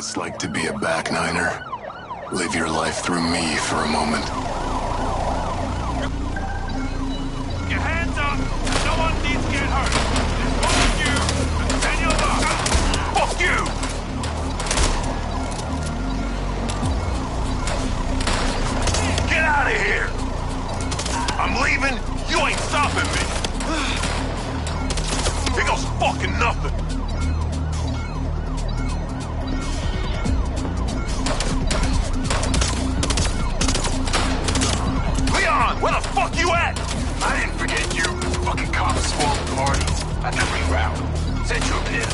it's like to be a back niner? Live your life through me for a moment. Your hands up! No one needs to get hurt! There's one of you, and then you're up! Fuck you! Get out of here! I'm leaving, you ain't stopping me! Here goes fucking nothing! Where the fuck you at? I didn't forget you. Fucking cops spoiled the party. I had to reroute. Sent you a pin.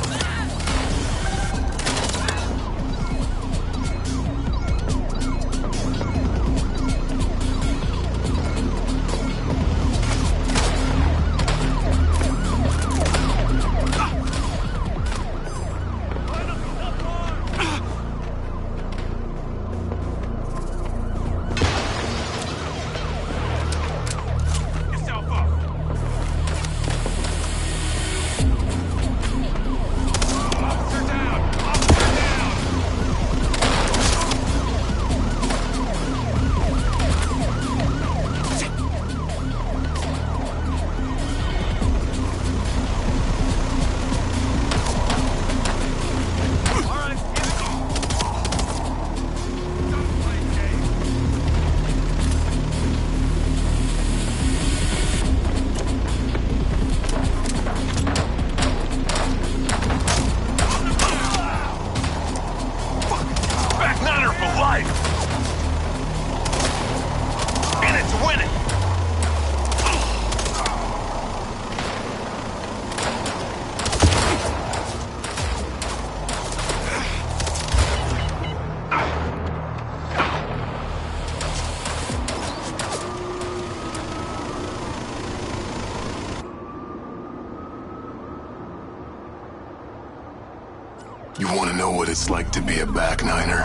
You want to know what it's like to be a back niner?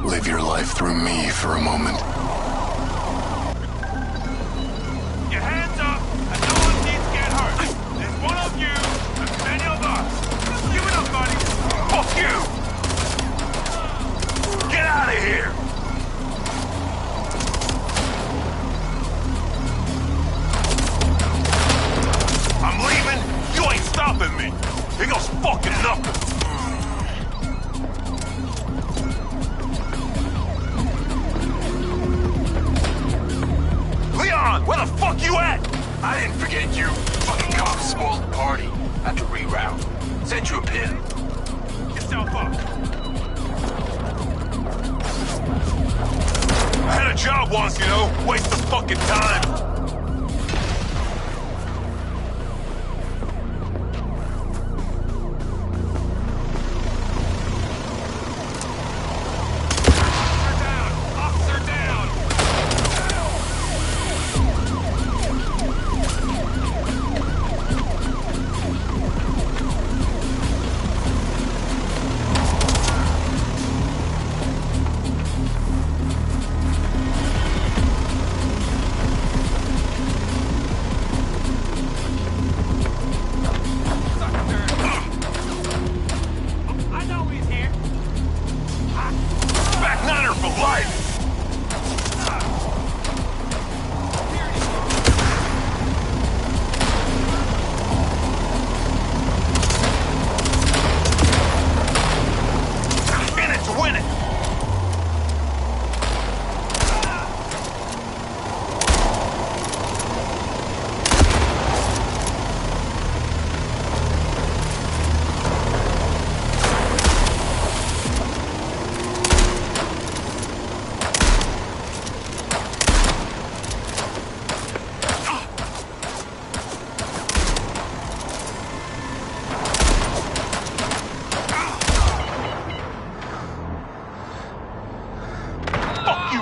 Live your life through me for a moment. Your hands up, and no one needs to get hurt. There's one of you, and many of us. Give it up, buddy. Fuck you! Get out of here! I'm leaving, you ain't stopping me. Here goes fucking nothing. Where the fuck you at? I didn't forget you. Fucking cops spoiled the party. Had to reroute. Sent you a pin. Get yourself up. I had a job once, you know. Waste of fucking time.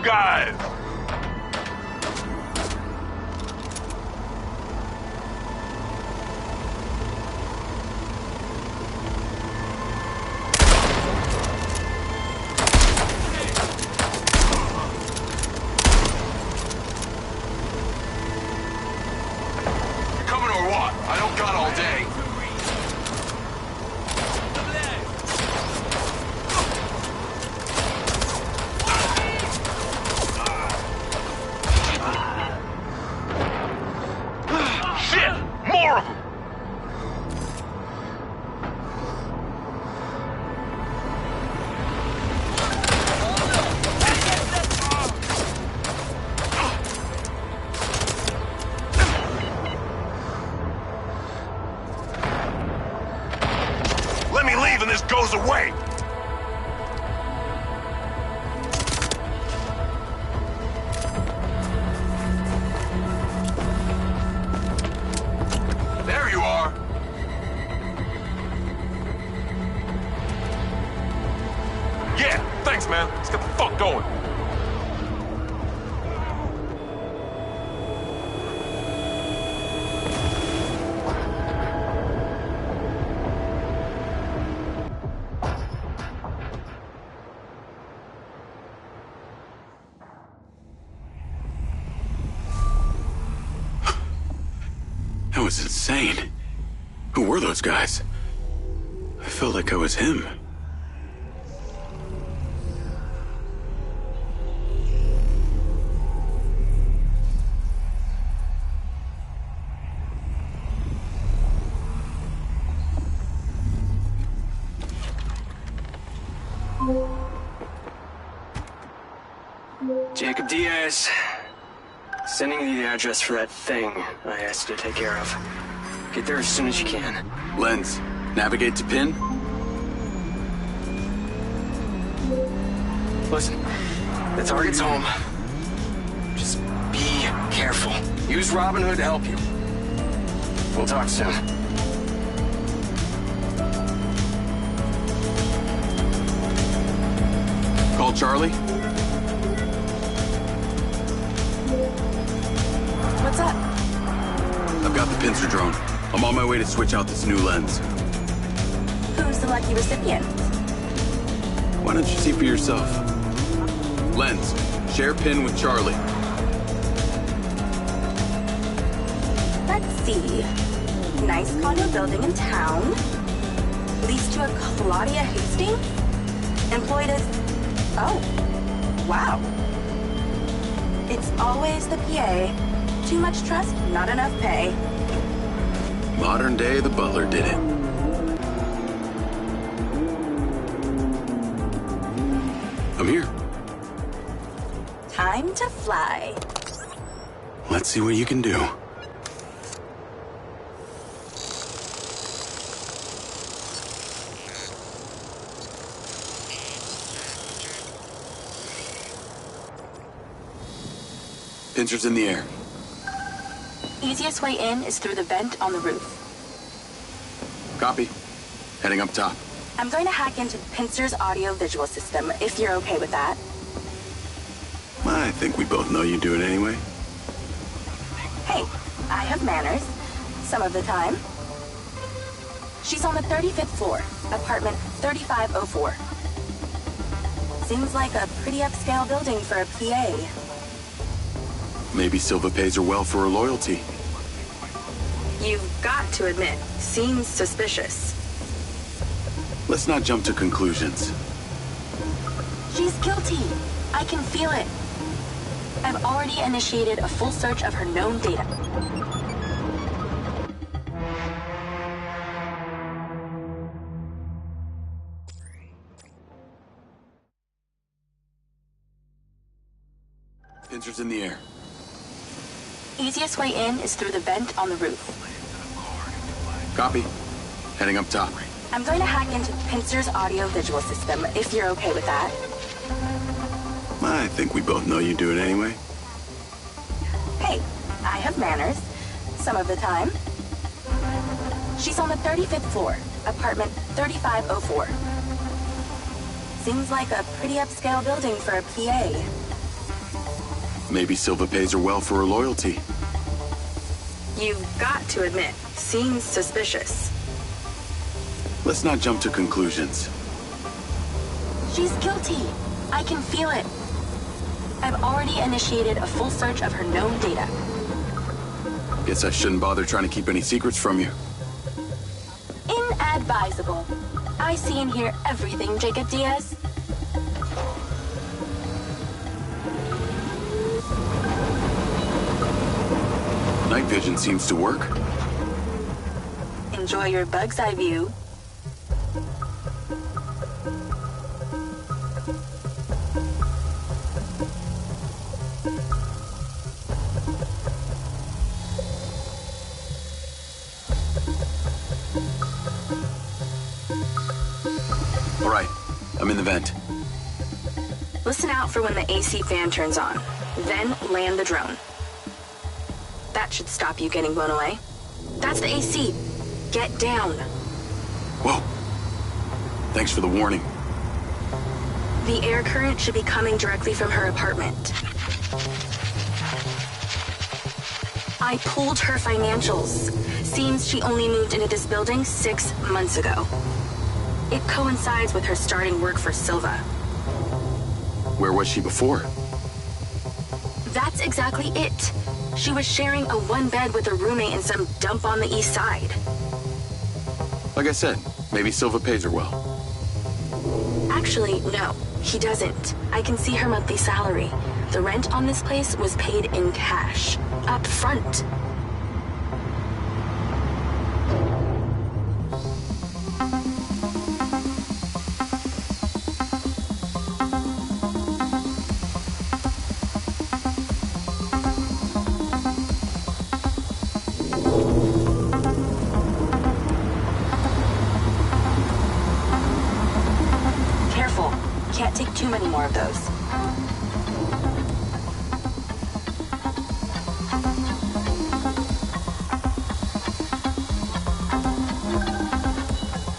Guys! Coming or what? I don't got all day. Yeah, thanks, man. Let's get the fuck going. That was insane. Who were those guys? I felt like I was him. Jacob Diaz. Sending you the address for that thing I asked you to take care of. Get there as soon as you can. Lens, navigate to pin. Listen, the target's home. Just be careful. Use Robin Hood to help you. We'll talk soon. Call Charlie. What's up? I've got the pincer drone. I'm on my way to switch out this new lens. Who's the lucky recipient? Why don't you see for yourself? Lens, share pin with Charlie. Let's see. Nice condo building in town. Leased to a Claudia Hastings? Employed as... Oh. Wow. It's always the PA. Too much trust, not enough pay. Modern day, the butler did it. I'm here. Time to fly. Let's see what you can do. Pincers in the air. Easiest way in is through the vent on the roof. Copy. Heading up top. I'm going to hack into Pincer's audio-visual system, if you're okay with that. I think we both know you do it anyway. Hey, I have manners. Some of the time. She's on the 35th floor, apartment 3504. Seems like a pretty upscale building for a PA. Maybe Silva pays her well for her loyalty. You've got to admit, seems suspicious. Let's not jump to conclusions. She's guilty. I can feel it. I've already initiated a full search of her known data. Pincers in the air. Easiest way in is through the vent on the roof. Copy. Heading up top. I'm going to hack into Pincer's audio-visual system, if you're okay with that. I think we both know you do it anyway. Hey, I have manners. Some of the time. She's on the 35th floor, apartment 3504. Seems like a pretty upscale building for a PA. Maybe Silva pays her well for her loyalty. You've got to admit, seems suspicious. Let's not jump to conclusions. She's guilty. I can feel it. I've already initiated a full search of her known data. Guess I shouldn't bother trying to keep any secrets from you. Inadvisable. I see and hear everything, Jacob Diaz. Night vision seems to work. Enjoy your bug's eye view. All right, I'm in the vent. Listen out for when the AC fan turns on. Then land the drone. That should stop you getting blown away. That's the AC. Get down. Whoa. Thanks for the warning. The air current should be coming directly from her apartment. I pulled her financials. Seems she only moved into this building 6 months ago. It coincides with her starting work for Silva. Where was she before? That's exactly it. She was sharing a one bed with a roommate in some dump on the east side. Like I said, maybe Silva pays her well. Actually, no, he doesn't. I can see her monthly salary. The rent on this place was paid in cash, up front. Careful, can't take too many more of those.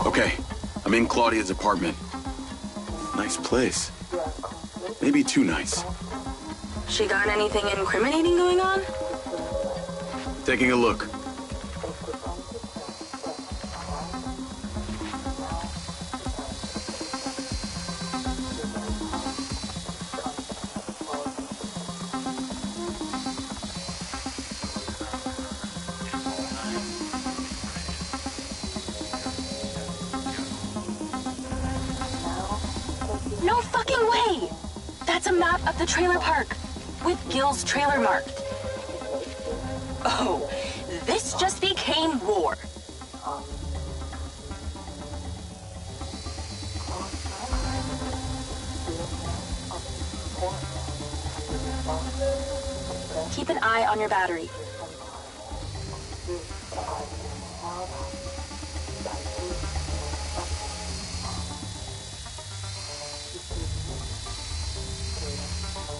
Okay, I'm in Claudia's apartment. Nice place. Maybe too nice. She got anything incriminating going on? Taking a look. No fucking way! That's a map of the trailer park, with Gil's trailer marked. Oh, this just became war. Keep an eye on your battery.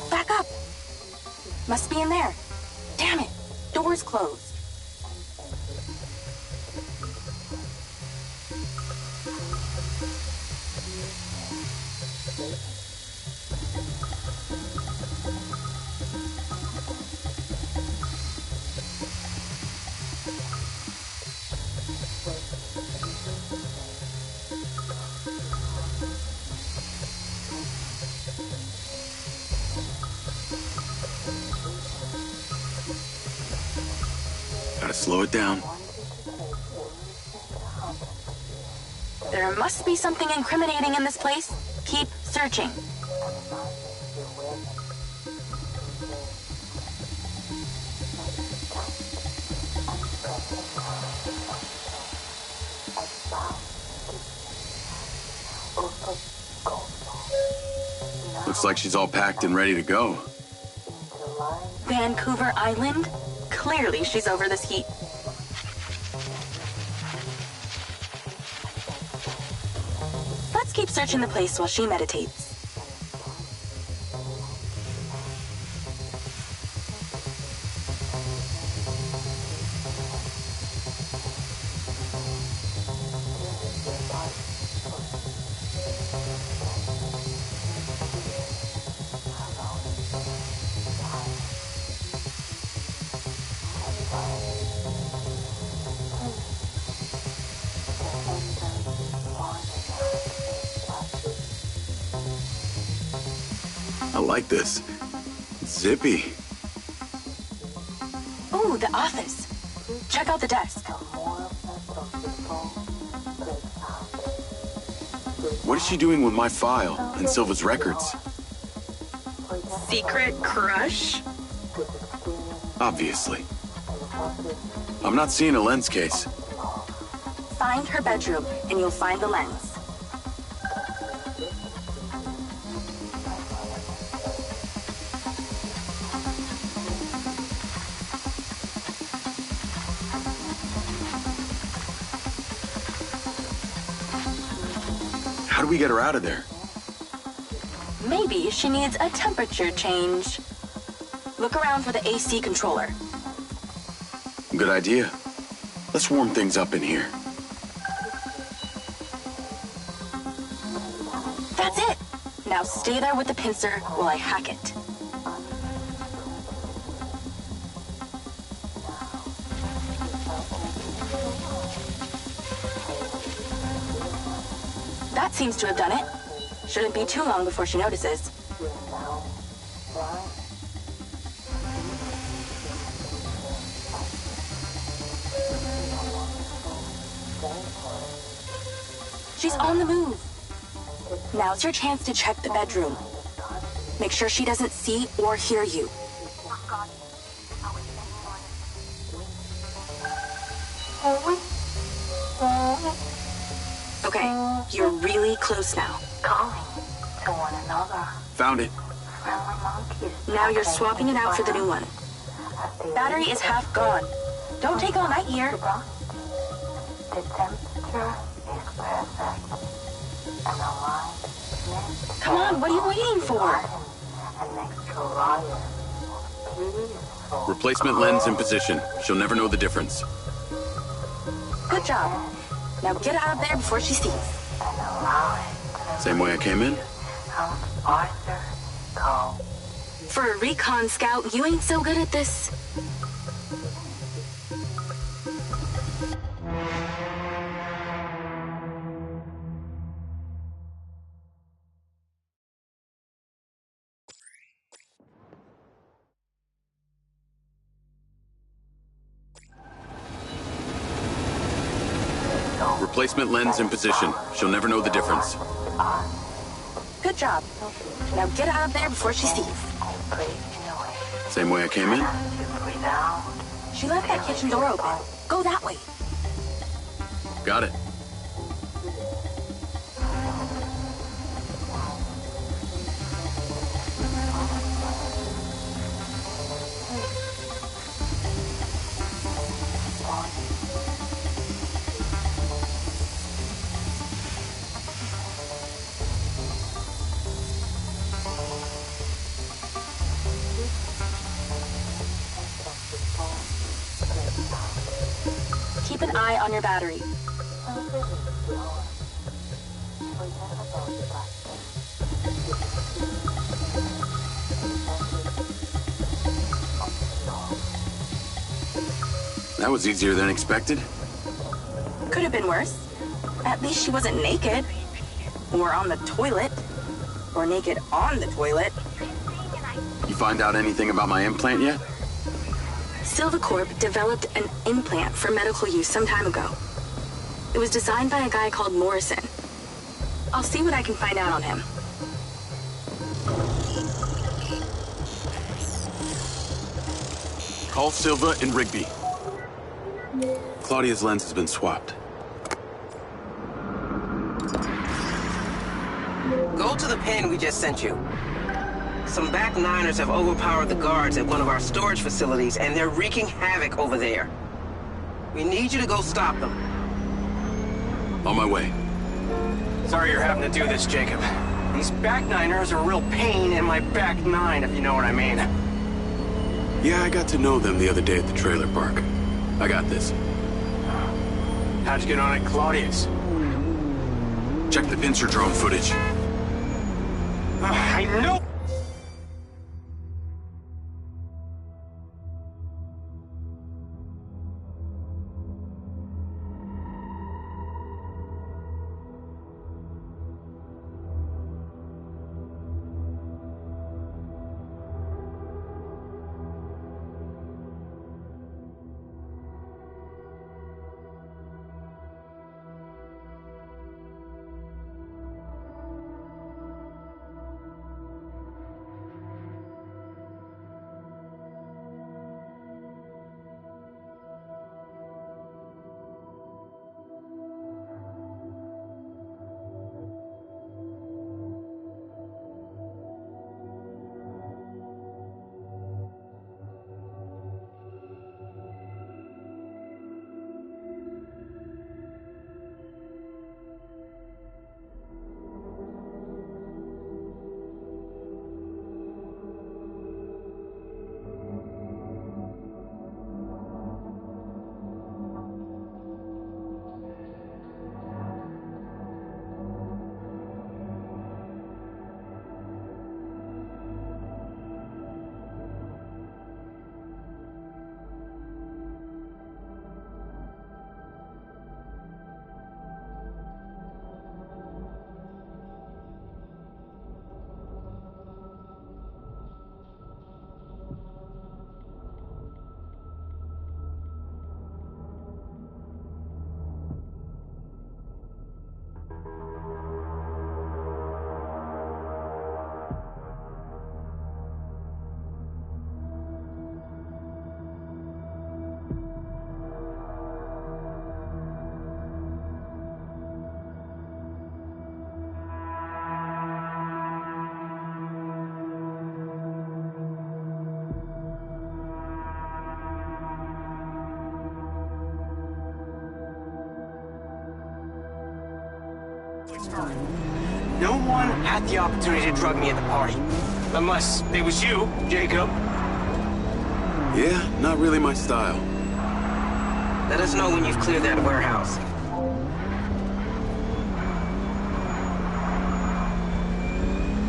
Back up! Must be in there. Damn it! Door's closed. Gotta slow it down. There must be something incriminating in this place. Keep searching. Looks like she's all packed and ready to go. Vancouver Island? Clearly she's over this heat. Let's keep searching the place while she meditates. I like this. It's zippy. Ooh, the office. Check out the desk. What is she doing with my file and Silva's records? Secret crush? Obviously. I'm not seeing a lens case. Find her bedroom and you'll find the lens. How do we get her out of there? Maybe she needs a temperature change. Look around for the AC controller. Good idea. Let's warm things up in here. That's it. Now stay there with the pincer while I hack it. That seems to have done it. Shouldn't be too long before she notices. She's on the move. Now's your chance to check the bedroom. Make sure she doesn't see or hear you. Okay, you're really close now. Calling to one another. Found it. Friendly monkeys. Now you're swapping it out for the new one. Battery is half gone. Don't take all night here. The temperature is perfect. And the light is Come on, what are you waiting for? an extra wire. Peaceful. Replacement lens in position. She'll never know the difference. Good job. Now get out of there before she sees. And allow it. Same way I came in? Arthur, go. For a recon scout, you ain't so good at this. Replacement lens in position. She'll never know the difference. Good job. Now get out of there before she sees. Same way I came in? Breathe out. She left that kitchen door open. Go that way. Got it. Keep an eye on your battery. That was easier than expected. Could have been worse. At least she wasn't naked. Or on the toilet. Or naked on the toilet. You find out anything about my implant yet? Silvacorp developed an implant for medical use some time ago. It was designed by a guy called Morrison. I'll see what I can find out on him. Call Silva and Rigby. Claudia's lens has been swapped. Go to the pen we just sent you. Some back niners have overpowered the guards at one of our storage facilities, and they're wreaking havoc over there. We need you to go stop them. On my way. Sorry you're having to do this, Jacob. These back niners are a real pain in my back nine, if you know what I mean. Yeah, I got to know them the other day at the trailer park. I got this. How'd you get on at Claudia's? Check the pincer drone footage. I know! No one had the opportunity to drug me at the party. Unless it was you, Jacob. Yeah, not really my style. Let us know when you've cleared that warehouse.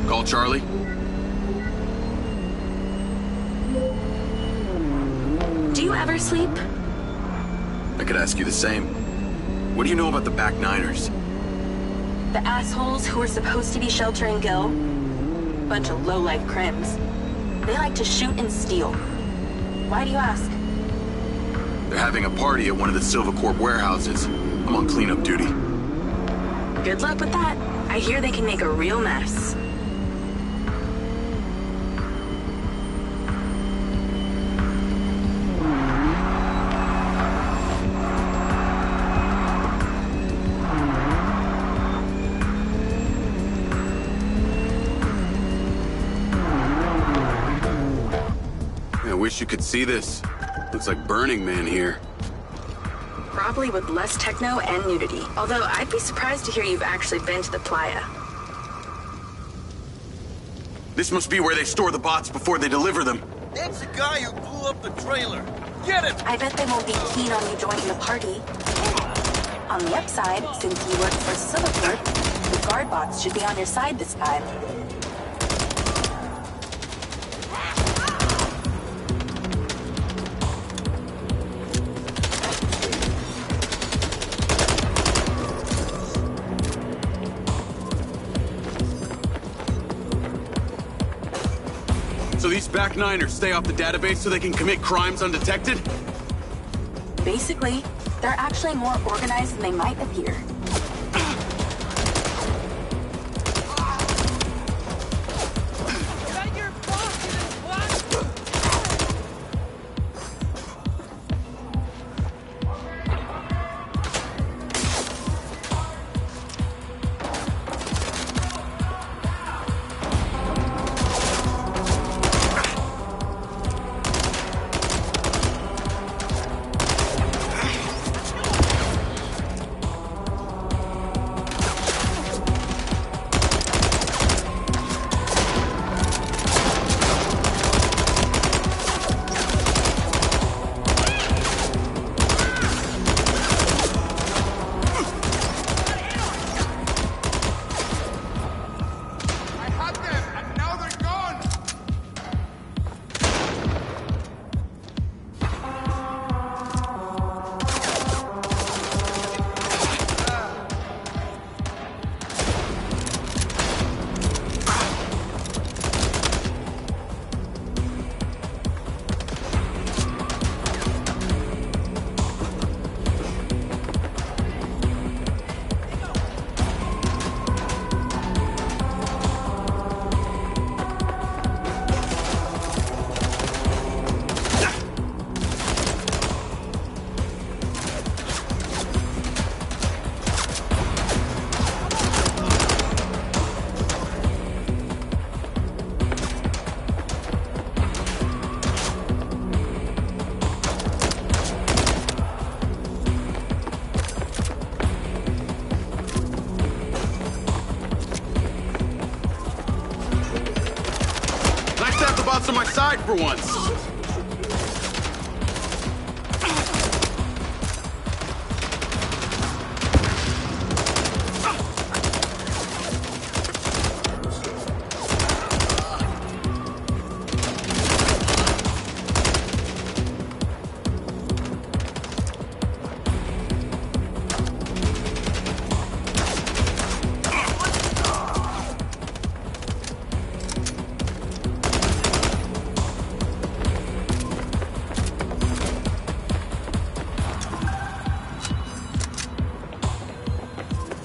Call Charlie. Do you ever sleep? I could ask you the same. What do you know about the back niners? The assholes who were supposed to be sheltering Gil? Bunch of low-life crims. They like to shoot and steal. Why do you ask? They're having a party at one of the Silva Corp warehouses. I'm on cleanup duty. Good luck with that. I hear they can make a real mess. I wish you could see this. Looks like Burning Man here. Probably with less techno and nudity. Although I'd be surprised to hear you've actually been to the playa. This must be where they store the bots before they deliver them. That's the guy who blew up the trailer. Get him! I bet they won't be keen on you joining the party. On the upside, since you work for Silvercorp, the guard bots should be on your side this time. So these back niners stay off the database so they can commit crimes undetected? Basically, they're actually more organized than they might appear. On my side for once.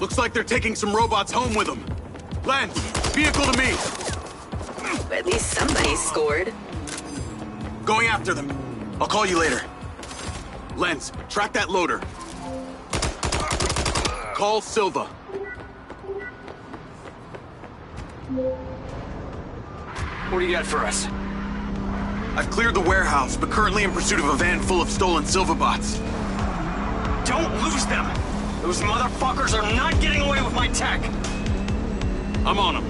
Looks like they're taking some robots home with them. Len, vehicle to me. At least somebody scored. Going after them. I'll call you later. Lens, track that loader. Call Silva. What do you got for us? I've cleared the warehouse, but currently in pursuit of a van full of stolen Silva bots. Don't lose them! Those motherfuckers are not getting away with my tech! I'm on him.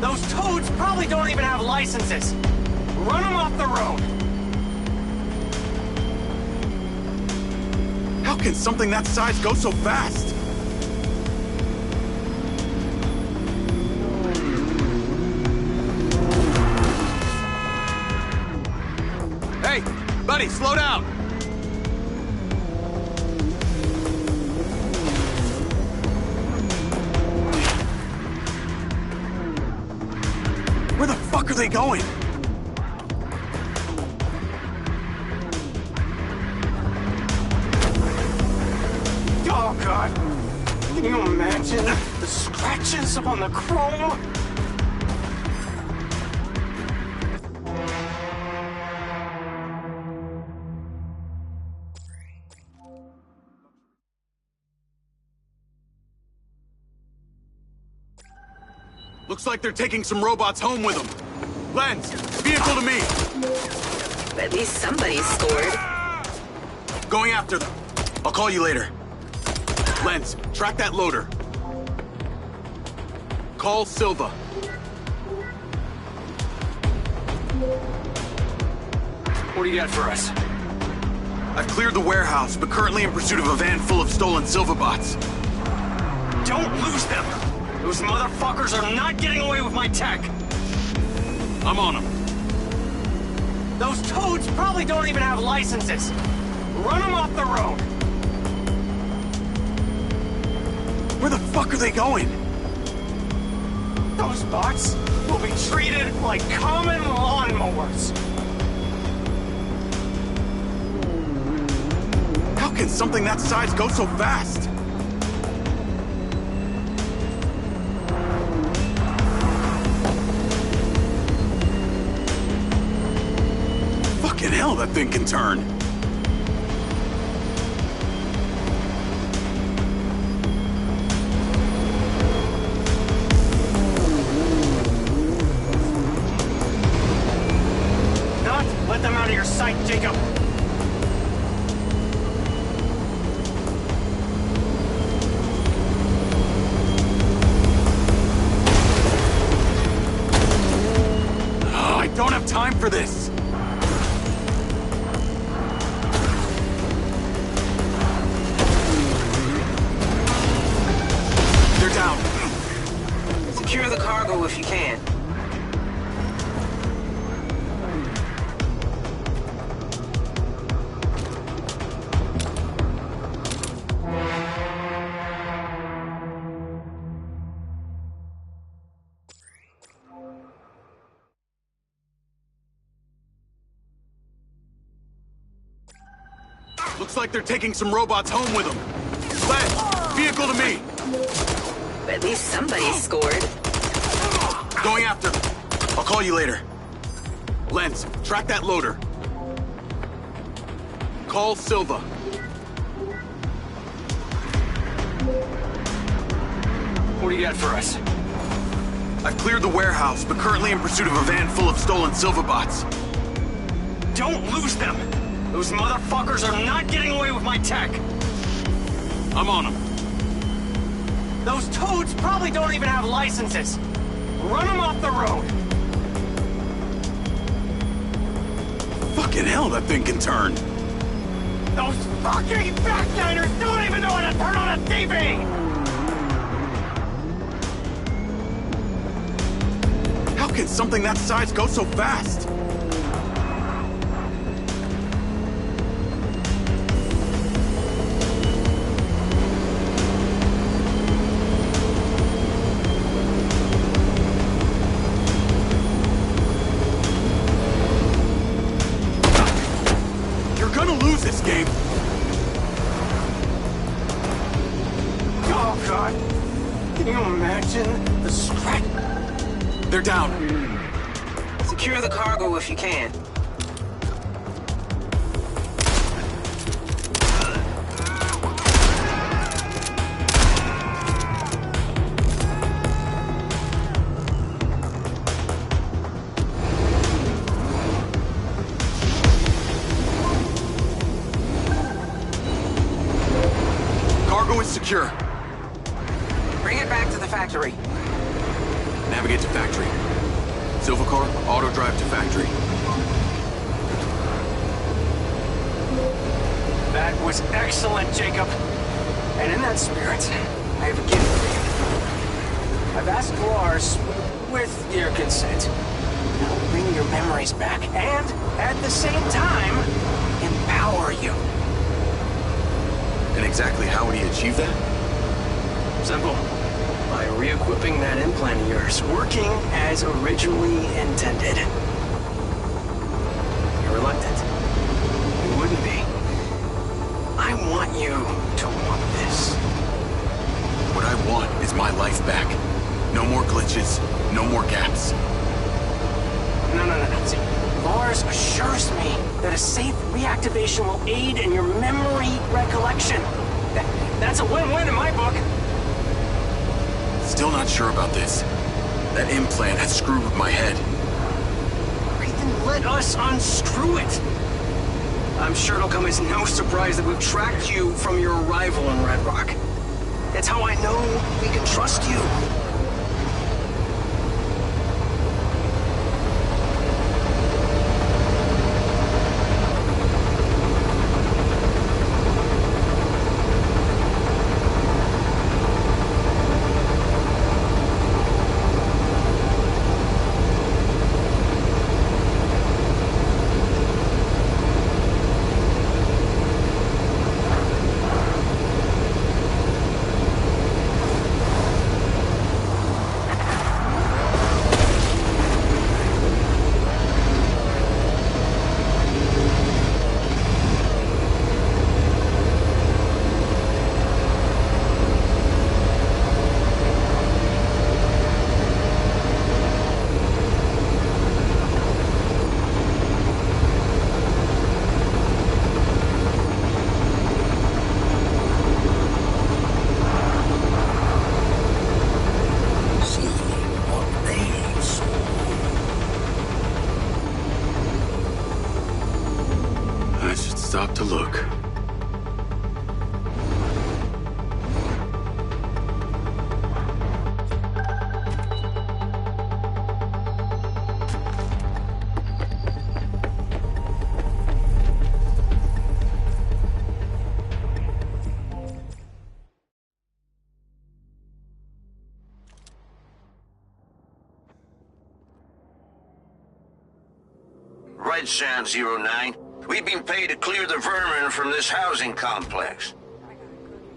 Those toads probably don't even have licenses. Run them off the road. How can something that size go so fast? Hey, buddy, slow down. Where the fuck are they going? Oh, God. Can you imagine the scratches on the chrome? Looks like they're taking some robots home with them. Lens, vehicle to me. At least somebody scored. Going after them. I'll call you later. Lens, track that loader. Call Silva. What do you got for us? I've cleared the warehouse, but currently in pursuit of a van full of stolen Silva bots. Don't lose them! Those motherfuckers are not getting away with my tech! I'm on them. Those toads probably don't even have licenses. Run them off the road. Where the fuck are they going? Those bots will be treated like common lawnmowers. How can something that size go so fast? Fucking hell, that thing can turn. Not let them out of your sight, Jacob. Oh, I don't have time for this. They're down. Secure the cargo if you can. Looks like they're taking some robots home with them. Lens, vehicle to me. At least somebody scored. Going after them. I'll call you later. Lens, track that loader. Call Silva. What do you got for us? I've cleared the warehouse, but currently in pursuit of a van full of stolen Silva bots. Don't lose them! Those motherfuckers are not getting away with my tech! I'm on them. Those toads probably don't even have licenses. Run them off the road. Fucking hell, that thing can turn. Those fucking backliners don't even know how to turn on a TV! How can something that size go so fast? This game. Oh, God. Can you imagine the scratch? They're down. Secure the cargo if you can. Secure. Bring it back to the factory. Navigate to factory. Silver car, auto drive to factory. That was excellent, Jacob. And in that spirit, I have a gift for you. I've asked Lars, with your consent, to bring your memories back and, at the same time, empower you. And exactly how would he achieve that? Simple. By re-equipping that implant of yours, working as originally intended. You're reluctant. You wouldn't be. I want you to want this. What I want is my life back. No more glitches, no more gaps. No. See, Lars assures me that a safe reactivation will aid in your memory recollection. That's a win-win in my book. Still not sure about this. That implant has screwed with my head. Okay, then let us unscrew it. I'm sure it'll come as no surprise that we've tracked you from your arrival in Red Rock. That's how I know we can trust you. Stop to look. Red Sound 09. We've been paid to clear the vermin from this housing complex.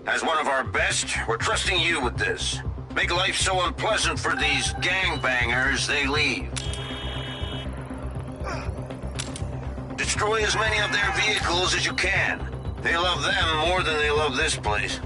As one of our best, we're trusting you with this. Make life so unpleasant for these gangbangers, they leave. Destroy as many of their vehicles as you can. They love them more than they love this place.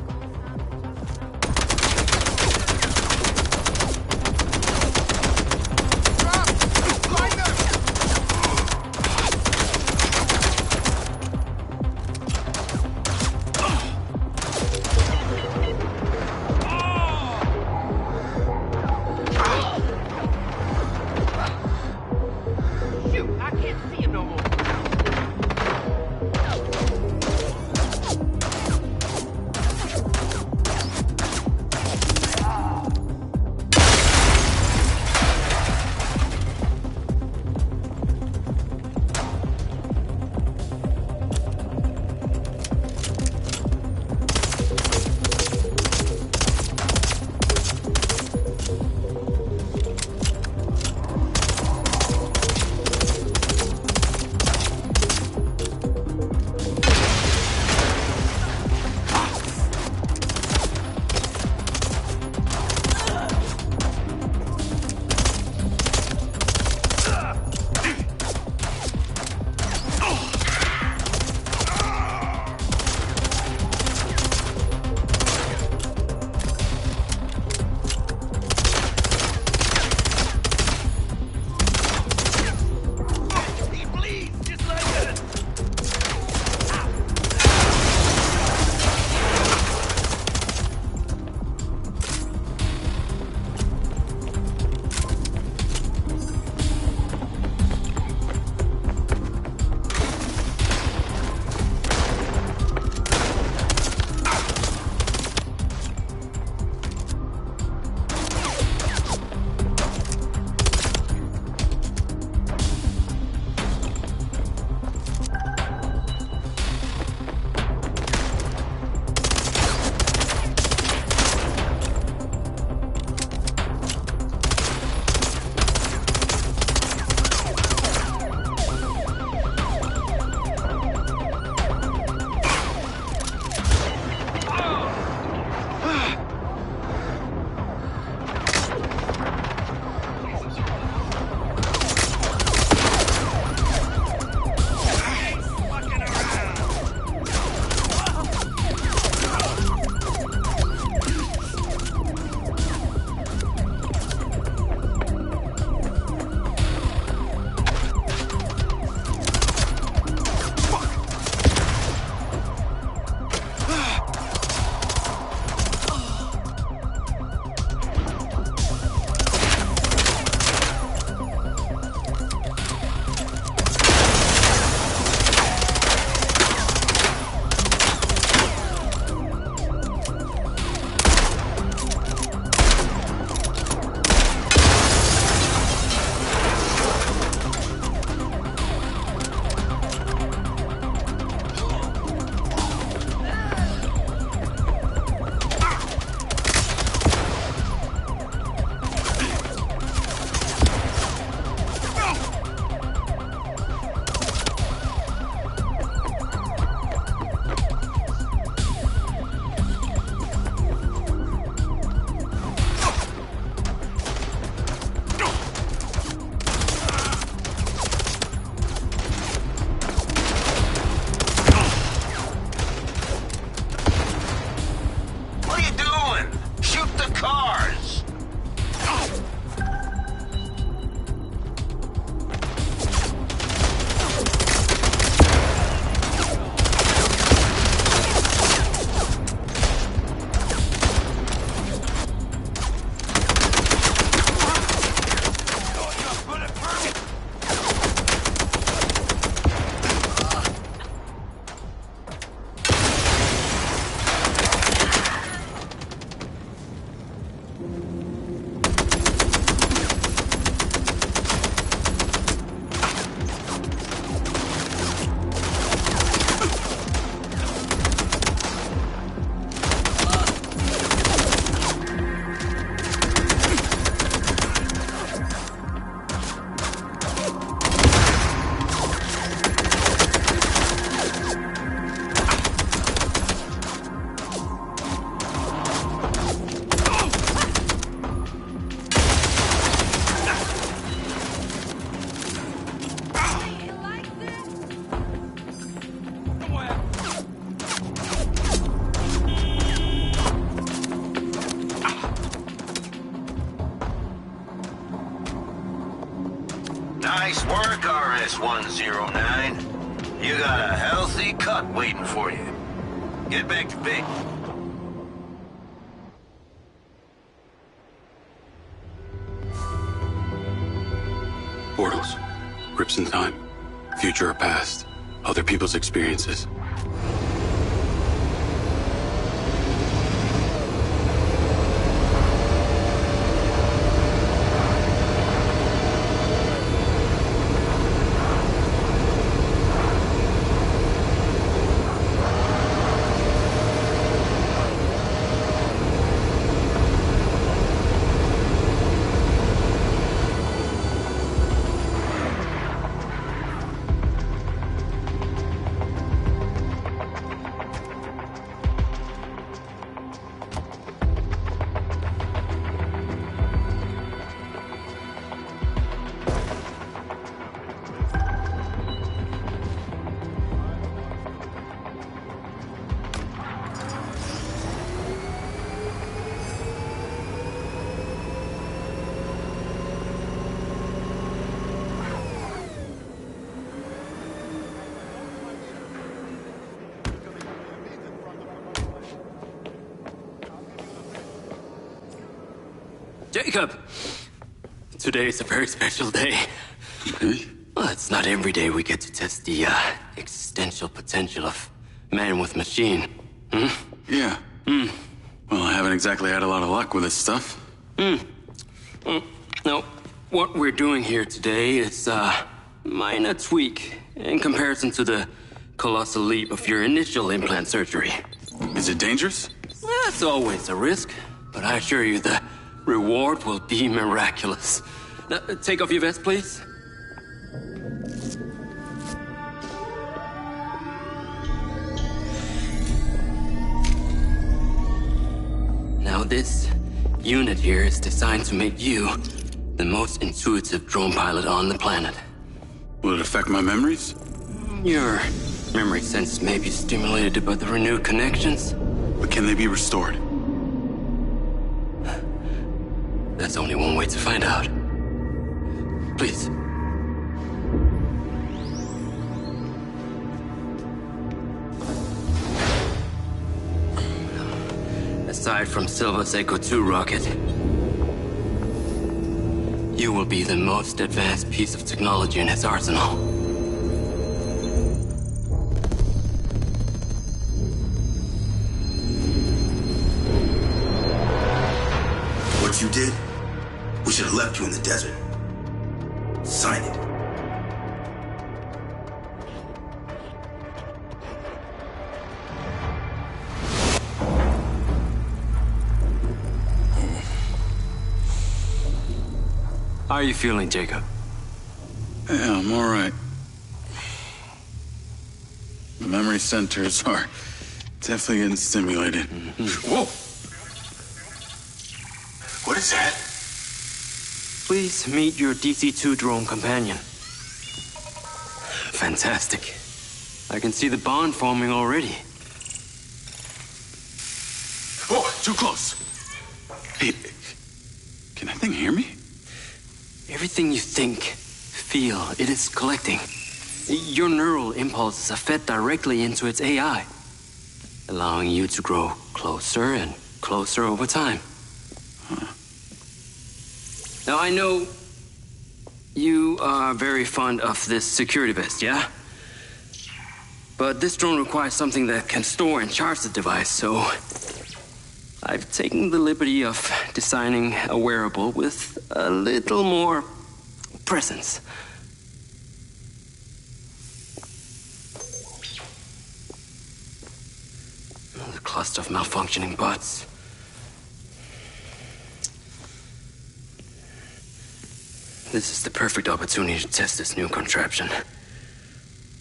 Nice work, RS-109. You got a healthy cut waiting for you. Get back to bed. Portals. Grips in time. Future or past. Other people's experiences. Jacob! Today is a very special day. Okay. Well, it's not every day we get to test the existential potential of man with machine. Hmm? Yeah. Hmm. Well, I haven't exactly had a lot of luck with this stuff. No, what we're doing here today is a minor tweak in comparison to the colossal leap of your initial implant surgery. Is it dangerous? That's always a risk, but I assure you the reward will be miraculous. Now, take off your vest, please. Now, this unit here is designed to make you the most intuitive drone pilot on the planet. Will it affect my memories? Your memory sense may be stimulated by the renewed connections. But can they be restored? There's only one way to find out. Please. Aside from Silva's Echo 2 rocket, you will be the most advanced piece of technology in his arsenal. What you did, we should have left you in the desert. Sign it. How are you feeling, Jacob? Yeah, I'm all right. The memory centers are definitely getting stimulated. Mm-hmm. Whoa! What is that? Please meet your DC-2 drone companion. Fantastic. I can see the bond forming already. Oh, too close. Hey, can that thing hear me? Everything you think, feel, it is collecting. Your neural impulses are fed directly into its AI, allowing you to grow closer and closer over time. Huh. Now, I know you are very fond of this security vest, yeah? But this drone requires something that can store and charge the device, so I've taken the liberty of designing a wearable with a little more presence. The cluster of malfunctioning bots. This is the perfect opportunity to test this new contraption.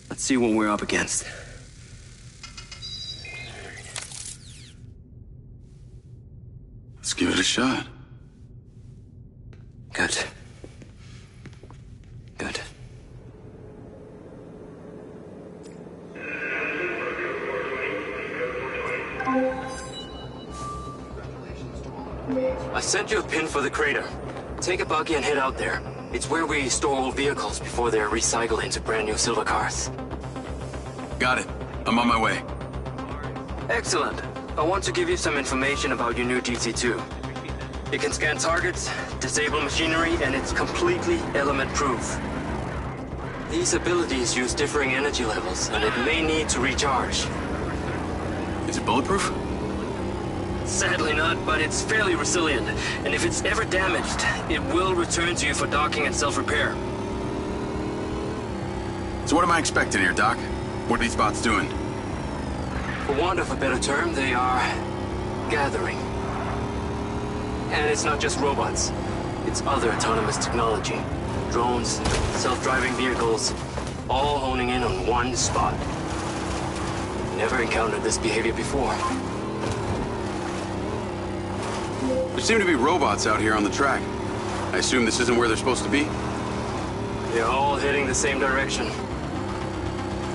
Let's see what we're up against. Let's give it a shot. Good. Good. I sent you a pin for the crater. Take a buggy and head out there. It's where we store old vehicles before they're recycled into brand new silver cars. Got it. I'm on my way. Excellent. I want to give you some information about your new DC-2. It can scan targets, disable machinery, and it's completely element-proof. These abilities use differing energy levels, and it may need to recharge. Is it bulletproof? Sadly not, but it's fairly resilient, and if it's ever damaged, it will return to you for docking and self-repair. So what am I expecting here, Doc? What are these bots doing? For want of a better term, they are gathering. And it's not just robots. It's other autonomous technology. Drones, self-driving vehicles, all honing in on one spot. Never encountered this behavior before. There seem to be robots out here on the track. I assume this isn't where they're supposed to be? They're all heading the same direction.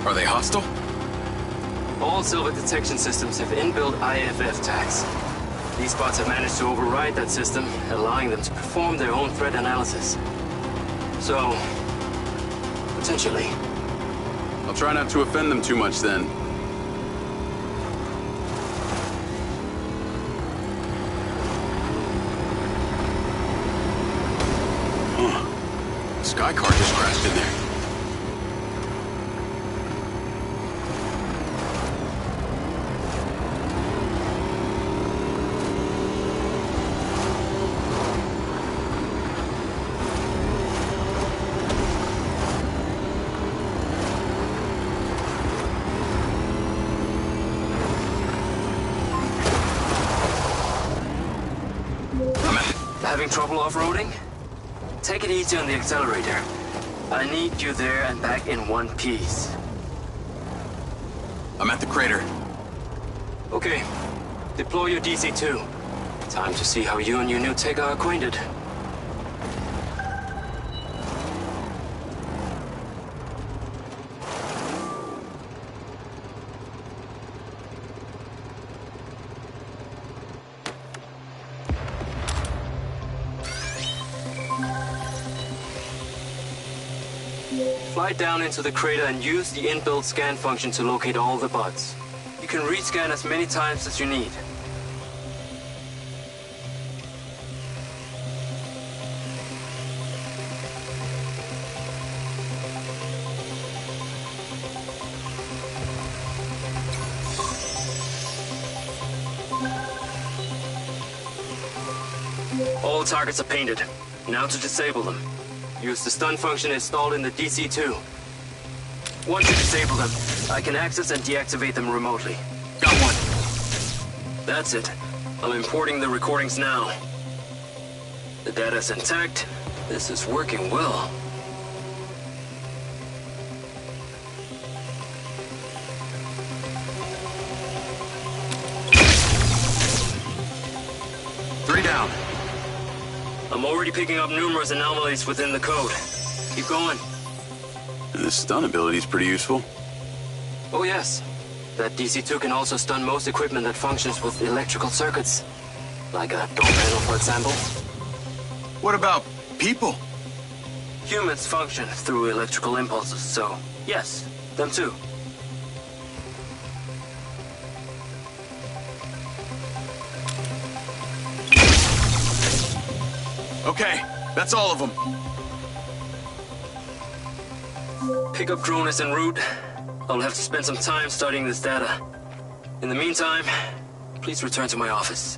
Are they hostile? All silver detection systems have inbuilt IFF tags. These bots have managed to override that system, allowing them to perform their own threat analysis. So, potentially. I'll try not to offend them too much then. Huh. Sky car just crashed in there. Having trouble off-roading? Take it easy on the accelerator. I need you there and back in one piece. I'm at the crater. Okay. Deploy your DC-2. Time to see how you and your new tech are acquainted. Fly down into the crater and use the inbuilt scan function to locate all the bots. You can rescan as many times as you need. All targets are painted. Now to disable them. Use the stun function installed in the DC-2. Once you disable them, I can access and deactivate them remotely. Got one. That's it. I'm importing the recordings now. The data's intact. This is working well. Three down. I'm already picking up numerous anomalies within the code. Keep going. This stun ability is pretty useful. Oh yes. That DC-2 can also stun most equipment that functions with electrical circuits. Like a door panel, for example. What about people? Humans function through electrical impulses, so yes, them too. Okay, that's all of them. Pickup drone is en route. I'll have to spend some time studying this data. In the meantime, please return to my office.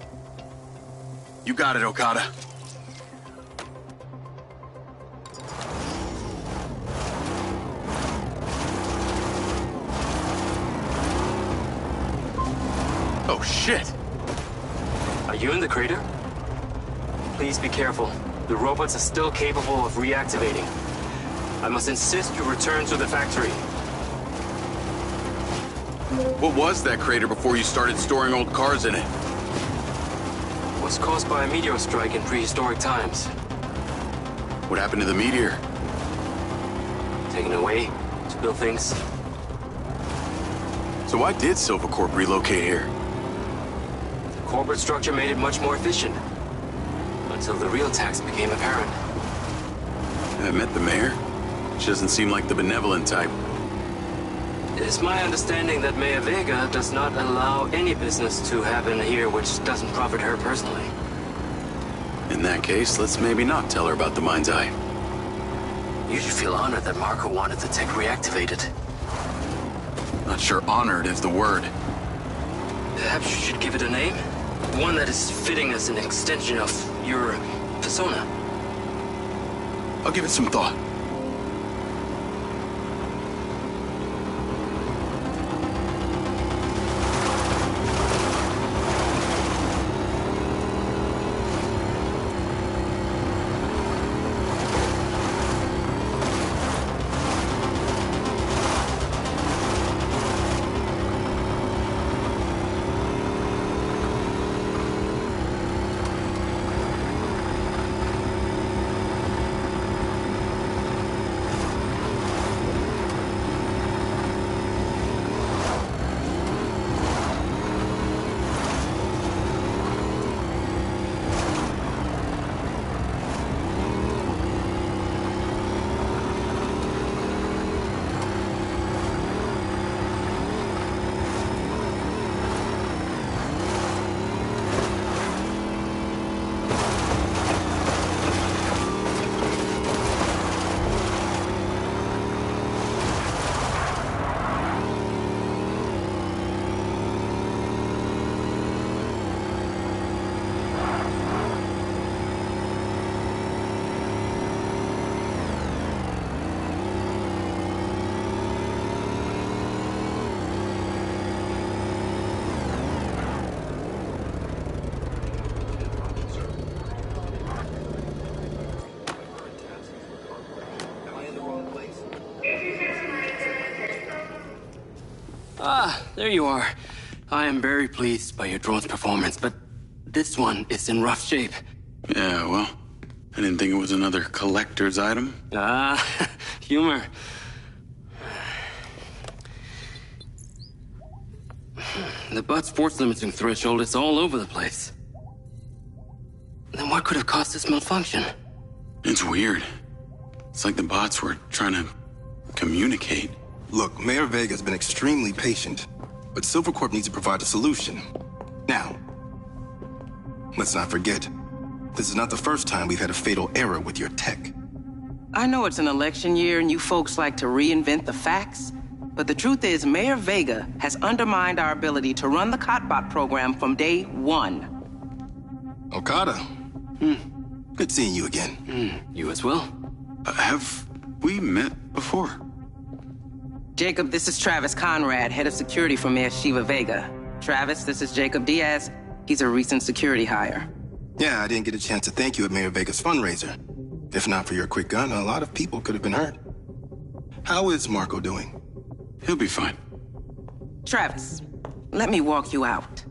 You got it, Okada. Oh, shit! Are you in the crater? Please be careful. The robots are still capable of reactivating. I must insist you return to the factory. What was that crater before you started storing old cars in it? It was caused by a meteor strike in prehistoric times. What happened to the meteor? Taken away to build things. So why did Silvercorp relocate here? The corporate structure made it much more efficient. Until the real tax became apparent. I met the mayor. She doesn't seem like the benevolent type. It's my understanding that Mayor Vega does not allow any business to happen here which doesn't profit her personally. In that case, let's maybe not tell her about the Mindseye. You should feel honored that Marco wanted the tech reactivated. Not sure honored is the word. Perhaps you should give it a name? One that is fitting as an extension of your persona. I'll give it some thought. Ah, there you are. I am very pleased by your drone's performance, but this one is in rough shape. Yeah, well, I didn't think it was another collector's item. Ah, humor. The butt's force limiting threshold is all over the place. Then what could have caused this malfunction? It's weird. It's like the bots were trying to communicate. Look, Mayor Vega's been extremely patient, but Silvercorp needs to provide a solution. Now, let's not forget, this is not the first time we've had a fatal error with your tech. I know it's an election year and you folks like to reinvent the facts, but the truth is Mayor Vega has undermined our ability to run the Cotbot program from day one. Okada. Good seeing you again. You as well. Have we met before? Jacob, this is Travis Conrad, head of security for Mayor Shiva Vega. Travis, this is Jacob Diaz. He's a recent security hire. Yeah, I didn't get a chance to thank you at Mayor Vega's fundraiser. If not for your quick gun, a lot of people could have been hurt. How is Marco doing? He'll be fine. Travis, let me walk you out.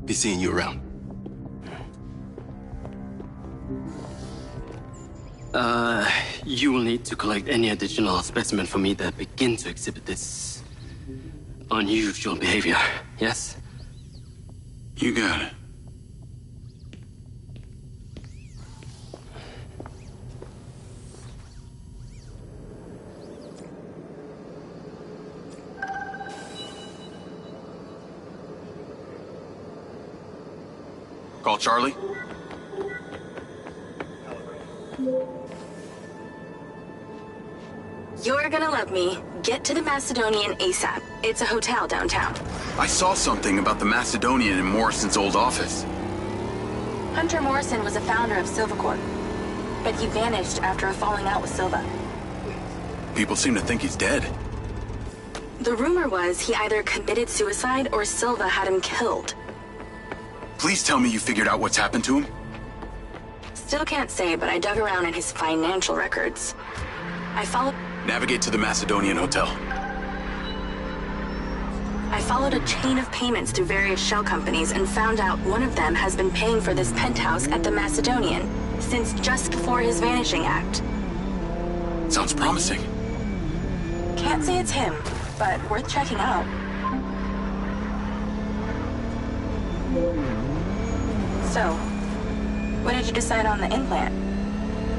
Be seeing you around. You will need to collect any additional specimen for me that begin to exhibit this unusual behavior, yes? You got it. Call Charlie. You're gonna love me. Get to the Macedonian ASAP. It's a hotel downtown. I saw something about the Macedonian in Morrison's old office. Hunter Morrison was a founder of Silvercorp, but he vanished after a falling out with Silva. People seem to think he's dead. The rumor was he either committed suicide or Silva had him killed. Please tell me you figured out what's happened to him. Still can't say, but I dug around in his financial records. I Navigate to the Macedonian Hotel. I followed a chain of payments through various shell companies and found out one of them has been paying for this penthouse at the Macedonian since just before his vanishing act. Sounds promising. Can't say it's him, but worth checking out. So, what did you decide on the implant?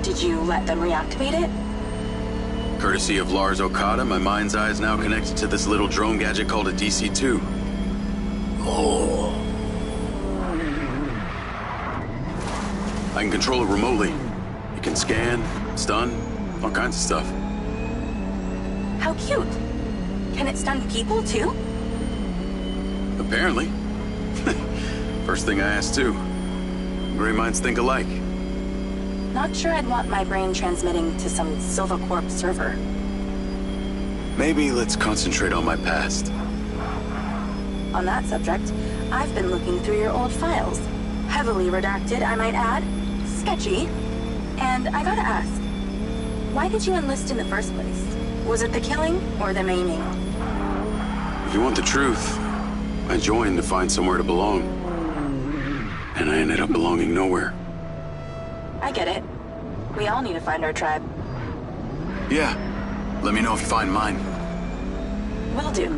Did you let them reactivate it? Courtesy of Lars Okada, my mind's eye is now connected to this little drone gadget called a DC-2. Oh. I can control it remotely. It can scan, stun, all kinds of stuff. How cute. Can it stun people too? Apparently. First thing I asked too. Gray minds think alike. Not sure I'd want my brain transmitting to some Silvercorp server. Maybe let's concentrate on my past. On that subject, I've been looking through your old files. Heavily redacted, I might add. Sketchy. And I gotta ask, why did you enlist in the first place? Was it the killing or the maiming? If you want the truth, I joined to find somewhere to belong. And I ended up belonging nowhere. I get it. We all need to find our tribe. Yeah. Let me know if you find mine. Will do.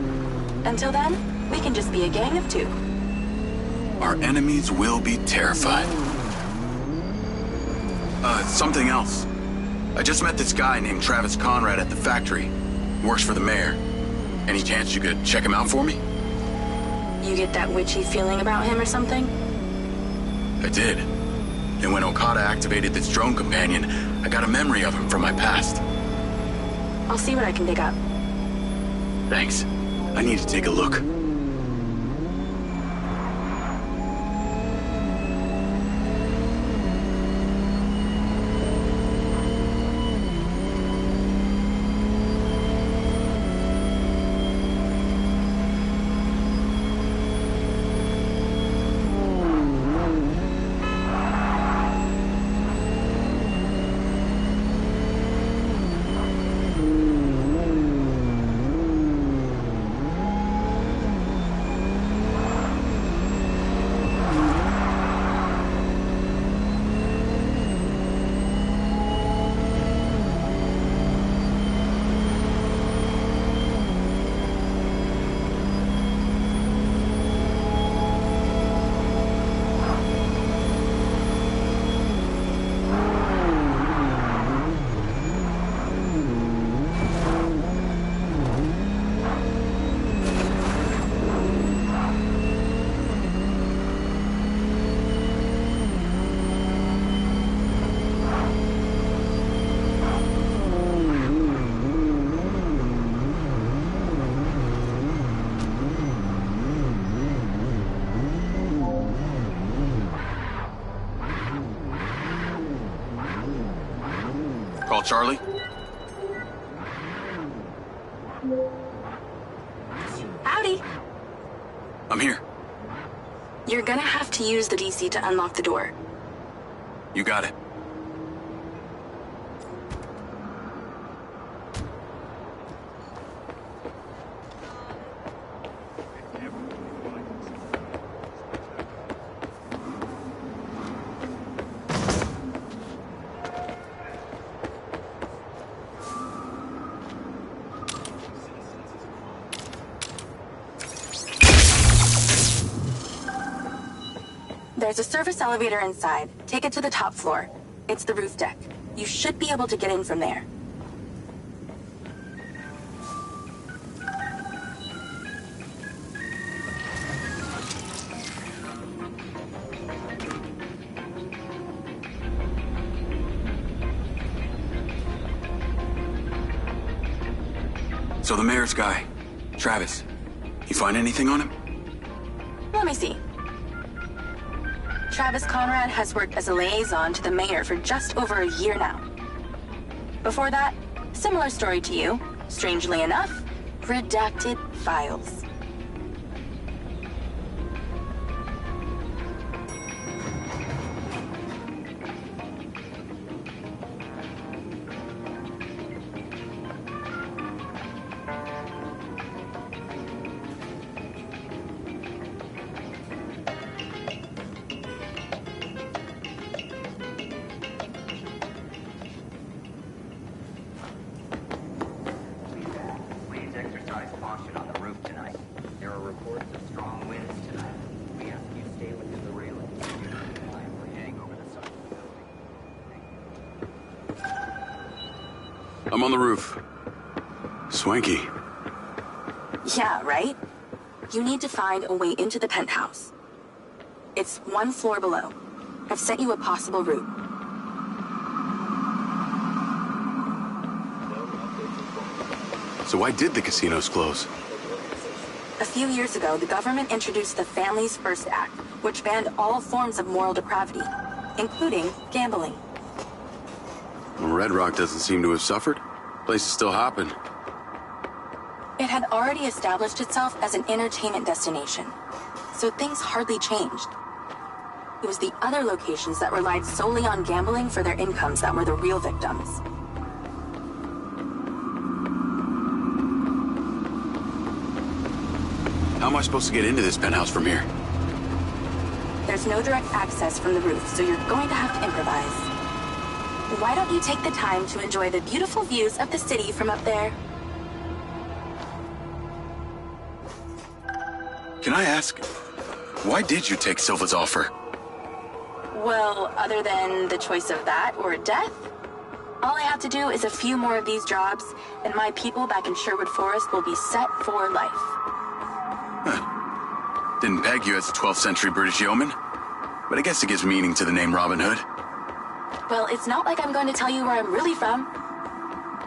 Until then, we can just be a gang of two. Our enemies will be terrified. Something else. I just met this guy named Travis Conrad at the factory. He works for the mayor. Any chance you could check him out for me? You get that witchy feeling about him or something? I did. And when Okada activated this drone companion, I got a memory of him from my past. I'll see what I can dig up. Thanks. I need to take a look. Call Charlie? Howdy. I'm here. You're gonna have to use the DC to unlock the door. You got it. There's a service elevator inside. Take it to the top floor. It's the roof deck. You should be able to get in from there. So the mayor's guy, Travis, you find anything on him? Let me see. Travis Conrad has worked as a liaison to the mayor for just over a year now. Before that, similar story to you. Strangely enough, redacted files. Please exercise caution on the roof tonight. I'm on the roof. Swanky. Yeah, right? You need to find a way into the penthouse. It's 1 floor below. I've sent you a possible route. So why did the casinos close? A few years ago, the government introduced the Family's First Act, which banned all forms of moral depravity, including gambling. Well, Red Rock doesn't seem to have suffered. Place is still hopping. It had already established itself as an entertainment destination, so things hardly changed. It was the other locations that relied solely on gambling for their incomes that were the real victims. How am I supposed to get into this penthouse from here? There's no direct access from the roof, so you're going to have to improvise. Why don't you take the time to enjoy the beautiful views of the city from up there? Can I ask, why did you take Silva's offer? Well, other than the choice of that or death, all I have to do is a few more of these jobs, and my people back in Sherwood Forest will be set for life. Huh. Didn't peg you as a 12th century British yeoman, but I guess it gives meaning to the name Robin Hood. Well, it's not like I'm going to tell you where I'm really from.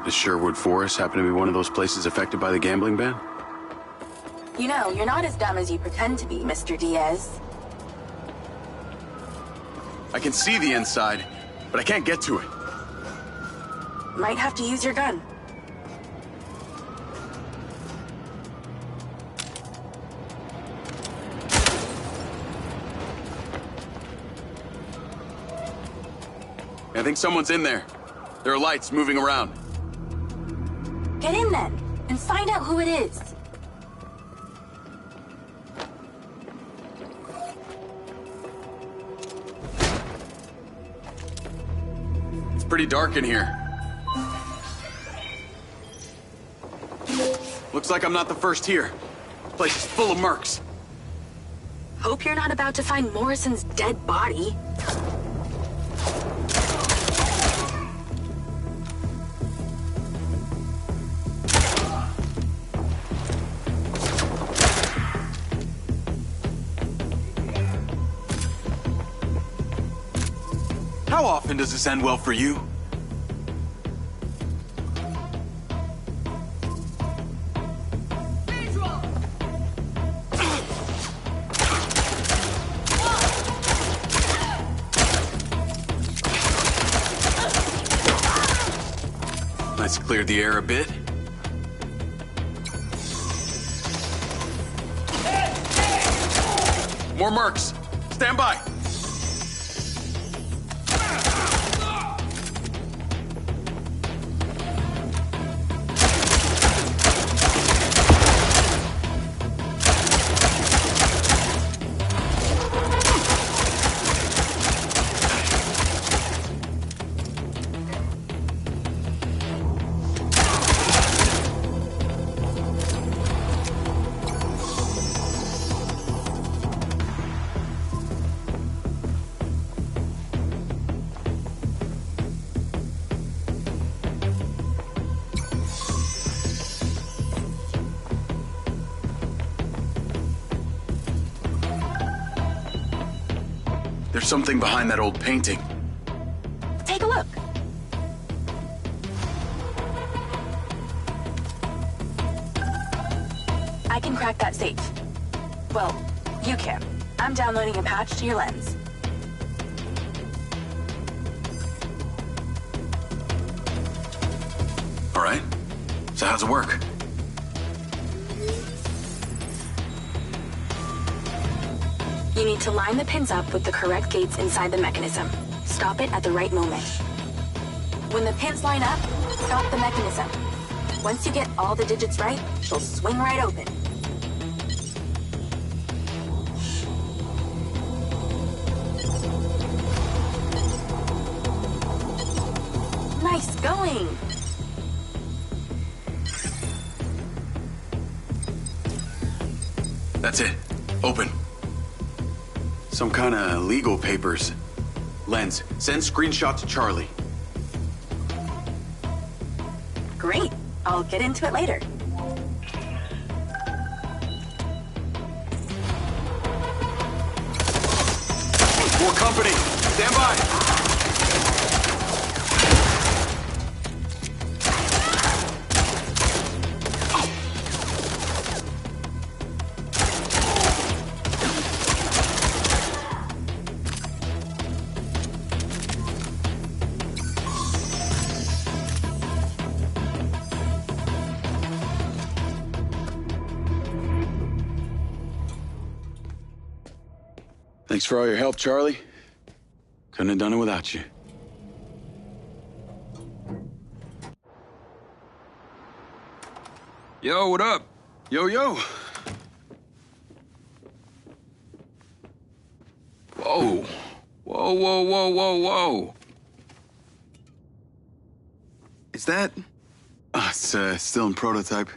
Does Sherwood Forest happen to be one of those places affected by the gambling ban? You know, you're not as dumb as you pretend to be, Mr. Diaz. I can see the inside, but I can't get to it. Might have to use your gun. I think someone's in there. There are lights moving around. Get in then, and find out who it is. It's pretty dark in here. Looks like I'm not the first here. This place is full of mercs. Hope you're not about to find Morrison's dead body. How often does this end well for you? Let's clear the air a bit. More mercs! Stand by! There's something behind that old painting. Take a look. I can crack that safe. Well, you can. I'm downloading a patch to your lens. All right. So how's it work? You need to line the pins up with the correct gates inside the mechanism. Stop it at the right moment. When the pins line up, stop the mechanism. Once you get all the digits right, she'll swing right open. Nice going! That's it. Open. Some kind of legal papers. Lens, send screenshot to Charlie. Great. I'll get into it later. More company! Stand by! Thanks for all your help, Charlie. Couldn't have done it without you. Yo, what up? Yo, yo. Whoa. Whoa, whoa, whoa, whoa, whoa. Is that... It's still in prototype.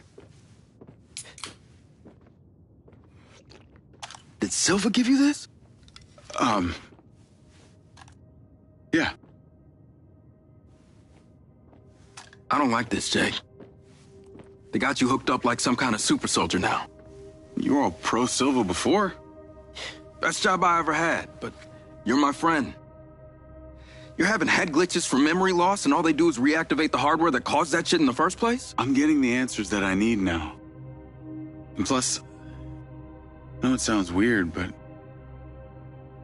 Did Silva give you this? Yeah. I don't like this, Jay. They got you hooked up like some kind of super soldier now. You were all pro-Silva before? Best job I ever had, but you're my friend. You're having head glitches from memory loss and all they do is reactivate the hardware that caused that shit in the first place? I'm getting the answers that I need now. And plus, I know it sounds weird, but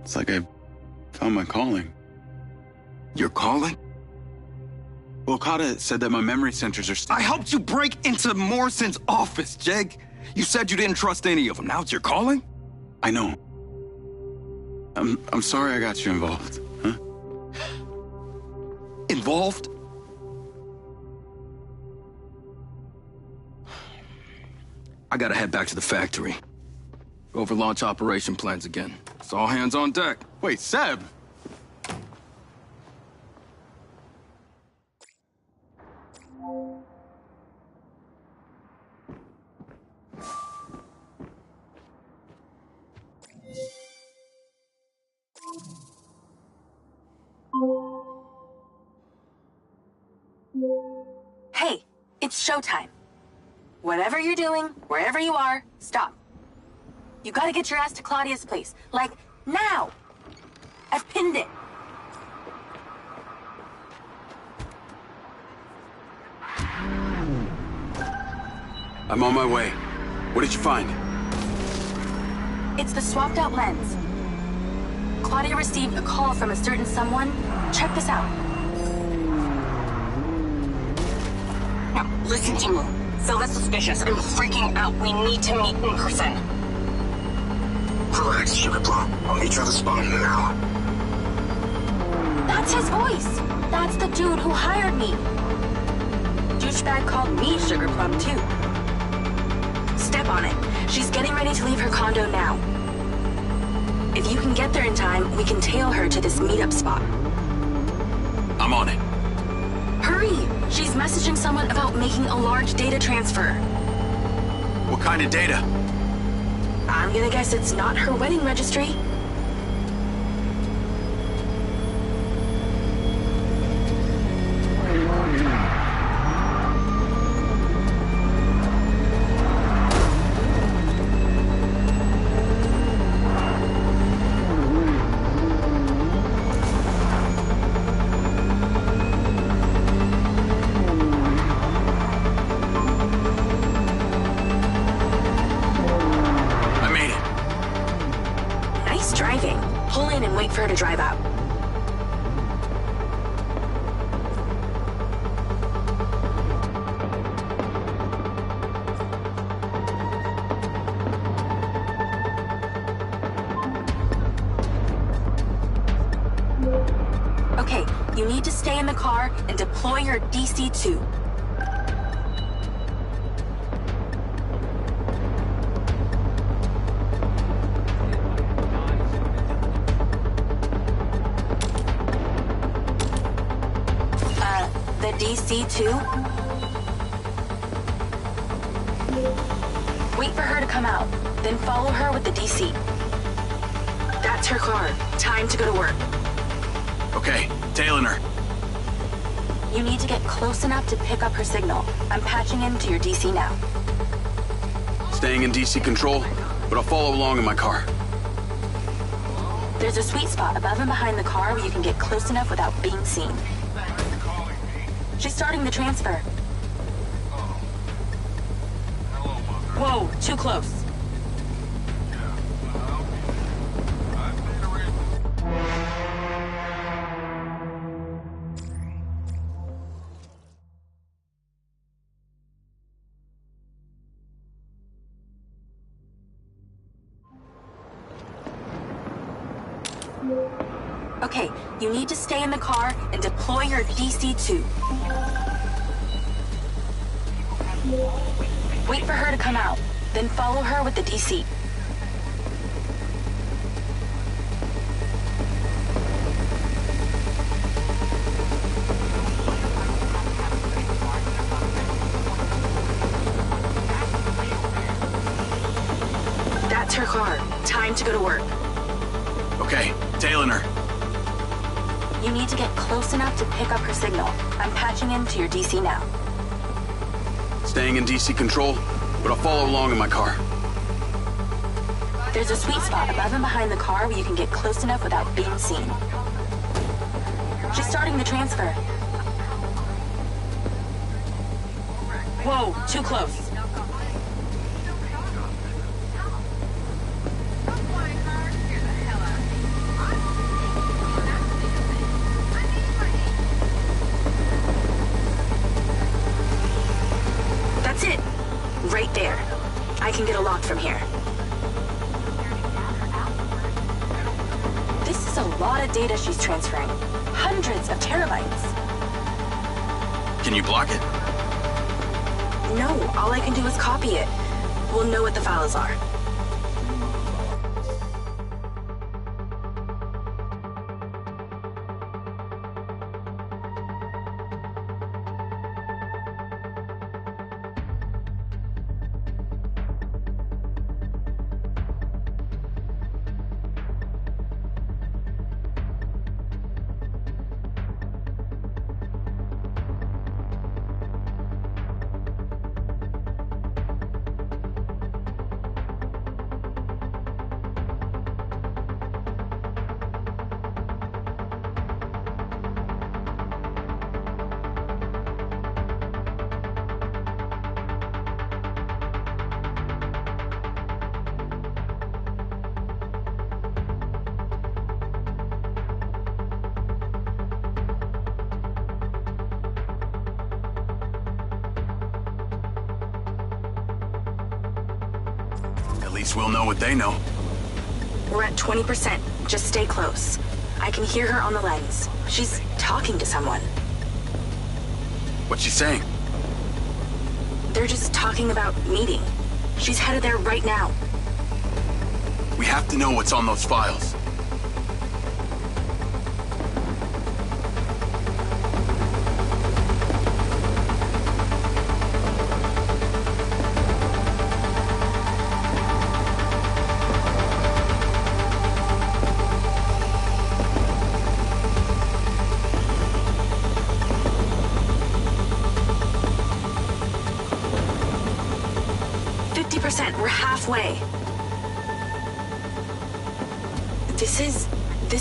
it's like I found my calling. Your calling? Well, Okada said that my memory centers are... I helped you break into Morrison's office, Jeg. You said you didn't trust any of them. Now it's your calling? I know. I'm sorry I got you involved, huh? Involved? I gotta head back to the factory. Go over launch operation plans again. It's all hands on deck. Wait, Seb! Hey, it's showtime. Whatever you're doing, wherever you are, stop. You gotta get your ass to Claudia's place. Like, now! I've pinned it. I'm on my way. What did you find? It's the swapped out lens. Claudia received a call from a certain someone. Check this out. Now, listen to me. Silva's suspicious. I'm freaking out. We need to meet in person. Relax, Sugar Plum. I'll meet you at the spot in an hour. That's his voice. That's the dude who hired me. Douchebag called me Sugar Plum, too. Step on it. She's getting ready to leave her condo now. If you can get there in time, we can tail her to this meetup spot. I'm on it. Hurry! She's messaging someone about making a large data transfer. What kind of data? I'm gonna guess it's not her wedding registry. For her to drive out. Okay, you need to stay in the car and deploy your DC-2. DC-2? Wait for her to come out, then follow her with the DC. That's her car. Time to go to work. Okay, tailing her. You need to get close enough to pick up her signal. I'm patching into your DC now. Staying in DC control, but I'll follow along in my car. There's a sweet spot above and behind the car where you can get close enough without being seen. She's starting the transfer. Whoa, too close. Okay, you need to stay in the car and deploy your DC-2. Wait for her to come out, then follow her with the DC. That's her car. Time to go to work. Okay, tailing her. You need to get close enough to pick up her signal. I'm patching into your DC now. Staying in DC control, but I'll follow along in my car. There's a sweet spot above and behind the car where you can get close enough without being seen. She's starting the transfer. Whoa, too close. That's it. Right there. I can get a lock from here. This is a lot of data she's transferring. Hundreds of terabytes. Can you block it? No, all I can do is copy it. We'll know what the files are. At least we'll know what they know. We're at 20%. Just stay close. I can hear her on the lens. She's talking to someone. What's she saying? They're just talking about meeting. She's headed there right now. We have to know what's on those files. We're halfway. This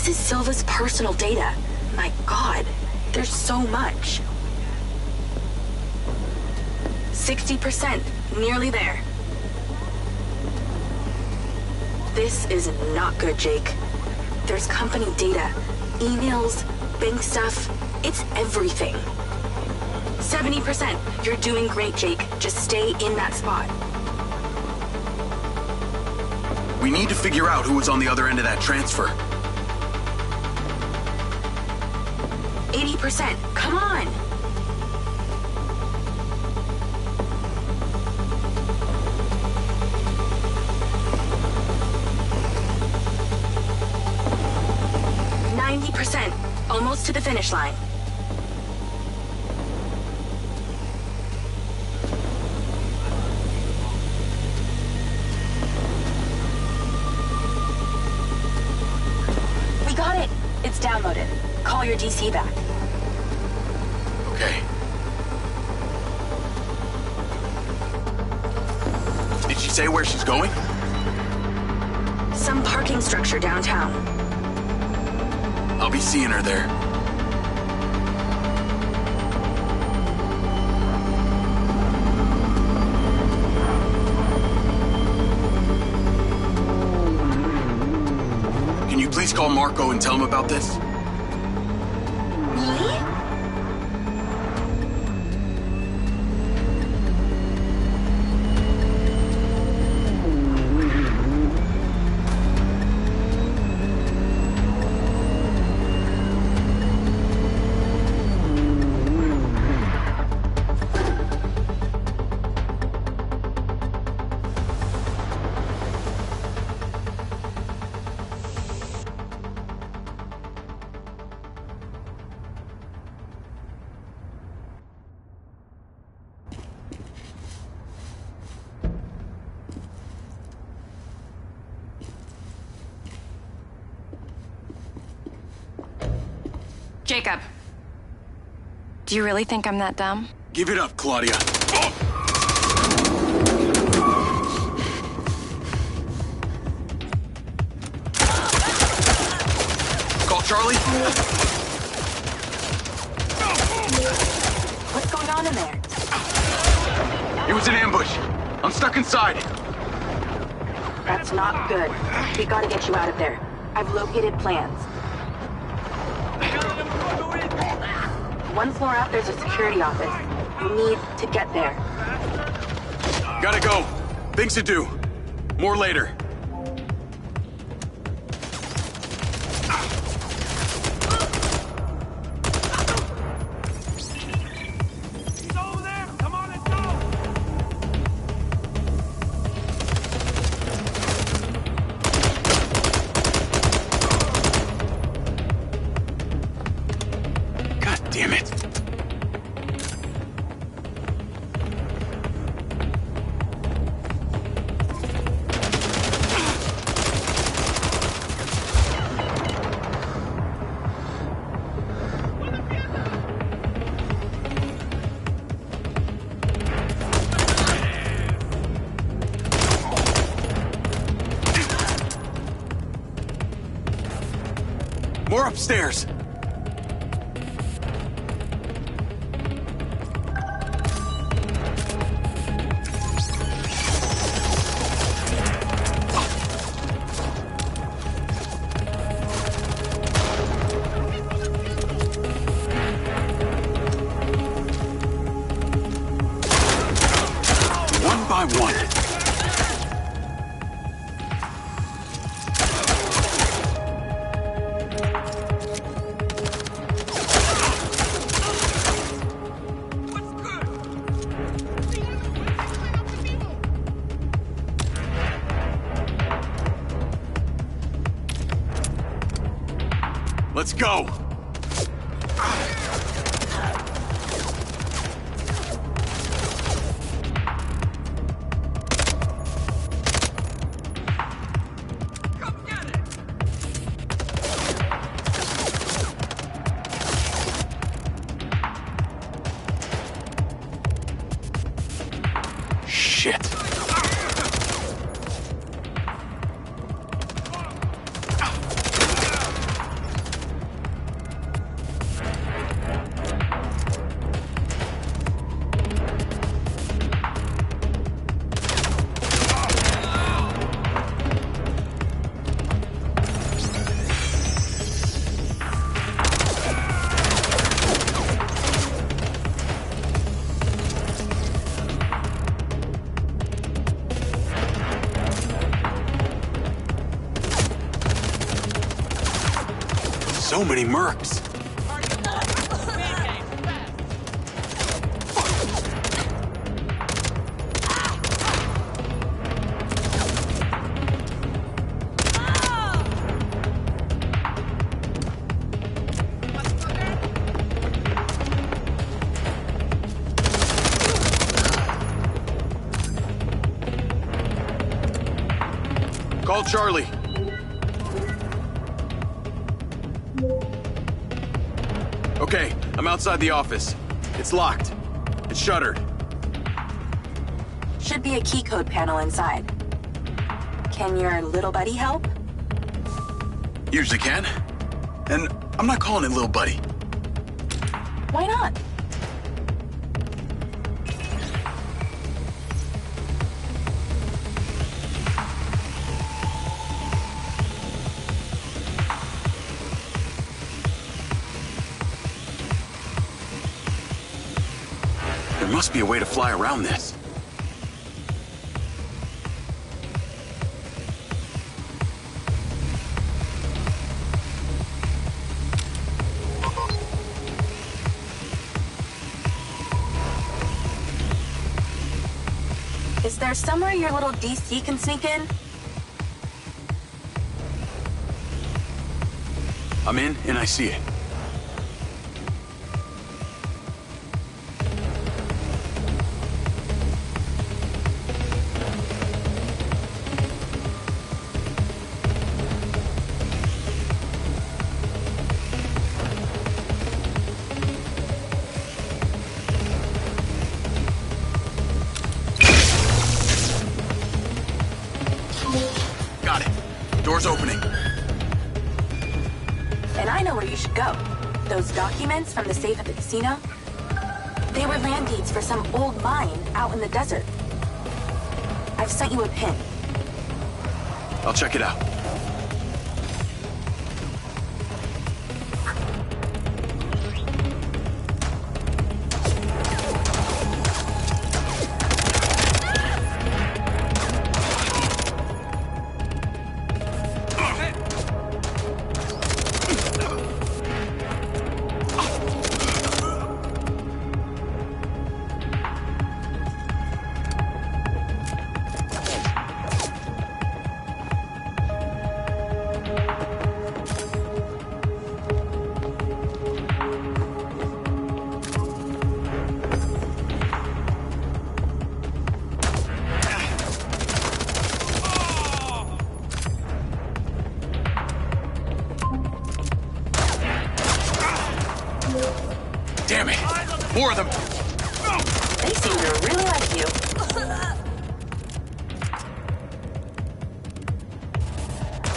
is Silva's personal data. My God, there's so much. 60%, nearly there. This is not good, Jake. There's company data, emails, bank stuff. It's everything. 70%. You're doing great, Jake. Just stay in that spot. We need to figure out who was on the other end of that transfer. 80%. Come on! Almost to the finish line. We got it! It's downloaded. Call your DC back. Okay. say where she's going? Some parking structure downtown. I'll be seeing her there. Can you please call Marco and tell him about this? Me? Jacob. Do you really think I'm that dumb? Give it up, Claudia. Call Charlie? What's going on in there? It was an ambush. I'm stuck inside. That's not good. We gotta get you out of there. I've located plans. One floor up, there's a security office. You need to get there. Gotta go. Things to do. More later. He's over there! Come on, let's go! God damn it. More upstairs. One by one. Let's go! Shit. So many mercs. Call Charlie. Okay, I'm outside the office. It's locked. It's shuttered. Should be a key code panel inside. Can your little buddy help? Usually can. And I'm not calling it little buddy. Why not? There must be a way to fly around this. Is there somewhere your little DC can sneak in? I'm in, and I see it. Got it. Door's opening. And I know where you should go. Those documents from the safe at the casino? They were land deeds for some old mine out in the desert. I've sent you a pin. I'll check it out. Damn it! More of them! They seem to really like you.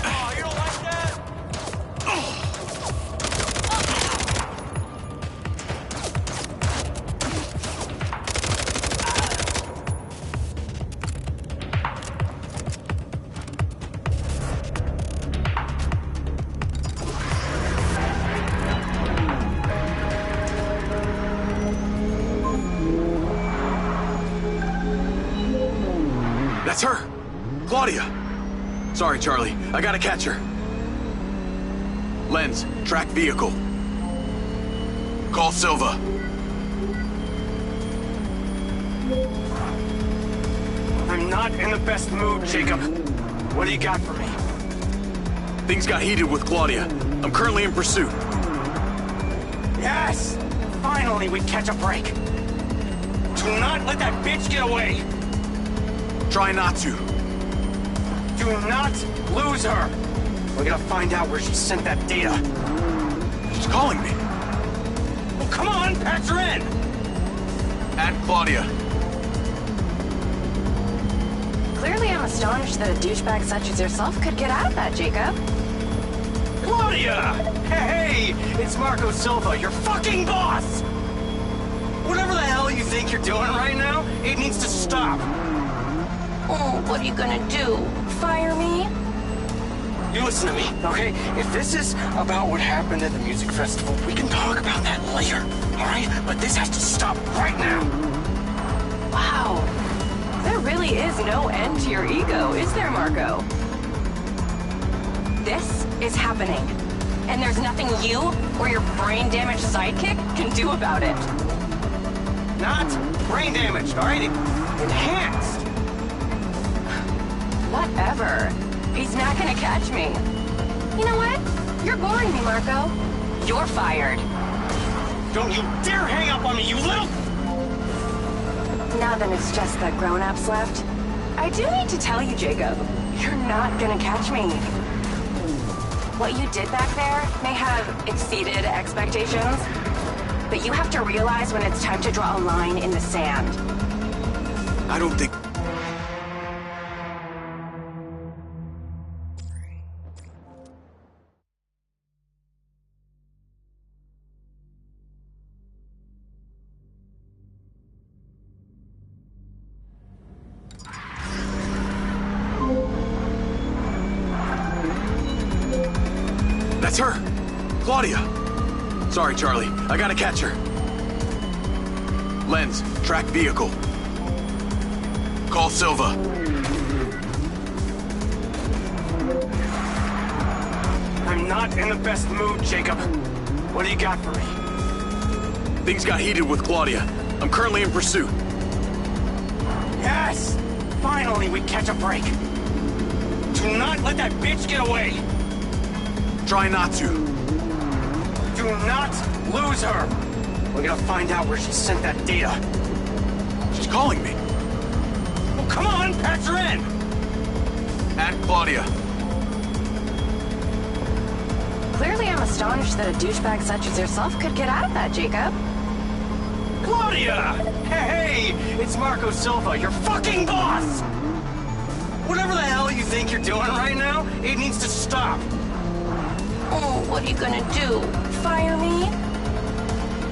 Oh, you don't like that? That's her! Claudia! Sorry, Charlie. I gotta catch her. Lens, track vehicle. Call Silva. I'm not in the best mood, Jacob. What do you got for me? Things got heated with Claudia. I'm currently in pursuit. Yes! Finally, we catch a break. Do not let that bitch get away! Try not to. Do not lose her! We're gonna find out where she sent that data. She's calling me. Well, come on, patch her in! Add Claudia. Clearly, I'm astonished that a douchebag such as yourself could get out of that, Jacob. Claudia! Hey, it's Marco Silva, your fucking boss! Whatever the hell you think you're doing right now, it needs to stop. Oh, what are you gonna do? Fire me? You listen to me, okay? If this is about what happened at the music festival, we can talk about that later, all right? But this has to stop right now. Wow. There really is no end to your ego, is there, Marco? This is happening. And there's nothing you or your brain-damaged sidekick can do about it. Not brain damaged, all right? Enhanced. Whatever. He's not gonna catch me. You know what? You're boring me, Marco. You're fired. Don't you dare hang up on me, you little... Now then it's just the grown-ups left. I do need to tell you, Jacob, you're not gonna catch me. What you did back there may have exceeded expectations, but you have to realize when it's time to draw a line in the sand. I don't think That's her! Claudia! Sorry, Charlie. I gotta catch her. Lens, track vehicle. Call Silva. I'm not in the best mood, Jacob. What do you got for me? Things got heated with Claudia. I'm currently in pursuit. Yes! Finally, we catch a break. Do not let that bitch get away! Try not to. Do not lose her! We're gonna find out where she sent that data. She's calling me. Well, come on, patch her in! At Claudia. Clearly, I'm astonished that a douchebag such as yourself could get out of that, Jacob. Claudia! Hey, it's Marco Silva, your fucking boss! Whatever the hell you think you're doing right now, it needs to stop. Oh, what are you gonna do? Fire me?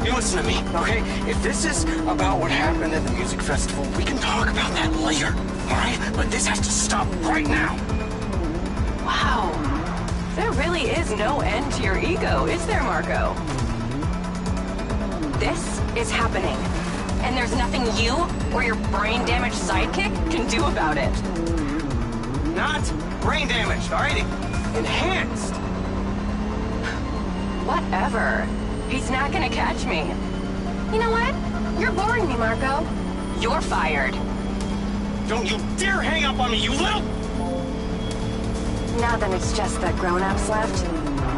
You listen to me, okay? If this is about what happened at the music festival, we can talk about that later, alright? But this has to stop right now. Wow. There really is no end to your ego, is there, Marco? This is happening. And there's nothing you or your brain-damaged sidekick can do about it. Not brain damaged, alright? Enhanced. Whatever. He's not gonna catch me. You know what? You're boring me, Marco. You're fired. Don't you dare hang up on me, you little... Now that it's just the grown-ups left,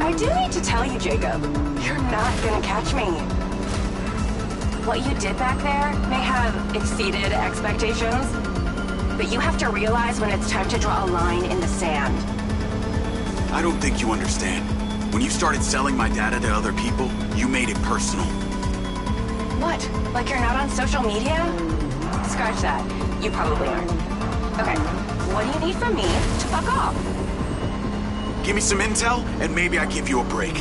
I do need to tell you, Jacob, you're not gonna catch me. What you did back there may have exceeded expectations, but you have to realize when it's time to draw a line in the sand. I don't think you understand. When you started selling my data to other people, you made it personal. What? Like you're not on social media? Scratch that. You probably aren't. Okay, what do you need from me to fuck off? Give me some intel, and maybe I give you a break.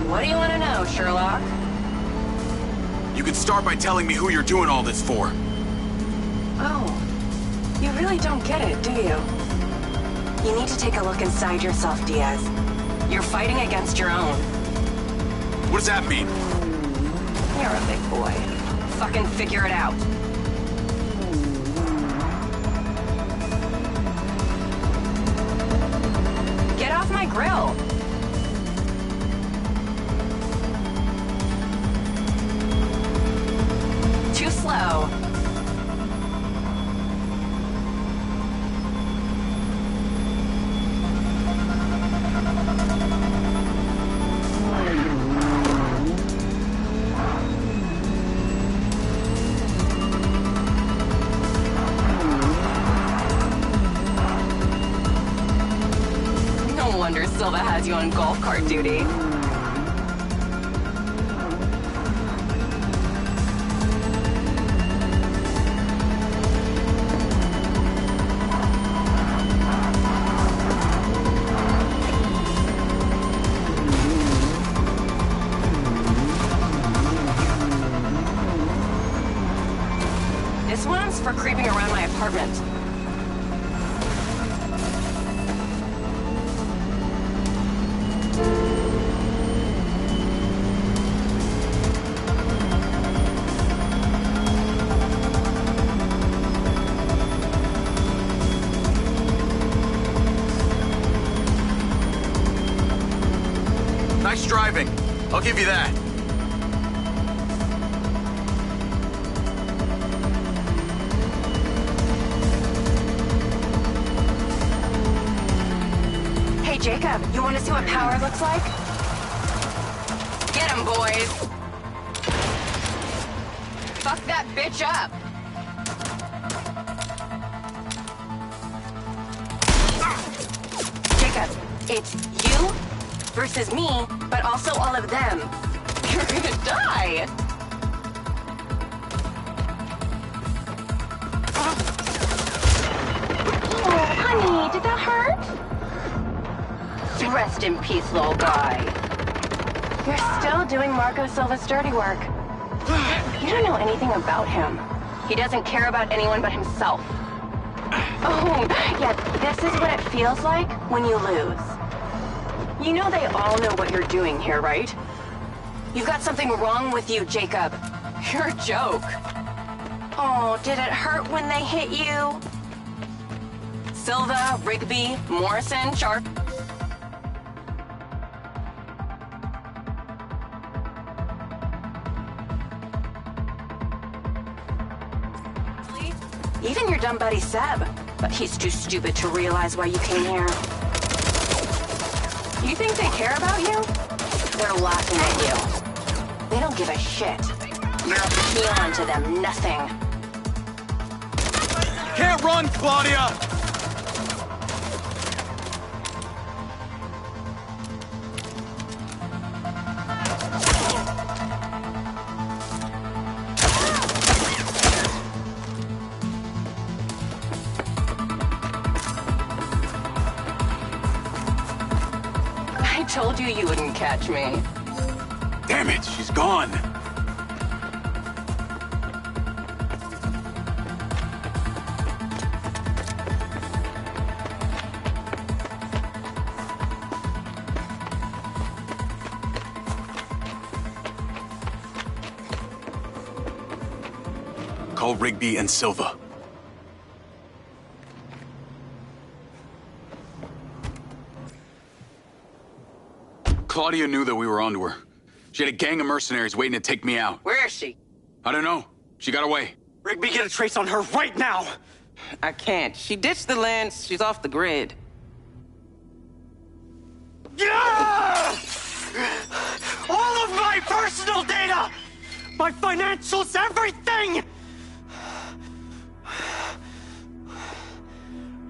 What do you want to know, Sherlock? You could start by telling me who you're doing all this for. Oh, you really don't get it, do you? You need to take a look inside yourself, Diaz. You're fighting against your own. What does that mean? You're a big boy. Fucking figure it out. Get off my grill. Too slow. Silva has you on golf cart duty. This one's for creeping around my apartment. Nice driving. I'll give you that. Hey, Jacob, you want to see what power looks like? Get him, boys. Fuck that bitch up. Jacob, it's you versus me, but also all of them. You're gonna die! Oh, honey, did that hurt? Rest in peace, little guy. You're still doing Marco Silva's dirty work. You don't know anything about him. He doesn't care about anyone but himself. Oh, yeah, this is what it feels like when you lose. You know they all know what you're doing here, right? You've got something wrong with you, Jacob. You're a joke. Oh, did it hurt when they hit you? Silva, Rigby, Morrison, Sharp. Even your dumb buddy Seb. But he's too stupid to realize why you came here. You think they care about you? They're laughing at you. They don't give a shit. You're a peon to them, nothing. Can't run, Claudia! I told you wouldn't catch me. Damn it, she's gone. Call Rigby and Silva. Claudia knew that we were onto her. She had a gang of mercenaries waiting to take me out. Where is she? I don't know. She got away. Rigby, get a trace on her right now! I can't. She ditched the lens. She's off the grid. Yeah! All of my personal data! My financials, everything!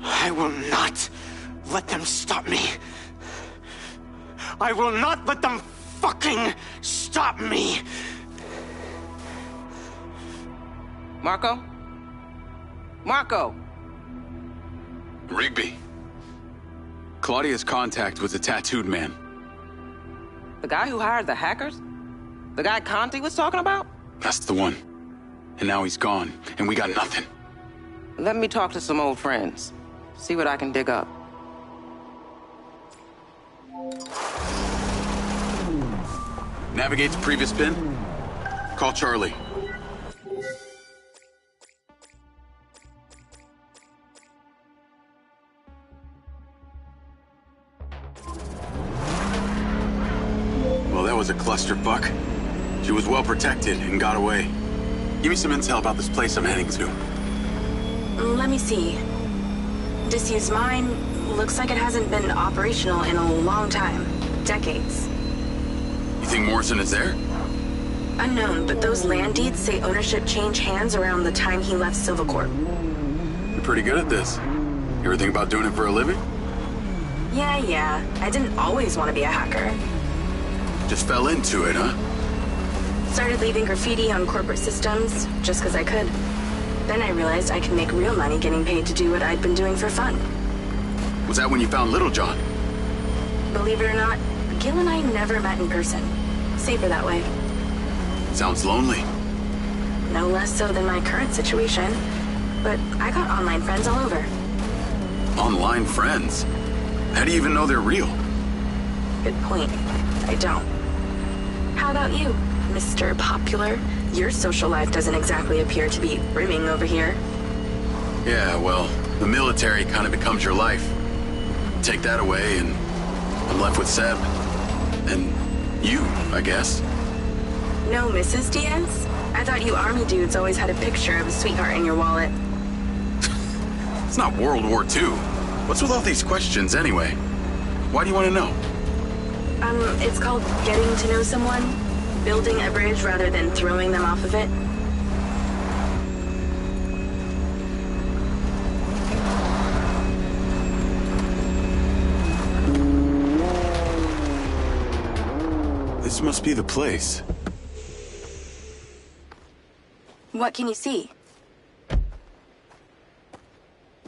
I will not let them stop me. I will not let them fucking stop me! Marco? Marco! Rigby. Claudia's contact was a tattooed man. The guy who hired the hackers? The guy Conti was talking about? That's the one. And now he's gone, and we got nothing. Let me talk to some old friends. See what I can dig up. Navigate to previous pin. Call Charlie. Well, that was a clusterfuck. She was well protected and got away. Give me some intel about this place I'm heading to. Let me see. Disused mine. Looks like it hasn't been operational in a long time. Decades. You think Morrison is there? Unknown, but those land deeds say ownership changed hands around the time he left Silvercorp. You're pretty good at this. You ever think about doing it for a living? Yeah. I didn't always want to be a hacker. Just fell into it, huh? Started leaving graffiti on corporate systems just because I could. Then I realized I could make real money getting paid to do what I'd been doing for fun. Was that when you found Little John? Believe it or not, Gil and I never met in person. Safer that way. Sounds lonely. No less so than my current situation. But I got online friends all over. Online friends? How do you even know they're real? Good point. I don't. How about you, Mr. Popular? Your social life doesn't exactly appear to be brimming over here. Yeah, well, the military kind of becomes your life. Take that away and I'm left with Seb. And you, I guess. No, Mrs. Diaz? I thought you army dudes always had a picture of a sweetheart in your wallet. It's not World War II. What's with all these questions anyway? Why do you want to know? It's called getting to know someone. Building a bridge rather than throwing them off of it. This must be the place. What can you see?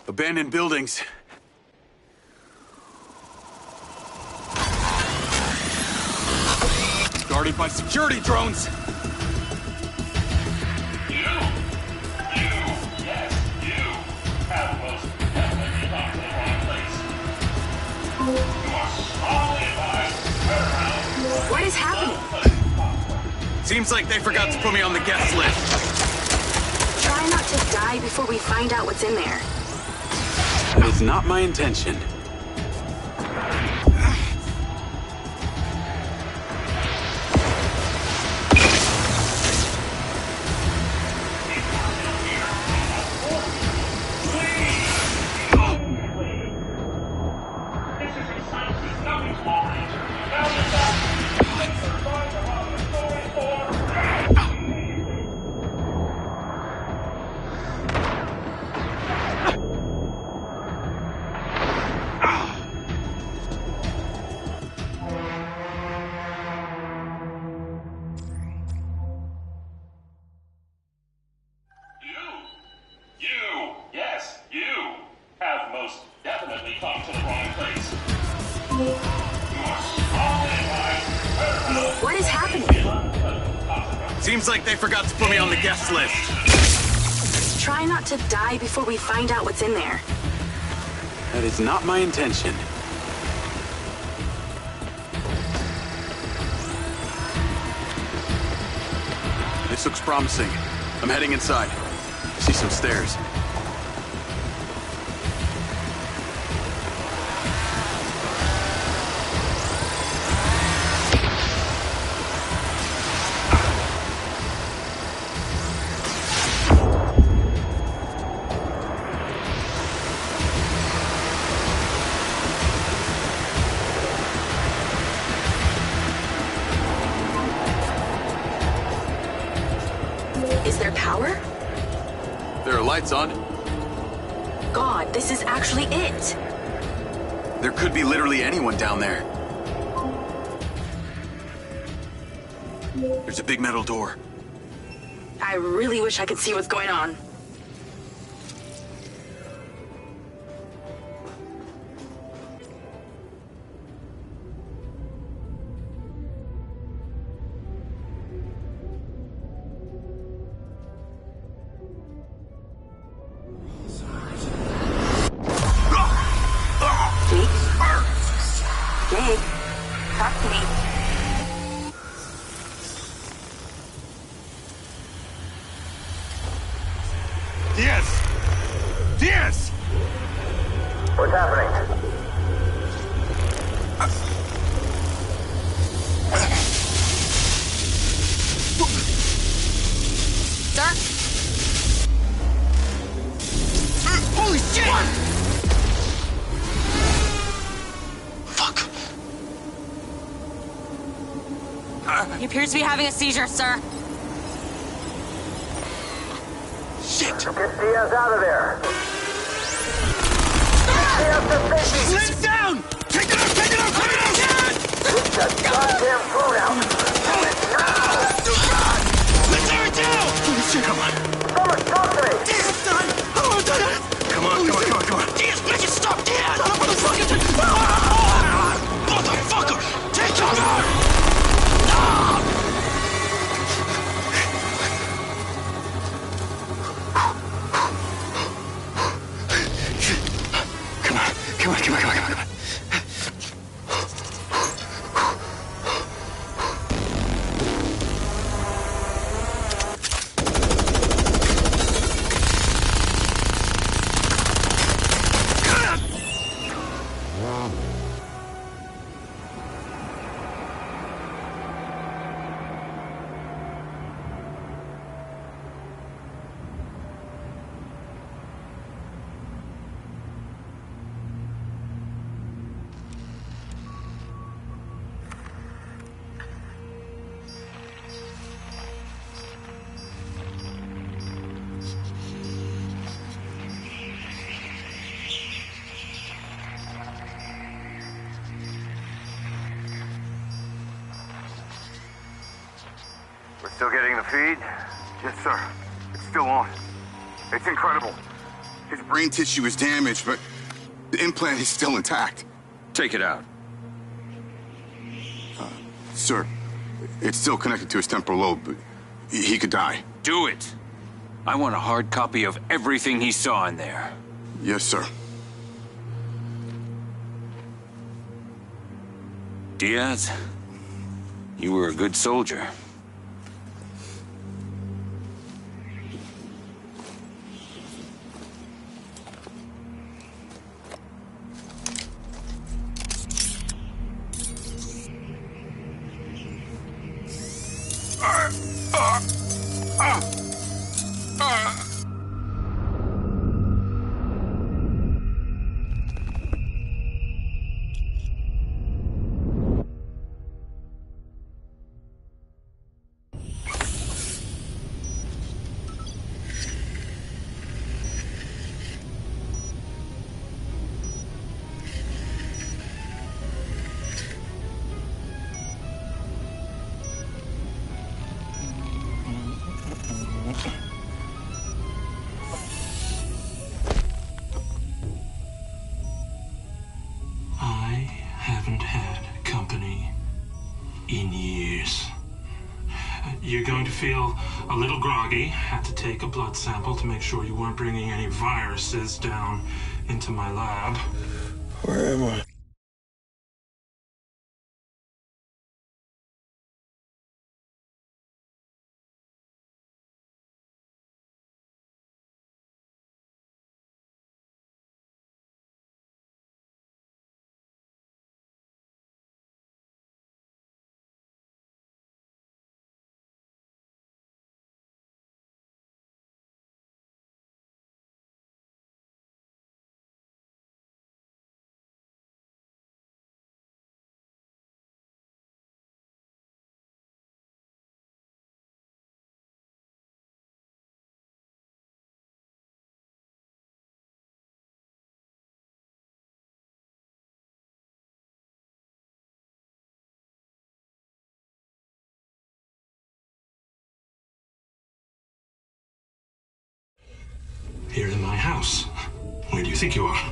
Abandoned buildings. Guarded by security drones. You are strongly advised Seems like they forgot to put me on the guest list. Try not to die before we find out what's in there. That is not my intention. What is happening? Seems like they forgot to put me on the guest list. Try not to die before we find out what's in there. That is not my intention. This looks promising. I'm heading inside. I see some stairs. Is there power? There are lights on. God, this is actually it. There could be literally anyone down there. There's a big metal door. I really wish I could see what's going on. Jake, talk to me. Diaz! What's happening? Sir? Holy shit! Fuck. He appears to be having a seizure, sir. Shit! Get Diaz out of there! Diaz to safety! Lay him down! Take it out! Take it out! Take it out! Get that goddamn phone out! Do it now! Let's tear it down! Holy shit, come on! Someone talk to me! Diaz, son! Oh, Diaz! Come on. Diaz, make it stop! Diaz! Motherfucker! Motherfucker! Take cover! Come on. We're still getting the feed? Yes, sir. It's still on. It's incredible. His brain tissue is damaged, but the implant is still intact. Take it out. Sir, it's still connected to his temporal lobe, but he could die. Do it. I want a hard copy of everything he saw in there. Yes, sir. Diaz, you were a good soldier. to feel a little groggy. Had to take a blood sample to make sure you weren't bringing any viruses down into my lab. Where am I? Here in my house. Where do you think you are?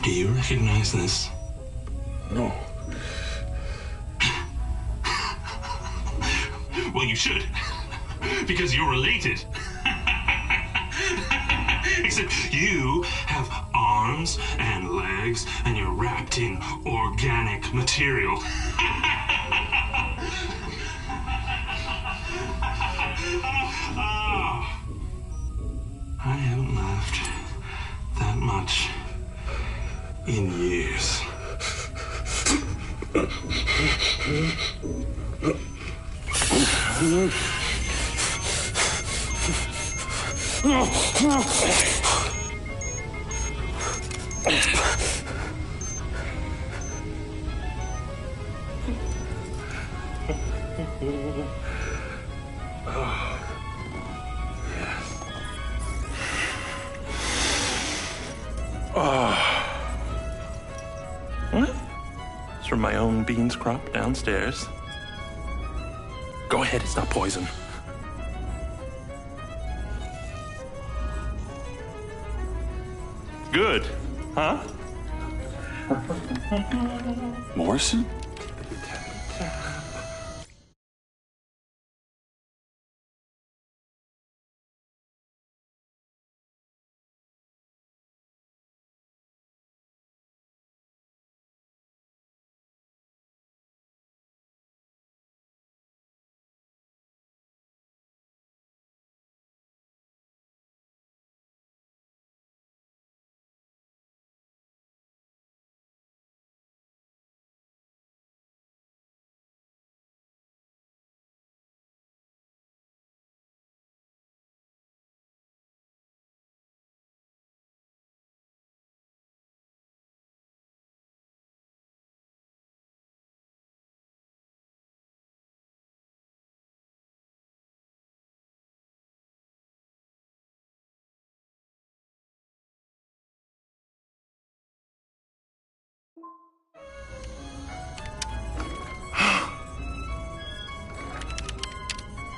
Do you recognize this? No. Well, you should. Because you're related. Except you have arms and legs, and you're wrapped in organic material. I haven't laughed that much in years. What? It's from my own beans crop downstairs. Go ahead, it's not poison. Good, huh? Morrison?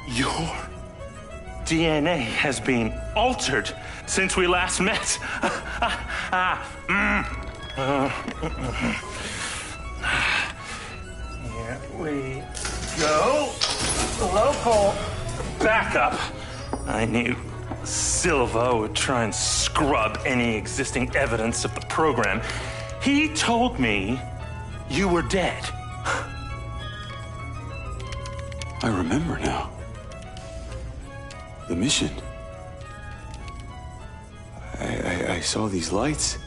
Your DNA has been altered since we last met. Here we go. Local backup. I knew Silva would try and scrub any existing evidence of the program. He told me you were dead. I remember now. The mission. I saw these lights,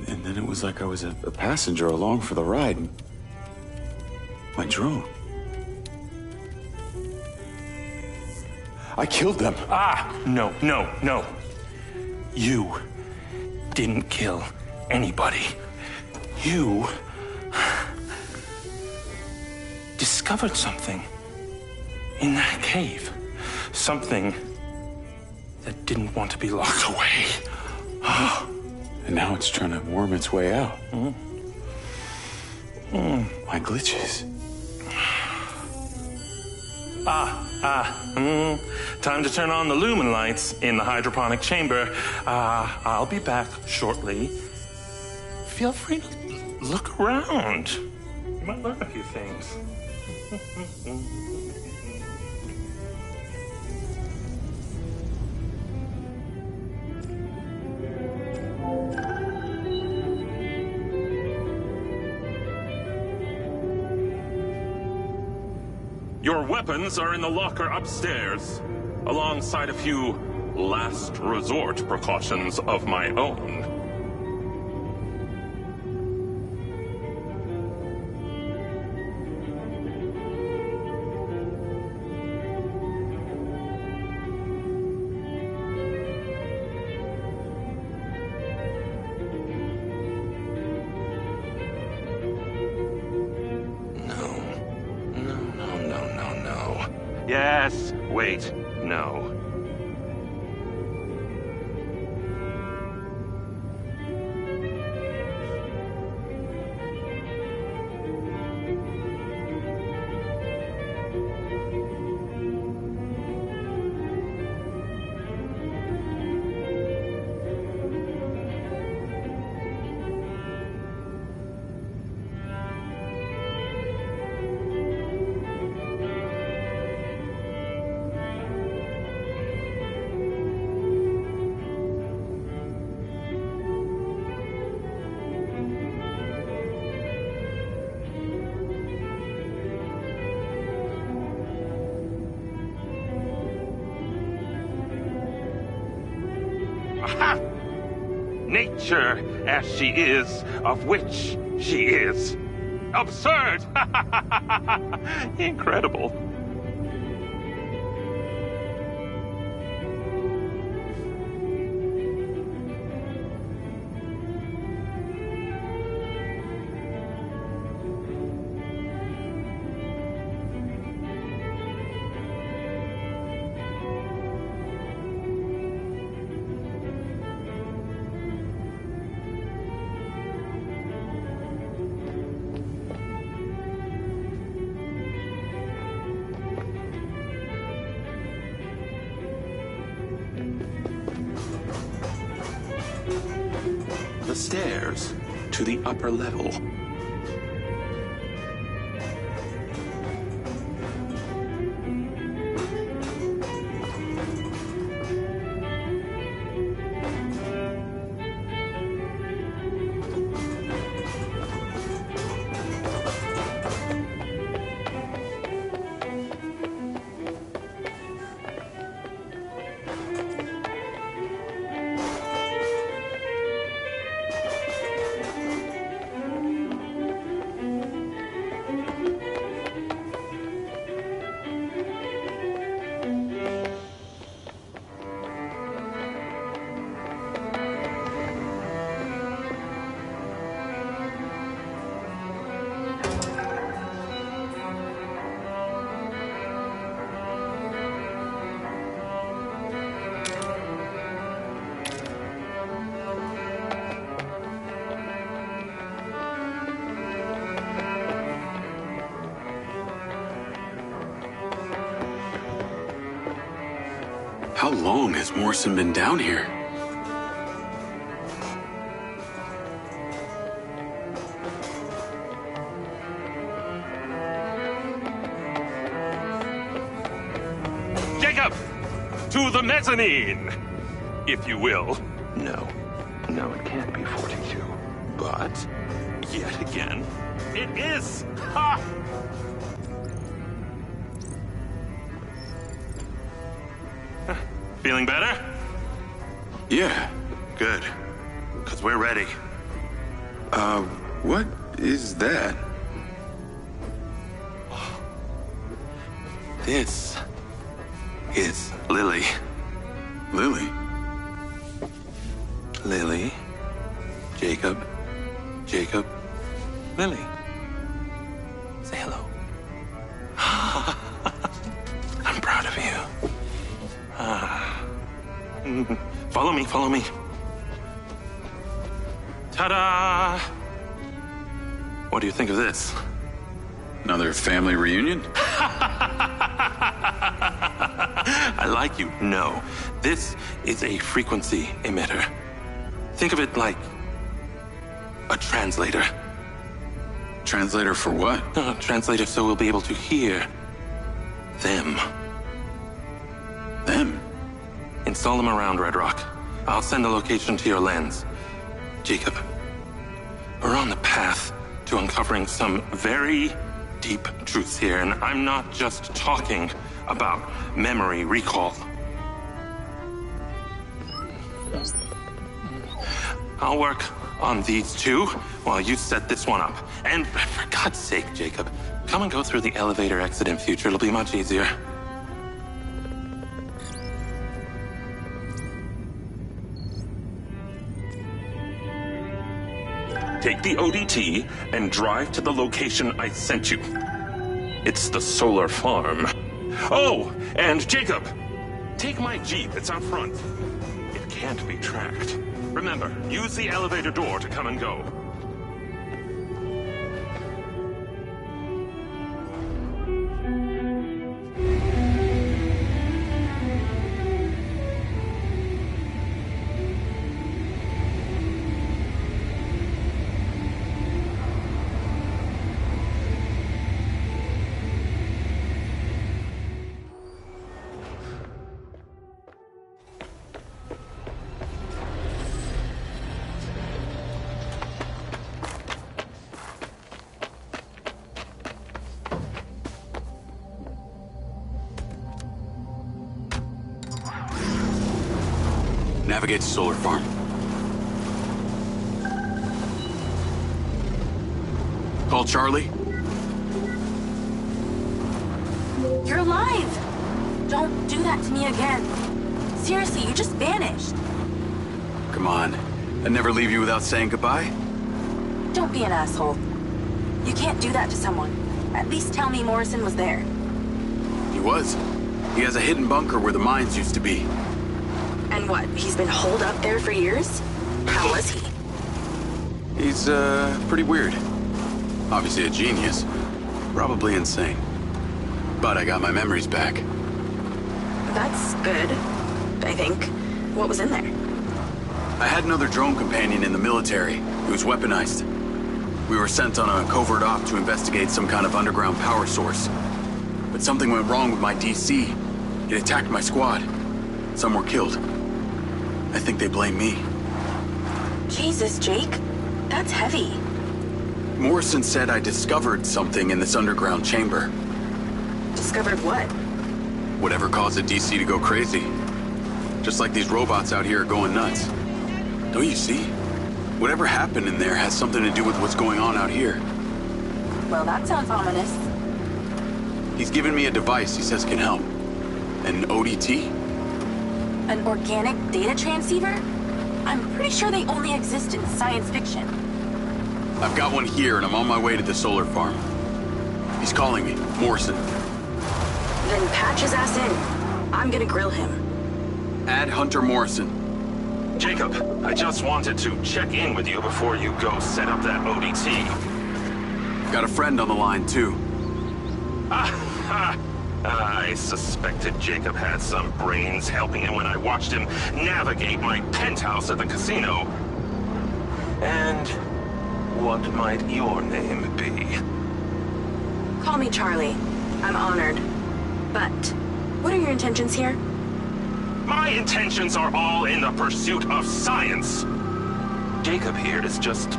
and then it was like I was a passenger along for the ride. My drone. I killed them. No. You didn't kill anybody. You discovered something in that cave. Something that didn't want to be locked away. And now it's trying to worm its way out. My glitches. Time to turn on the lumen lights in the hydroponic chamber. I'll be back shortly. Feel free to look around. You might learn a few things. Your weapons are in the locker upstairs, alongside a few last resort precautions of my own. Yes, wait, no. Aha! Nature as she is, of which she is. Absurd! Incredible. The stairs to the upper level. How long has Morrison been down here? Jacob! To the mezzanine! If you will. No. No, it can't be 42. But, yet again, it is! Ha! Feeling better? Yeah. Good. Because we're ready. What is that? This is Lily. Lily? Lily. Jacob. Jacob. Lily. Say hello. I'm proud of you. Follow me, follow me. Ta-da! What do you think of this? Another family reunion? I like you. No. This is a frequency emitter. Think of it like a translator. Translator for what? Translator so we'll be able to hear them. Them? Install them around Red Rock. I'll send the location to your lens. Jacob, we're on the path to uncovering some very deep truths here, and I'm not just talking about memory recall. I'll work on these two while you set this one up. And for God's sake, Jacob, come and go through the elevator exit in future. It'll be much easier. Take the ODT and drive to the location I sent you. It's the solar farm. Oh, and Jacob, take my Jeep. It's out front. It can't be tracked. Remember, use the elevator door to come and go. Navigate to solar farm. Call Charlie. You're alive! Don't do that to me again. Seriously, you just vanished. Come on. I'd never leave you without saying goodbye. Don't be an asshole. You can't do that to someone. At least tell me Morrison was there. He was. He has a hidden bunker where the mines used to be. And what, he's been holed up there for years? How was he? He's, pretty weird. Obviously a genius. Probably insane. But I got my memories back. That's good, I think. What was in there? I had another drone companion in the military. He was weaponized. We were sent on a covert op to investigate some kind of underground power source. But something went wrong with my DC. It attacked my squad. Some were killed. I think they blame me. Jesus, Jake. That's heavy. Morrison said I discovered something in this underground chamber. Discovered what? Whatever caused the DC to go crazy. Just like these robots out here are going nuts. Don't you see? Whatever happened in there has something to do with what's going on out here. Well, that sounds ominous. He's given me a device he says can help. An ODT? An organic data transceiver? I'm pretty sure they only exist in science fiction. I've got one here and I'm on my way to the solar farm. He's calling me, Morrison. Then patch his ass in. I'm gonna grill him. Add Hunter Morrison. Jacob, I just wanted to check in with you before you go set up that ODT. Got a friend on the line, too. I suspected Jacob had some brains helping him when I watched him navigate my penthouse at the casino. And what might your name be? Call me Charlie. I'm honored. But what are your intentions here? My intentions are all in the pursuit of science. Jacob here is just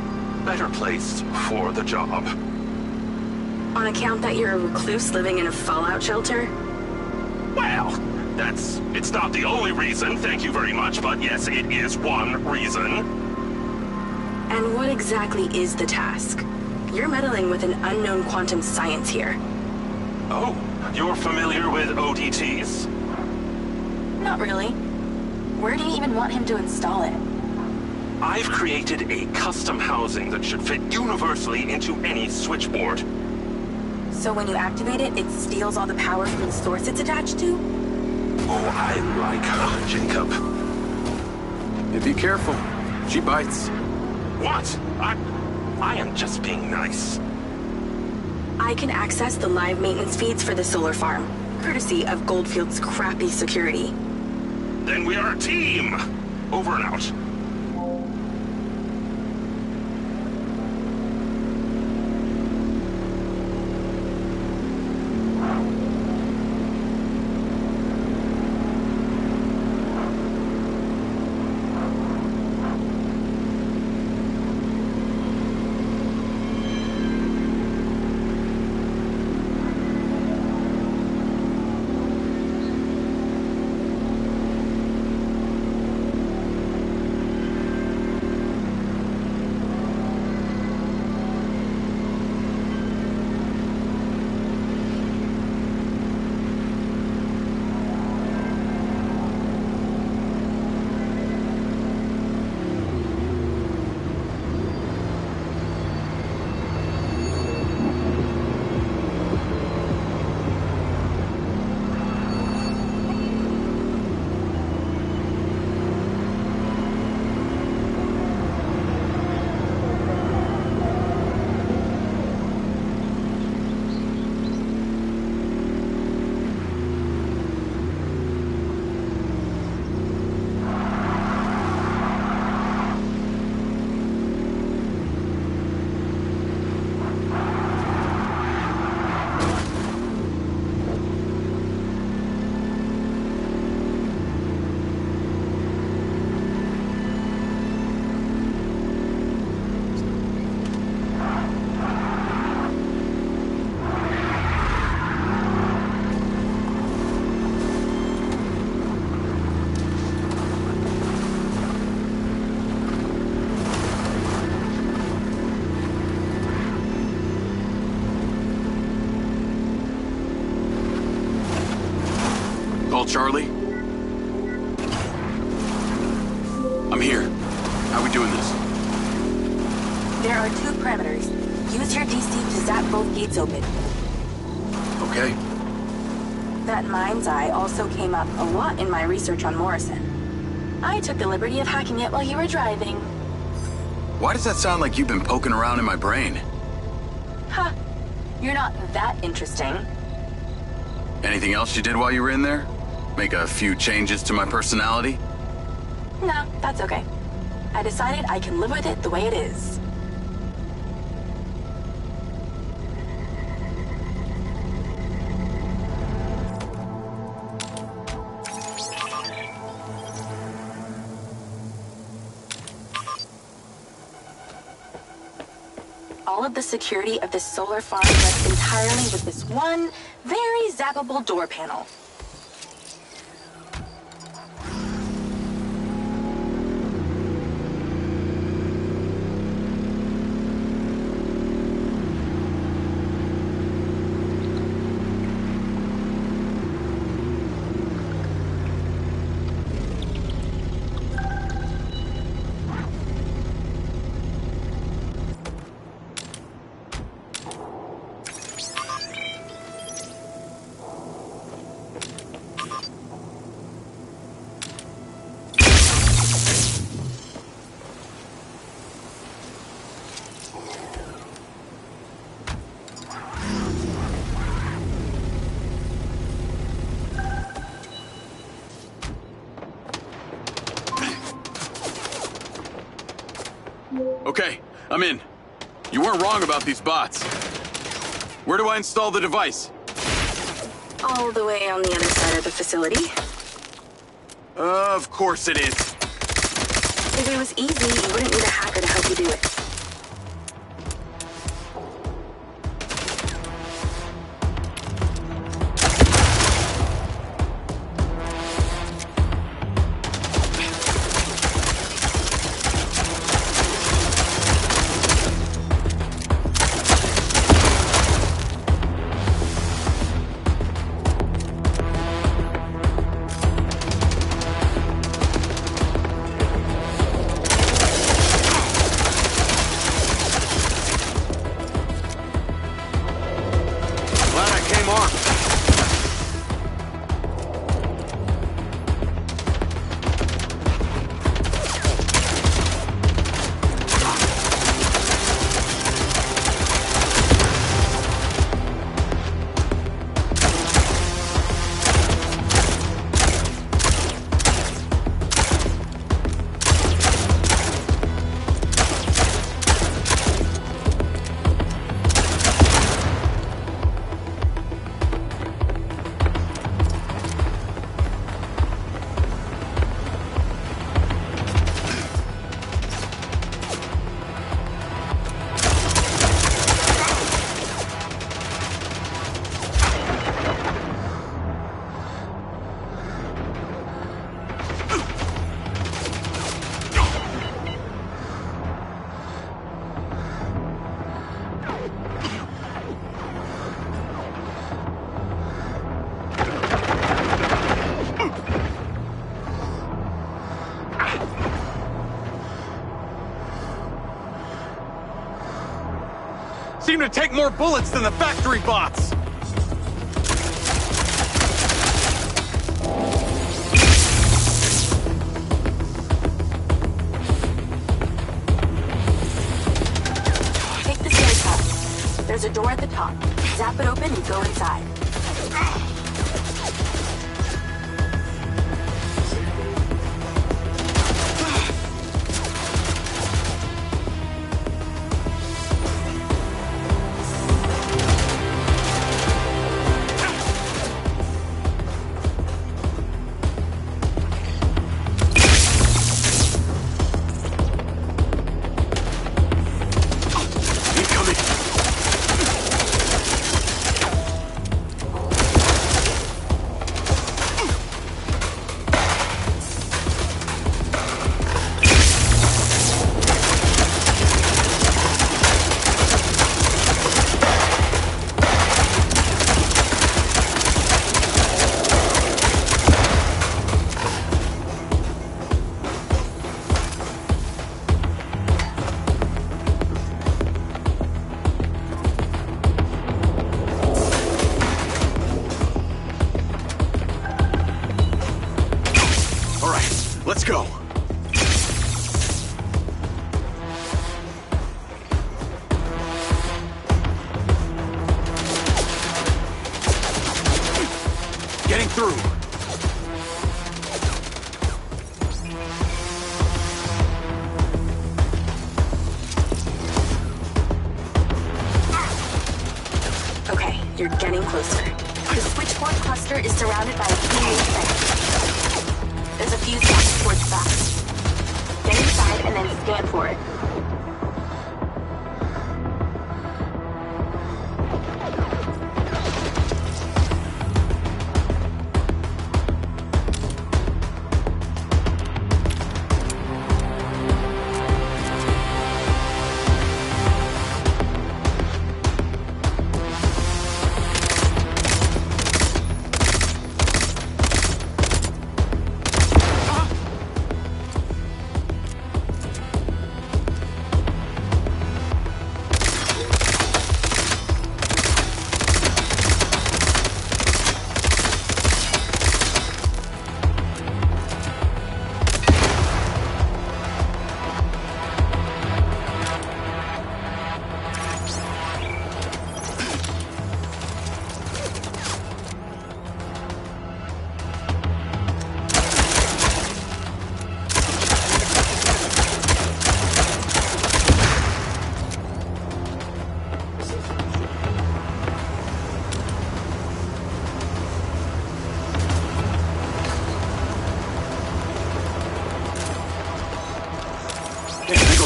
better placed for the job. On account that you're a recluse living in a fallout shelter? Well, it's not the only reason, thank you very much, but yes, it is one reason. And what exactly is the task? You're meddling with an unknown quantum science here. Oh, you're familiar with ODTs? Not really. Where do you even want him to install it? I've created a custom housing that should fit universally into any switchboard. So when you activate it, it steals all the power from the source it's attached to? Oh, I like her, Jacob. Hey, be careful. She bites. What? I am just being nice. I can access the live maintenance feeds for the solar farm, courtesy of Goldfield's crappy security. Then we are a team! Over and out. call Charlie? I'm here. How are we doing this? There are 2 parameters. Use your DC to zap both gates open. Okay. That Mindseye also came up a lot in my research on Morrison. I took the liberty of hacking it while you were driving. Why does that sound like you've been poking around in my brain? Ha! You're not that interesting. Anything else you did while you were in there? Make a few changes to my personality? No, that's okay. I decided I can live with it the way it is. All of the security of this solar farm rests entirely with this one, very zappable door panel. Okay, I'm in. You weren't wrong about these bots. Where do I install the device? All the way on the other side of the facility. Of course it is. If it was easy, you wouldn't need a hacker to help you do it. Seem to take more bullets than the factory bots! Take the stairs up. There's a door at the top. Zap it open and go inside. Let's go. Getting through. Okay, you're getting closer. The switchboard cluster is surrounded by a cleaning fence. There's a fuse box towards the back. Get inside and then scan for it.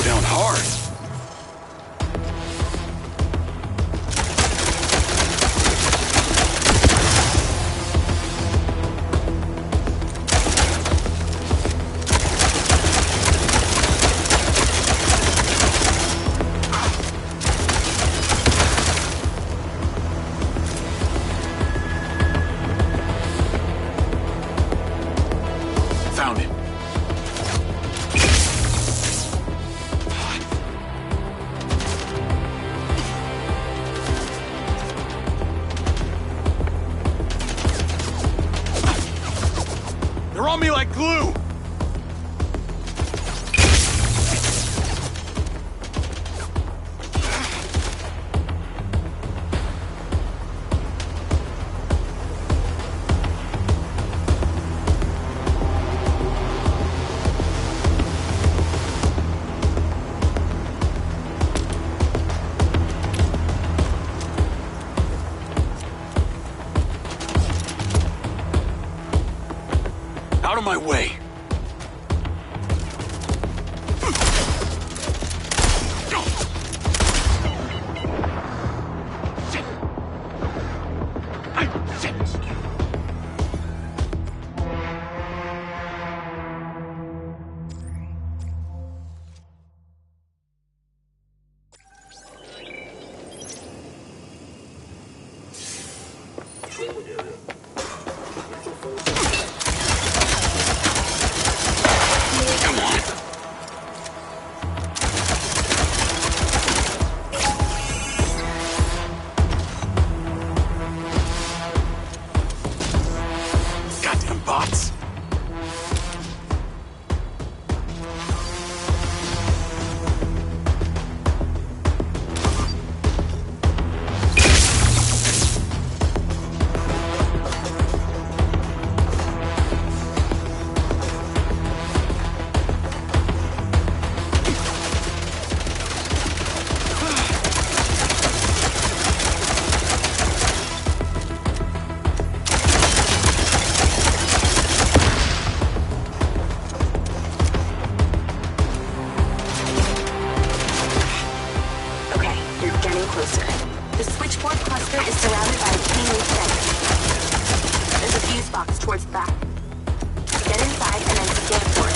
Down hard. Found it. They're on me like glue! Out of my way! Bots. The switchboard cluster is surrounded by a chain link fence. There's a fuse box towards the back. Get inside and then scan for it.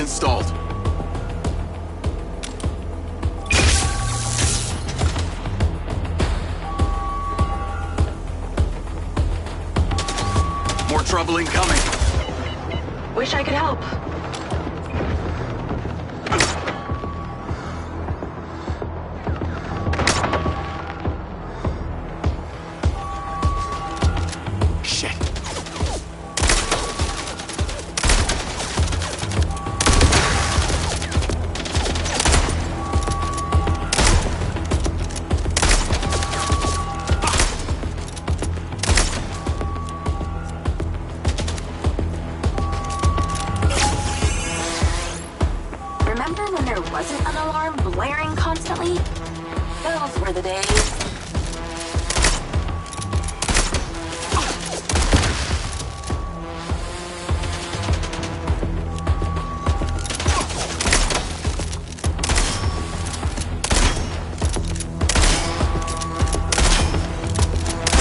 installed. More trouble incoming. Wish I could help. Shit. Remember when there wasn't an alarm blaring constantly? Those were the days.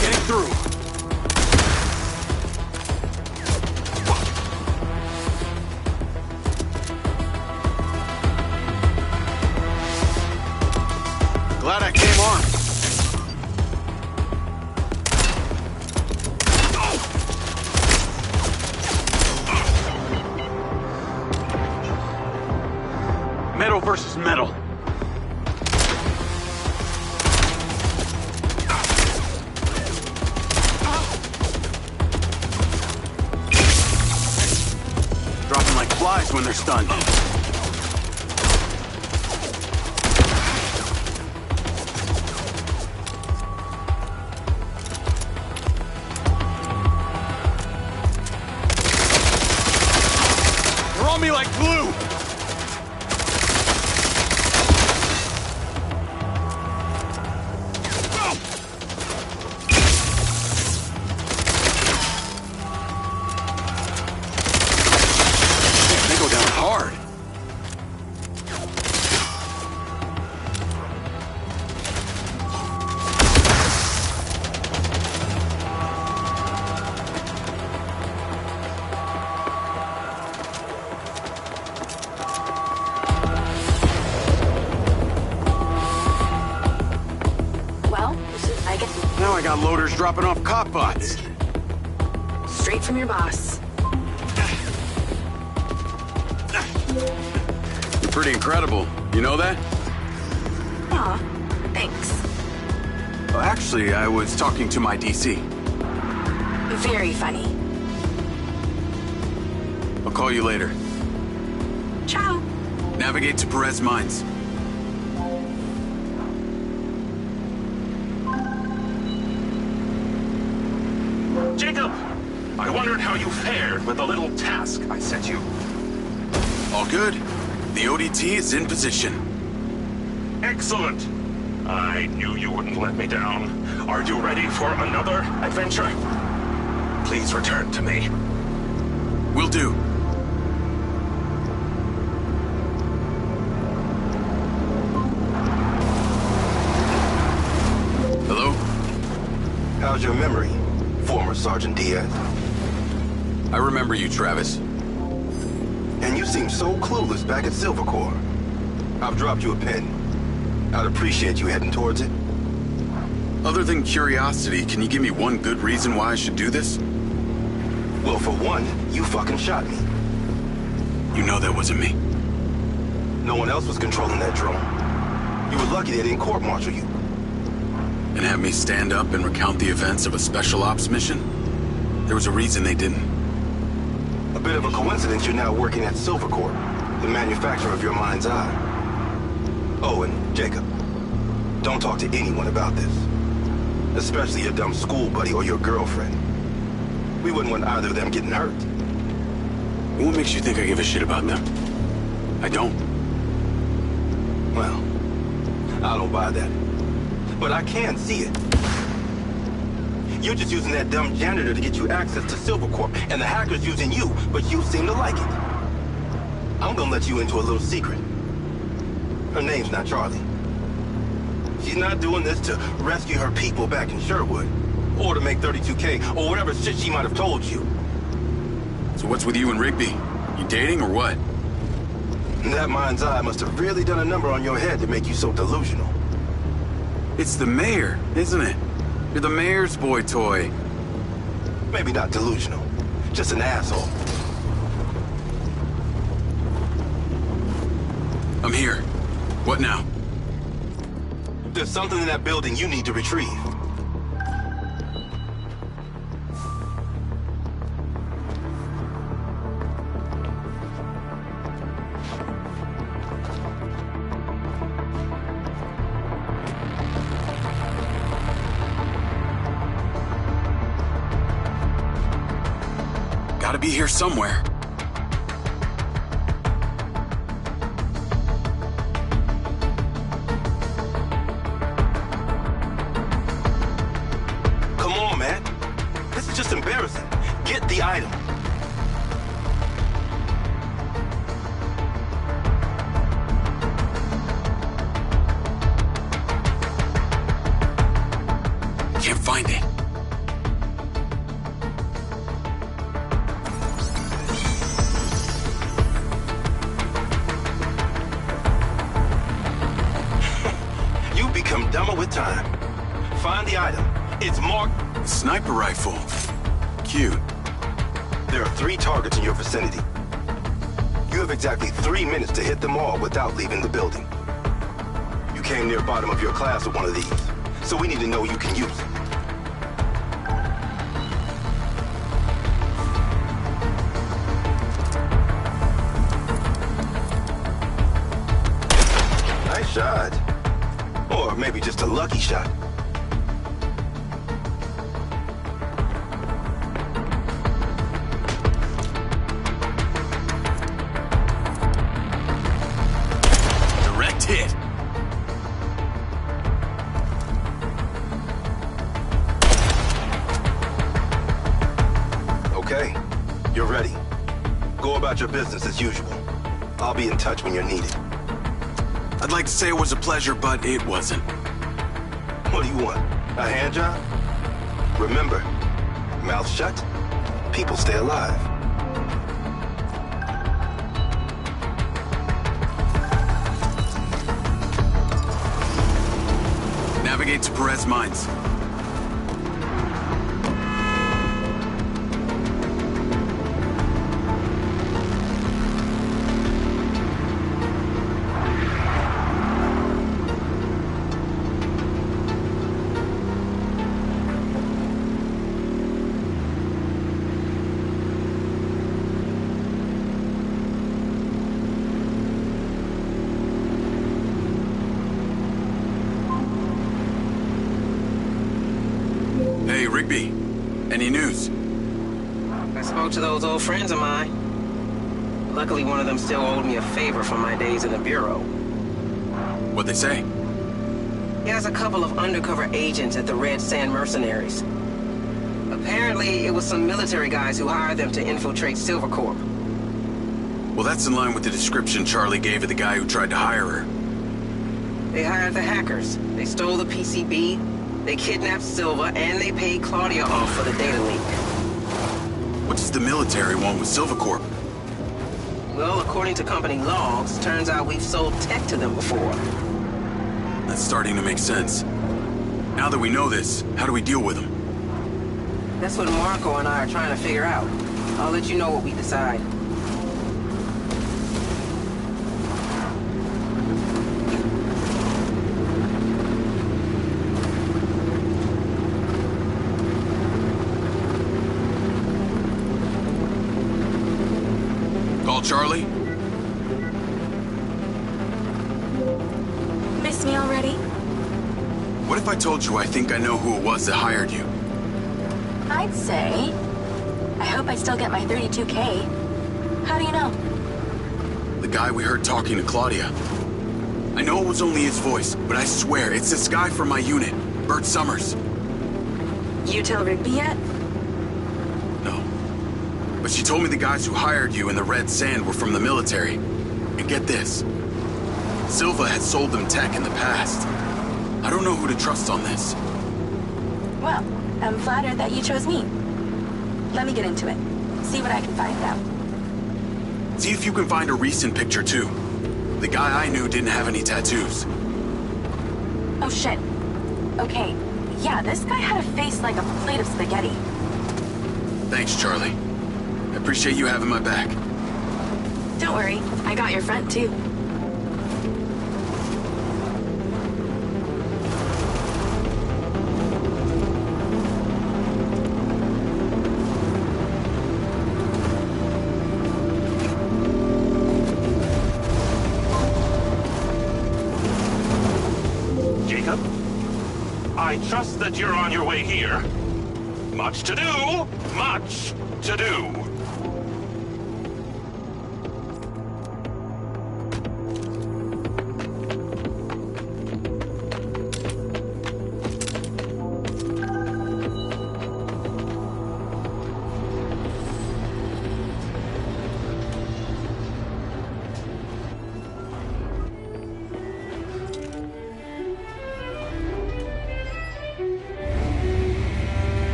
Getting through. Glad I came armed. Metal versus metal. Dropping like flies when they're stunned. They're on me like glue! They go down hard. Well, I guess Now I got loaders dropping off cop bots. straight from your boss. You're pretty incredible. You know that? Aw, thanks. Well, actually, I was talking to my DC. Very funny. I'll call you later. Ciao. Navigate to Perez Mines. Jacob! I wondered how you fared with the little task I sent you. All good. The ODT is in position. Excellent! I knew you wouldn't let me down. Are you ready for another adventure? Please return to me. Will do. Hello? How's your memory, former Sergeant Diaz? I remember you, Travis. And you seem so clueless back at Silver Corps. I've dropped you a pin. I'd appreciate you heading towards it. Other than curiosity, can you give me one good reason why I should do this? Well, for one, you fucking shot me. You know that wasn't me. No one else was controlling that drone. You were lucky they didn't court-martial you. And have me stand up and recount the events of a special ops mission? There was a reason they didn't. A bit of a coincidence you're now working at Silver Corp, the manufacturer of your Mindseye. Oh, and Jacob, don't talk to anyone about this. Especially your dumb school buddy or your girlfriend. We wouldn't want either of them getting hurt. What makes you think I give a shit about them? I don't. Well, I don't buy that. But I can see it. You're just using that dumb janitor to get you access to Silver Corp, and the hacker's using you, but you seem to like it. I'm gonna let you into a little secret. Her name's not Charlie. She's not doing this to rescue her people back in Sherwood, or to make 32K, or whatever shit she might have told you. So what's with you and Rigby? You dating or what? That Mindseye must have really done a number on your head to make you so delusional. It's the mayor, isn't it? You're the mayor's boy toy. Maybe not delusional, just an asshole. I'm here. What now? There's something in that building you need to retrieve. Gotta be here somewhere. Come on, man. This is just embarrassing. Get the item. Can't find it. Become dumber with time. Find the item. It's marked... Sniper rifle. Cute. There are 3 targets in your vicinity. You have exactly 3 minutes to hit them all without leaving the building. You came near bottom of your class with one of these, so we need to know you can use it. Nice shot. Or maybe just a lucky shot. Direct hit. Okay, you're ready. Go about your business as usual. I'll be in touch when you're needed. I'd like to say it was a pleasure, but it wasn't. What do you want? A hand job? Remember, mouth shut, people stay alive. Navigate to Perez Mines. Hey, Rigby. Any news? I spoke to those old friends of mine. Luckily, one of them still owed me a favor from my days in the Bureau. What'd they say? He has a couple of undercover agents at the Red Sand Mercenaries. Apparently, it was some military guys who hired them to infiltrate Silvercorp. Well, that's in line with the description Charlie gave of the guy who tried to hire her. They hired the hackers. They stole the PCB, they kidnapped Silva, and they paid Claudia off for the data leak. What does the military want with Silvercorp? Well, according to company logs, turns out we've sold tech to them before. That's starting to make sense. Now that we know this, how do we deal with them? That's what Marco and I are trying to figure out. I'll let you know what we decide. Call Charlie? Miss me already? What if I told you I think I know who it was that hired you? I'd say... I hope I still get my 32K. How do you know? The guy we heard talking to Claudia. I know it was only his voice, but I swear it's this guy from my unit, Bert Summers. You tell Rigby yet? No. But she told me the guys who hired you in the Red Sand were from the military. And get this. Silva had sold them tech in the past. I don't know who to trust on this. Well, I'm flattered that you chose me. Let me get into it. See what I can find out. See if you can find a recent picture, too. The guy I knew didn't have any tattoos. Oh shit. Okay, yeah, this guy had a face like a plate of spaghetti. Thanks, Charlie. I appreciate you having my back. Don't worry, I got your front too. Jacob, I trust that you're on your way here. Much to do, much to do.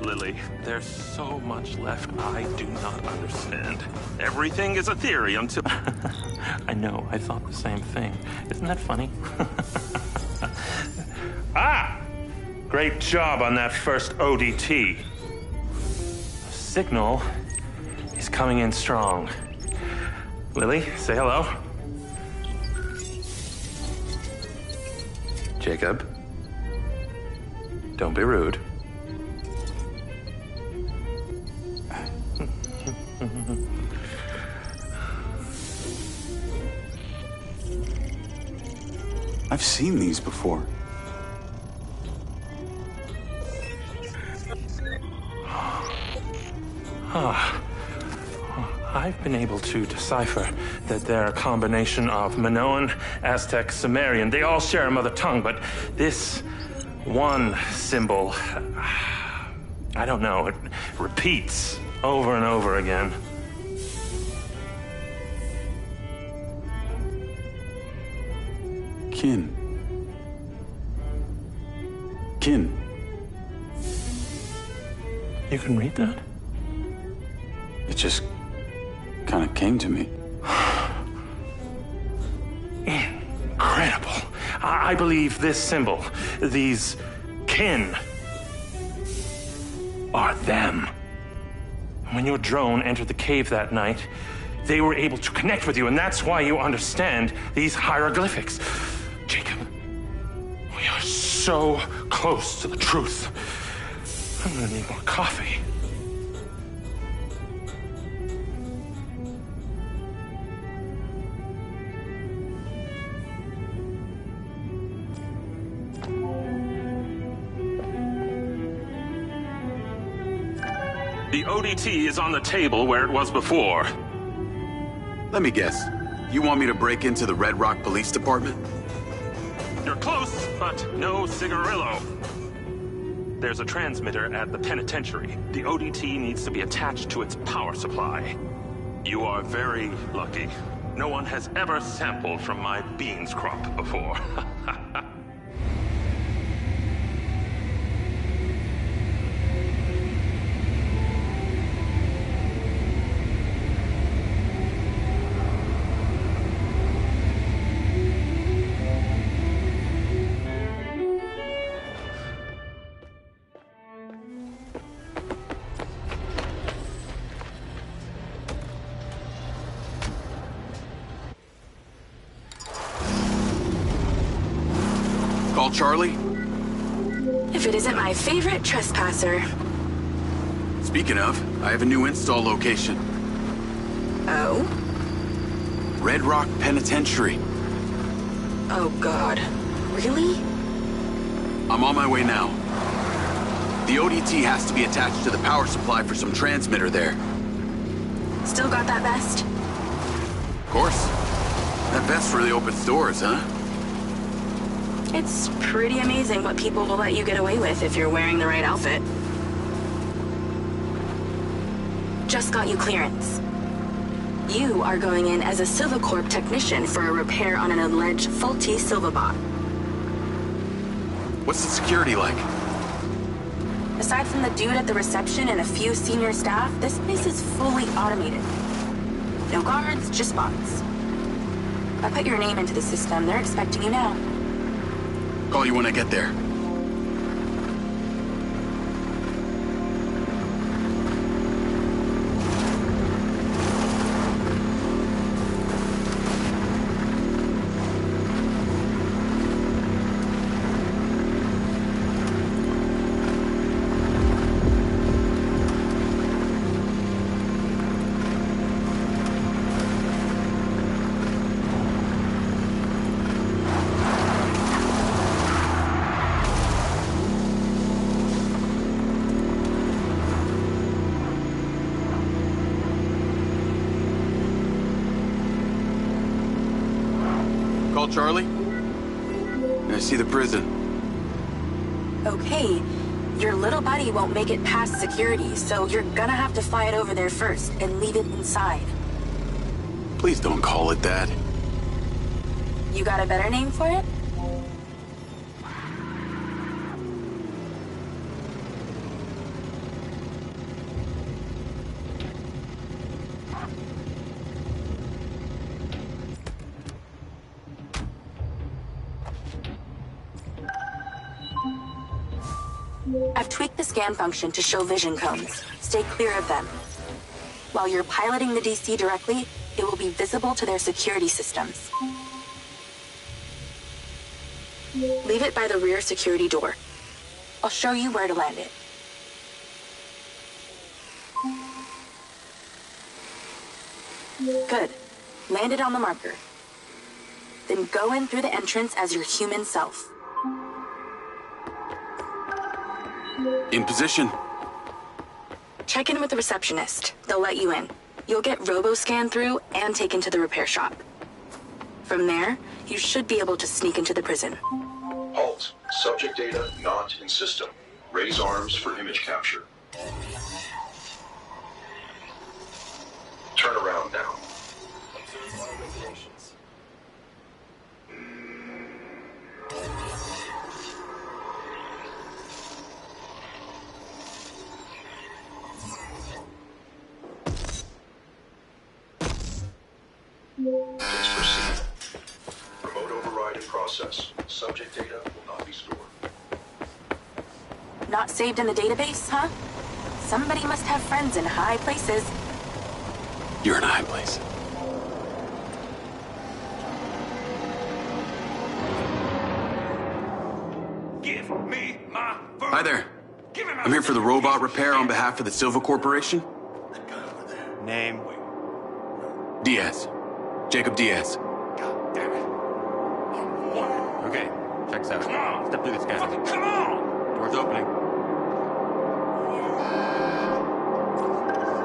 Lily, there's so much left I do not understand. Everything is a theory until... I know, I thought the same thing. Isn't that funny? Ah! Great job on that first ODT. The signal is coming in strong. Lily, say hello. Jacob, don't be rude. I've seen these before. I've been able to decipher that they're a combination of Minoan, Aztec, Sumerian. They all share a mother tongue, but this one symbol, I don't know, it repeats over and over again. Kin. Kin. You can read that? It just kind of came to me. Incredible. I believe this symbol, these kin, are them. When your drone entered the cave that night, they were able to connect with you, and that's why you understand these hieroglyphics. Jacob, we are so close to the truth. I'm gonna need more coffee. The ODT is on the table where it was before. Let me guess. You want me to break into the Red Rock Police Department? You're close, but no cigarillo. There's a transmitter at the penitentiary. The ODT needs to be attached to its power supply. You are very lucky. No one has ever sampled from my beans crop before. Call Charlie? If it isn't my favorite trespasser. Speaking of, I have a new install location. Oh? Red Rock Penitentiary. Oh God. Really? I'm on my way now. The ODT has to be attached to the power supply for some transmitter there. Still got that vest? Of course. That vest really opens doors, huh? It's pretty amazing what people will let you get away with if you're wearing the right outfit. Just got you clearance. You are going in as a Silvercorp technician for a repair on an alleged faulty Silverbot. What's the security like? Aside from the dude at the reception and a few senior staff, this place is fully automated. No guards, just bots. I put your name into the system. They're expecting you now. Call you when I get there. Call Charlie? I see the prison. Okay, your little buddy won't make it past security, so you're gonna have to fly it over there first and leave it inside. Please don't call it that. You got a better name for it? I've tweaked the scan function to show vision cones. Stay clear of them. While you're piloting the DC directly, it will be visible to their security systems. Leave it by the rear security door. I'll show you where to land it. Good. Land it on the marker. Then go in through the entrance as your human self. In position. Check in with the receptionist. They'll let you in. You'll get robo-scanned through and taken to the repair shop. From there, you should be able to sneak into the prison. Halt. Subject data not in system. Raise arms for image capture. Turn around now. Please proceed. Remote override in process. Subject data will not be stored. Not saved in the database, huh? Somebody must have friends in high places. You're in a high place. Give me my phone. Hi there. I'm here for the robot repair on behalf of the Silva Corporation. Name? Diaz. Jacob Diaz. God damn it. Okay, checks out. Come on. Step through the scanner. Fucking come on. Door's opening.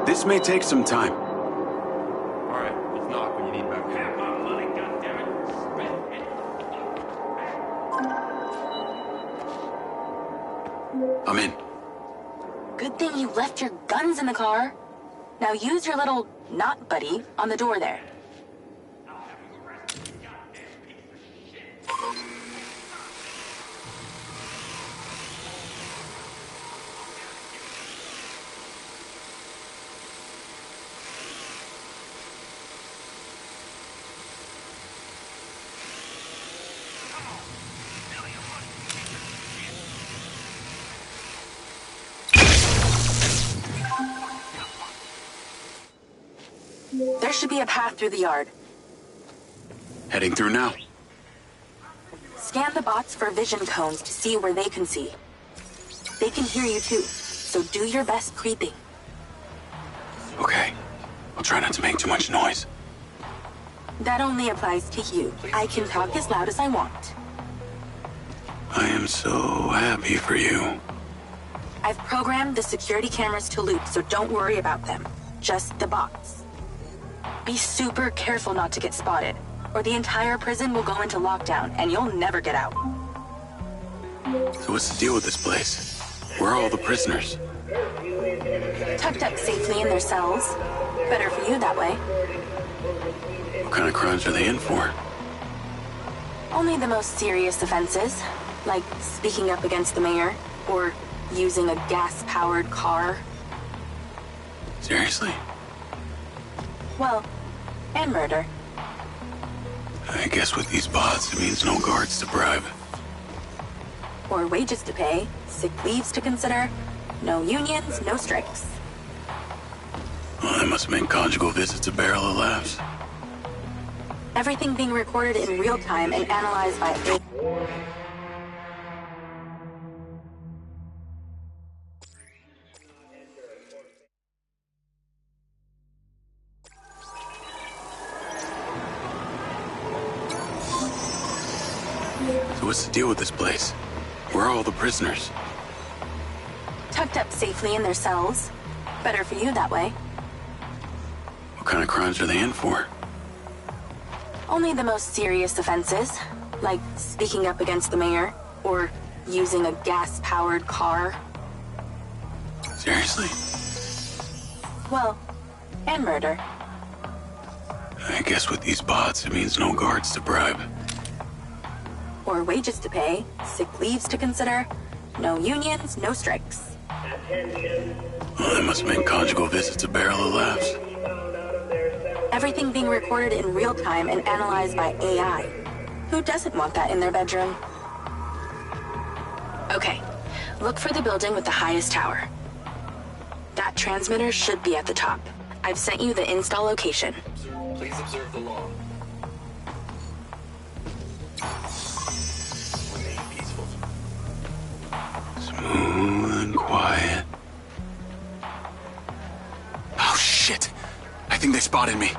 This may take some time. Alright, let's knock when you need back. Have my money, goddammit. I'm in. Good thing you left your guns in the car. Now use your little not buddy on the door there. There should be a path through the yard. Heading through now. Scan the bots for vision cones to see where they can see. They can hear you too, so do your best creeping. Okay. I'll try not to make too much noise. That only applies to you. I can talk as loud as I want. I am so happy for you. I've programmed the security cameras to loop, so don't worry about them. Just the bots. Be super careful not to get spotted, or the entire prison will go into lockdown and you'll never get out. So what's the deal with this place? Where are all the prisoners? Tucked up safely in their cells. Better for you that way. What kind of crimes are they in for? Only the most serious offenses, like speaking up against the mayor, or using a gas-powered car. Seriously? Well, and murder. I guess with these bots, it means no guards to bribe. Or wages to pay, sick leaves to consider, no unions, no strikes. Well, that must have been conjugal visits a barrel of laughs. Everything being recorded in real time and analyzed by a... So what's the deal with this place? Where are all the prisoners? Tucked up safely in their cells. Better for you that way. What kind of crimes are they in for? Only the most serious offenses, like speaking up against the mayor, or using a gas-powered car. Seriously? Well, and murder. I guess with these bots, it means no guards to bribe. Or wages to pay, sick leaves to consider, no unions, no strikes. Well, that must have been conjugal visits a barrel of laughs. Everything being recorded in real time and analyzed by AI. Who doesn't want that in their bedroom? Okay, look for the building with the highest tower. That transmitter should be at the top. I've sent you the install location. Please observe the law. Remain peaceful. Smooth and quiet. Oh, shit! I think they spotted me.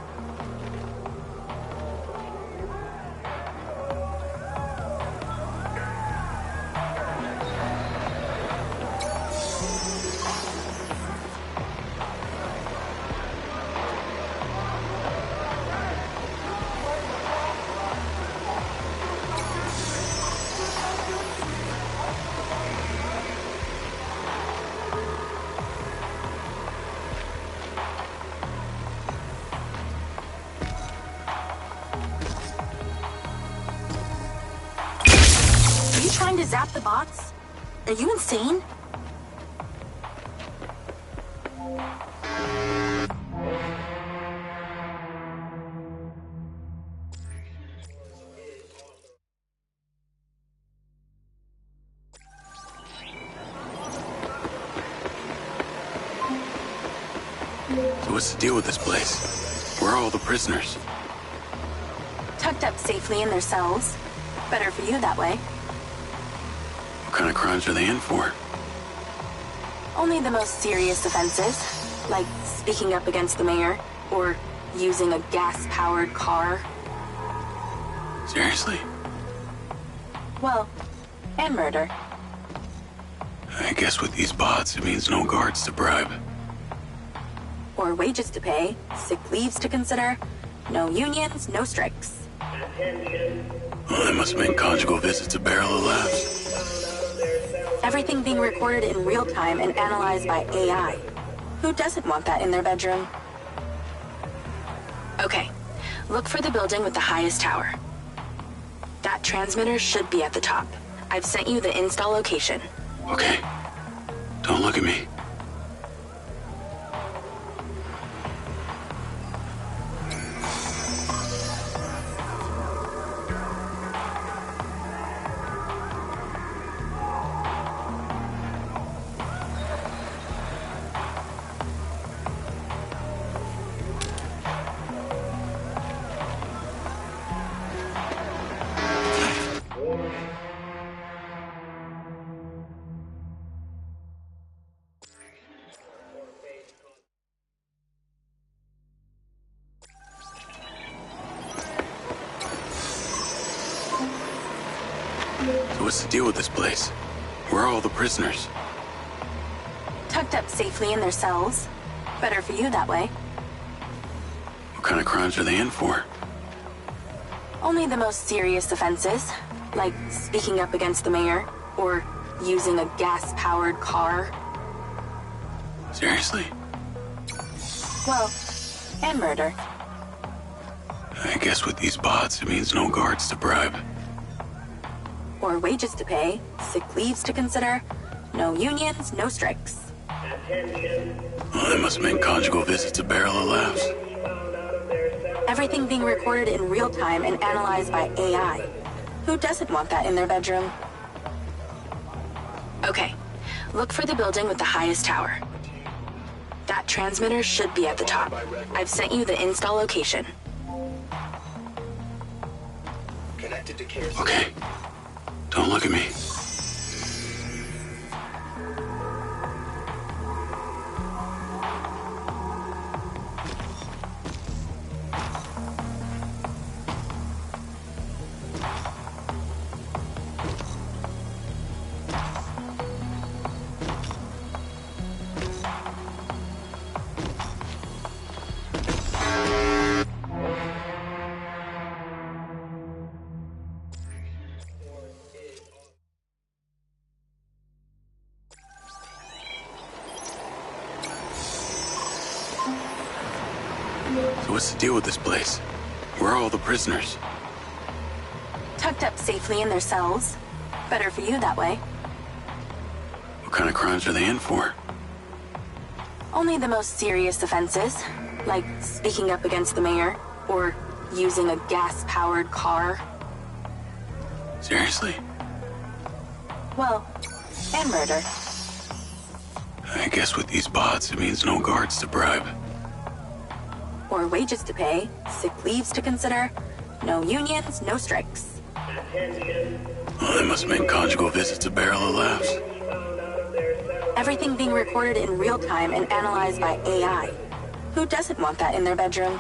Are you trying to zap the bots? Are you insane? So what's the deal with this place? Where are all the prisoners? Tucked up safely in their cells. Better for you that way. What kind of crimes are they in for? Only the most serious offenses, like speaking up against the mayor, or using a gas-powered car. Seriously? Well, and murder. I guess with these bots, it means no guards to bribe. Or wages to pay, sick leaves to consider, no unions, no strikes. Well, that must have been conjugal visits a barrel of laughs. Everything being recorded in real time and analyzed by AI. Who doesn't want that in their bedroom? Okay, look for the building with the highest tower. That transmitter should be at the top. I've sent you the install location. Okay. Don't look at me. So what's the deal with this place? Where are all the prisoners? Tucked up safely in their cells. Better for you that way. What kind of crimes are they in for? Only the most serious offenses, like speaking up against the mayor, or using a gas-powered car. Seriously? Well, and murder. I guess with these bots, it means no guards to bribe. Or wages to pay, sick leaves to consider, no unions, no strikes. Well, that must mean conjugal visits a barrel of laughs. Everything being recorded in real time and analyzed by AI. Who doesn't want that in their bedroom? Okay, look for the building with the highest tower. That transmitter should be at the top. I've sent you the install location. Okay. Don't look at me. So what's the deal with this place? Where are all the prisoners? Tucked up safely in their cells. Better for you that way. What kind of crimes are they in for? Only the most serious offenses, like speaking up against the mayor, or using a gas-powered car. Seriously? Well, and murder. I guess with these bots, it means no guards to bribe. Or wages to pay, sick leaves to consider, no unions, no strikes. Well, that must mean conjugal visits a barrel of laughs. Everything being recorded in real time and analyzed by AI. Who doesn't want that in their bedroom?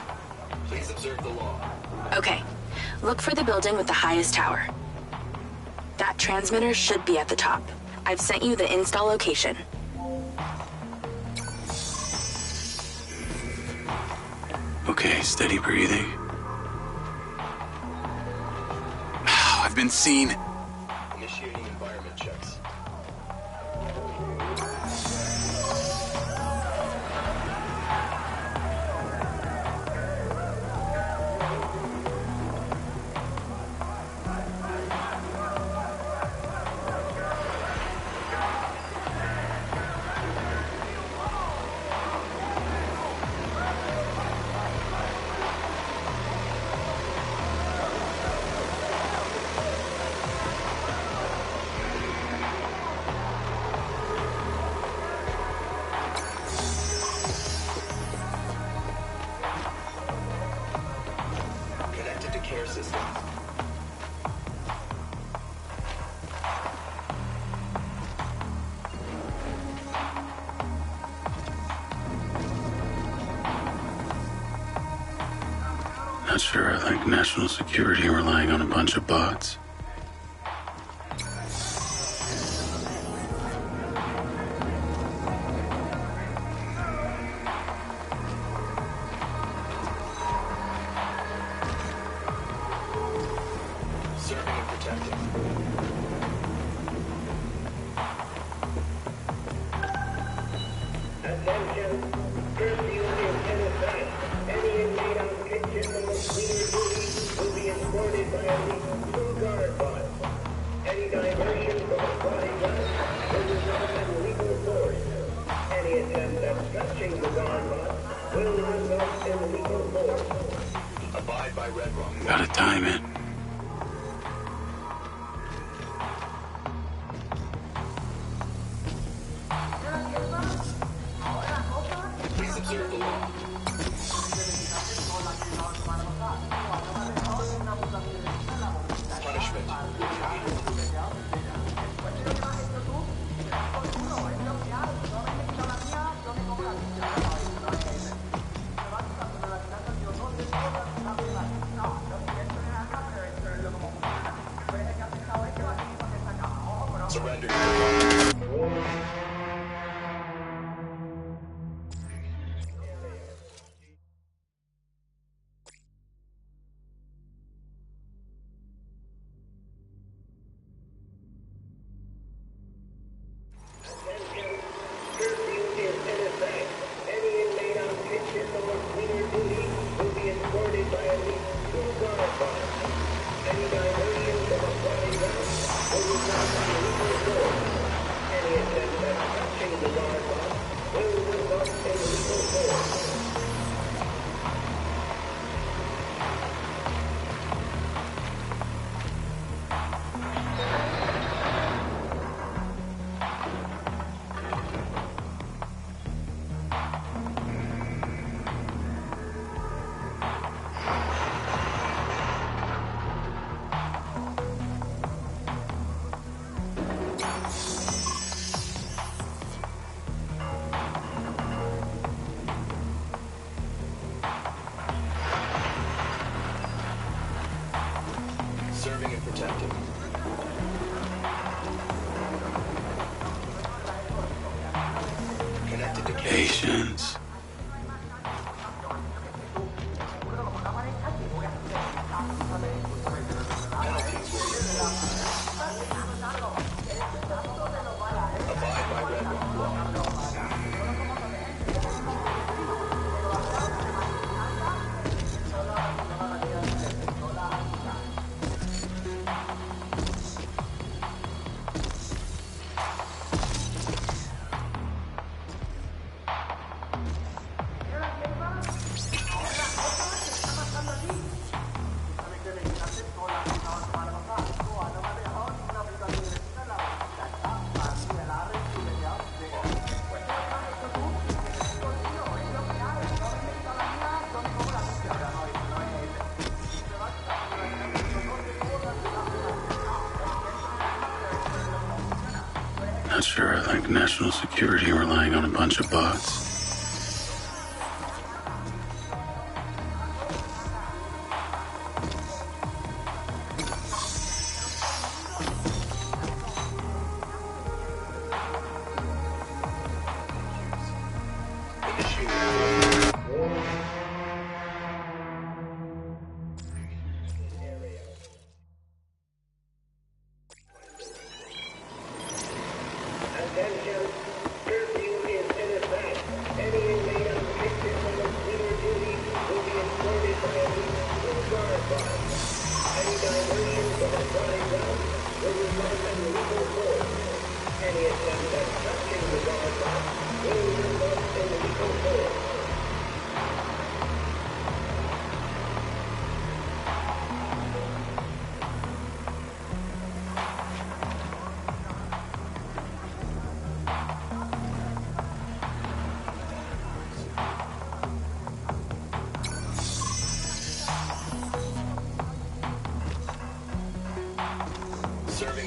Please observe the law. Okay, look for the building with the highest tower. That transmitter should be at the top. I've sent you the install location. Okay, steady breathing. I've been seen. Initiating environment checks. Connected to care systems. Not sure I like national security relying on a bunch of bots. Serving and protecting. Attention. Curfew is in effect. Any inmate on kitchen or cleaner duty will be escorted by at least 2 guard bots. Any diversion from a body guard will result in legal force. Any attempt at touching the guard bots will result in legal force. Abide by Red Rock. Gotta time it. Please observe the law. Punishment. Patience. Not sure I like national security relying on a bunch of bots.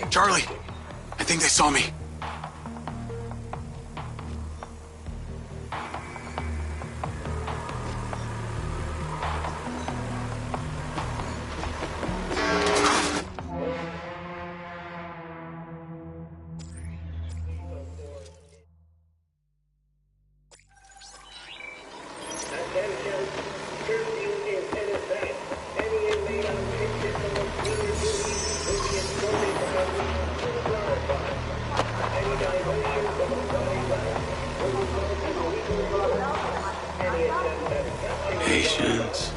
Charlie, I think they saw me. Patience.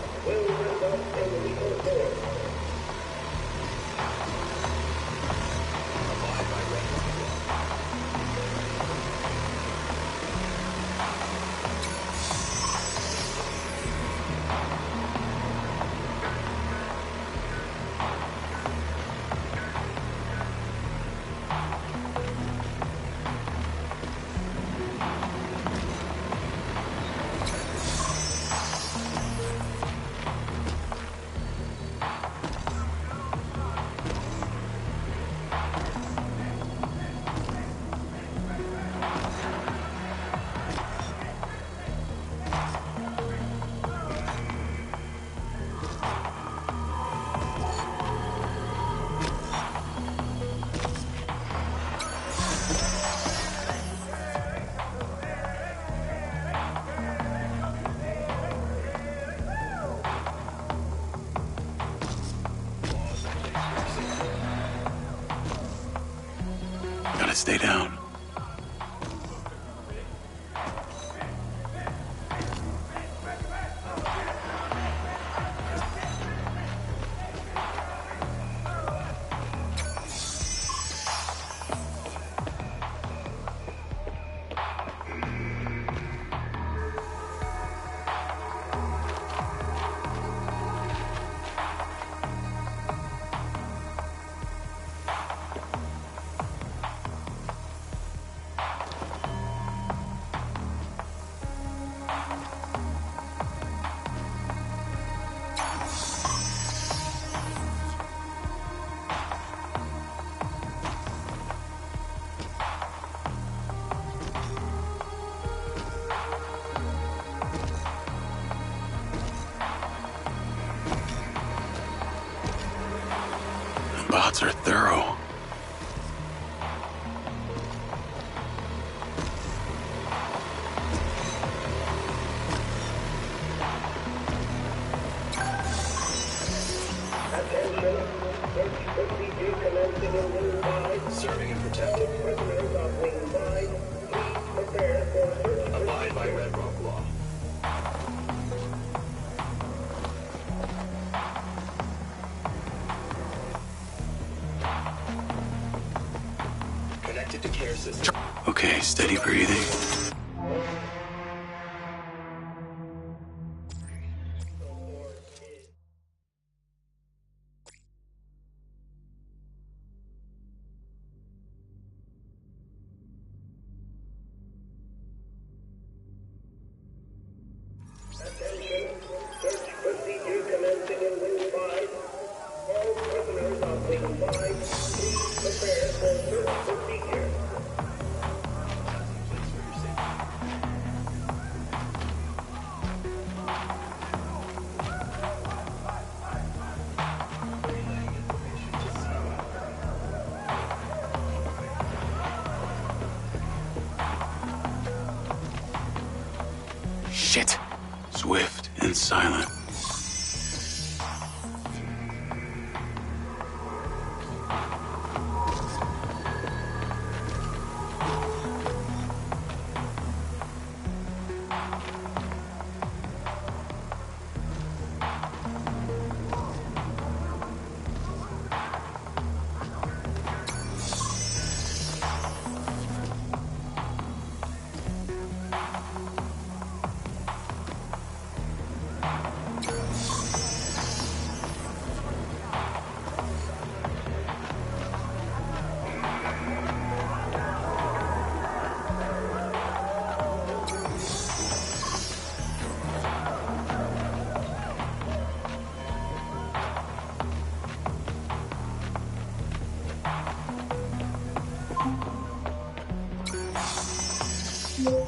Gotta stay down. in Wing 5. Serving and protecting. Prisoners of Wing 5, please prepare for search. Abide by Red Rock law. Connected to care system. Okay, steady breathing. Attention, search procedure commencing in Wing 5. All prisoners of Wing 5, please prepare for search procedure. Shit. Swift and silent.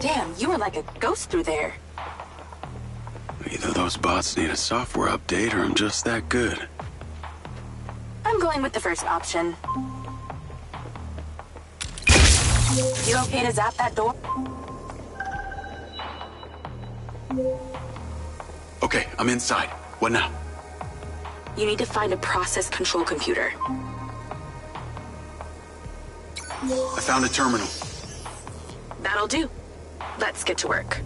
Damn, you were like a ghost through there. Either those bots need a software update or I'm just that good. I'm going with the first option. You okay to zap that door? Okay, I'm inside. What now? You need to find a process control computer. I found a terminal. That'll do. Let's get to work.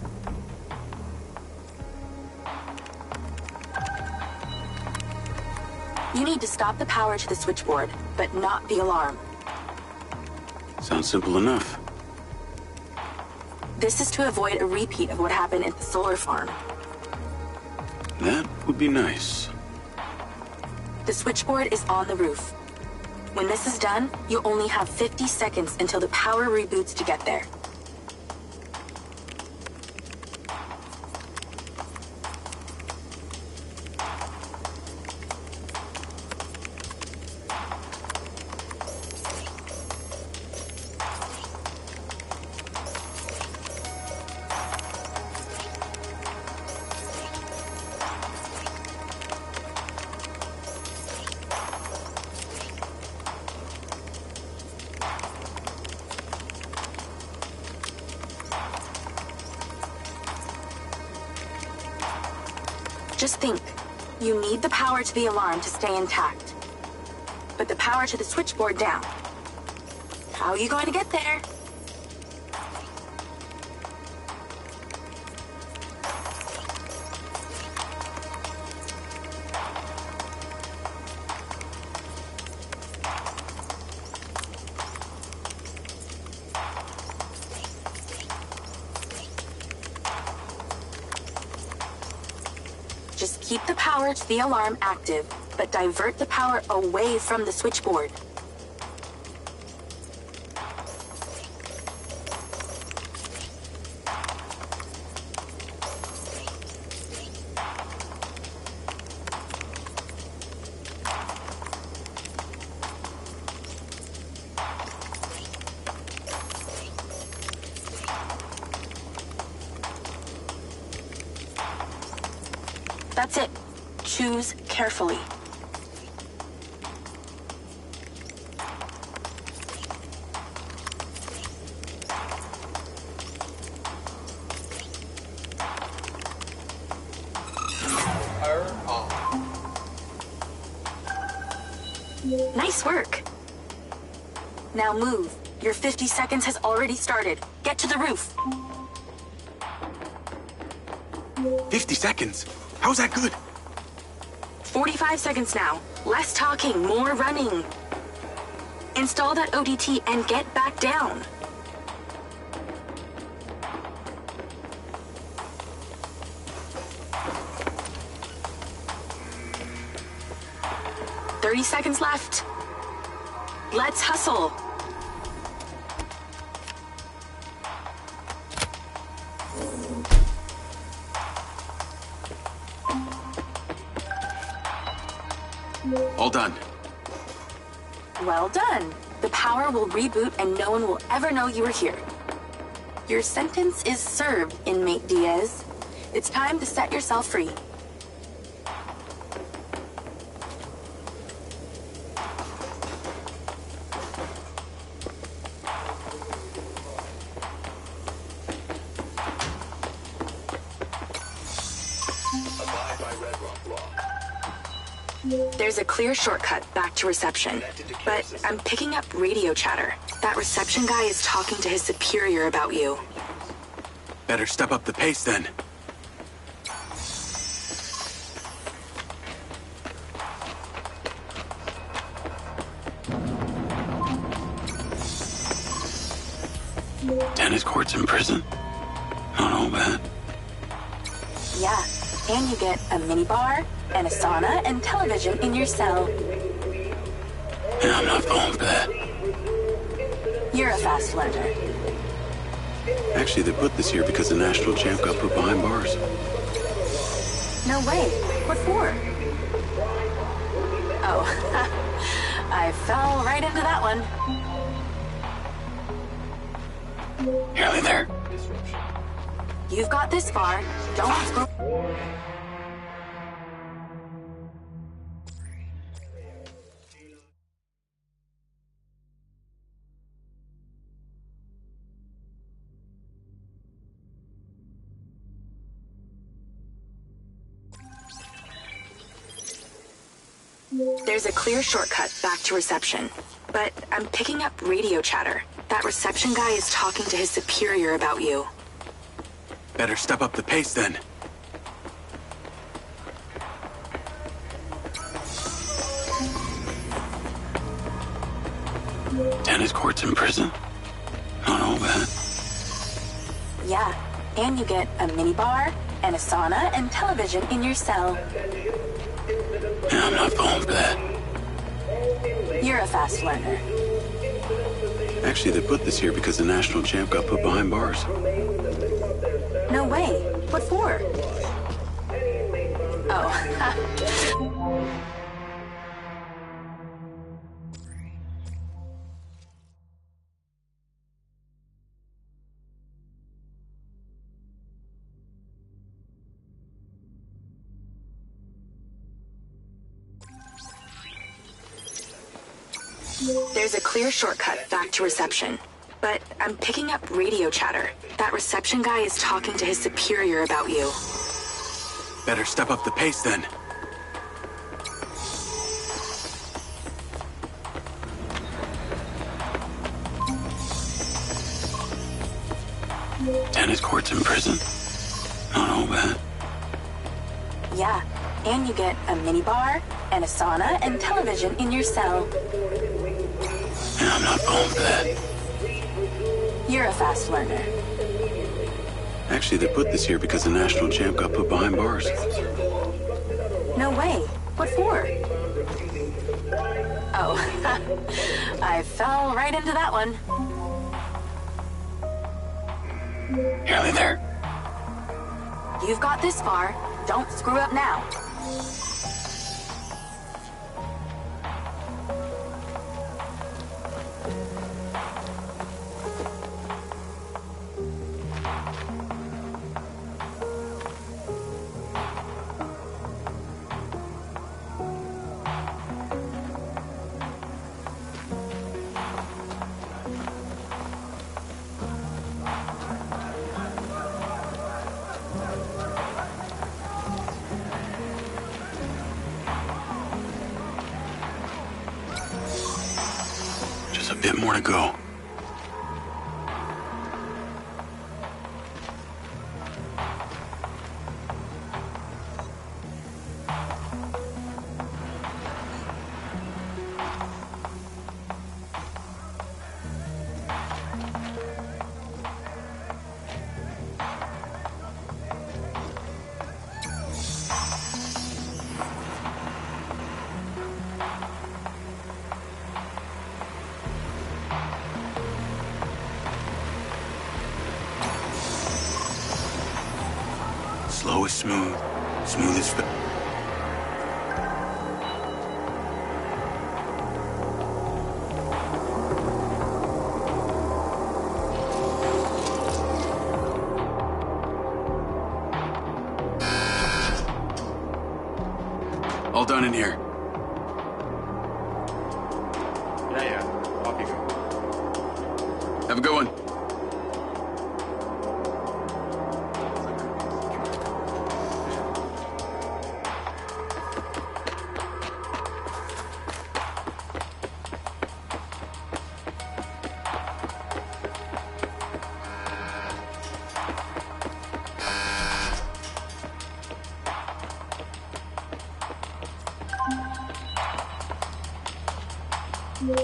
You need to stop the power to the switchboard, but not the alarm. Sounds simple enough. This is to avoid a repeat of what happened at the solar farm. That would be nice. The switchboard is on the roof. When this is done, you only have 50 seconds until the power reboots to get there. Just think, you need the power to the alarm to stay intact, but the power to the switchboard down. How are you going to get there? Just keep the power to the alarm active, but divert the power away from the switchboard. That's it. Choose carefully. Nice work. Now move. Your 50 seconds has already started. Get to the roof. 50 seconds? How's that good? 45 seconds now. Less talking, more running. Install that ODT and get back down. "30 seconds left. Let's hustle." All done. Well done. The power will reboot and no one will ever know you were here. Your sentence is served, inmate Diaz. It's time to set yourself free. There's a clear shortcut back to reception, but I'm picking up radio chatter. That reception guy is talking to his superior about you. Better step up the pace then. Tennis courts in prison? Not all bad. Yeah, and you get a minibar and a sauna and television in your cell. Yeah, I'm not falling for that. You're a fast learner. Actually, they put this here because the national champ got put behind bars. No way. What for? Oh, I fell right into that one. Nearly there. You've got this far. Don't screw. There's a clear shortcut back to reception, but I'm picking up radio chatter. That reception guy is talking to his superior about you. Better step up the pace then. Tennis courts in prison? Not all bad. Yeah, and you get a minibar and a sauna and television in your cell. Yeah, I'm not falling for that. You're a fast learner. Actually, they put this here because the national champ got put behind bars. No way. What for? Oh. There's a clear shortcut back to reception, but I'm picking up radio chatter. That reception guy is talking to his superior about you. Better step up the pace then. Tennis courts in prison? Not all bad. Yeah, and you get a minibar and a sauna and television in your cell. Yeah, I'm not falling for that. You're a fast learner. Actually, they put this here because the national champ got put behind bars. No way. What for? Oh. I fell right into that one. Nearly there. You've got this far. Don't screw up now. bit more to go. Slow is smooth, smooth is all done in here. Yeah. Off you go. Have a good one.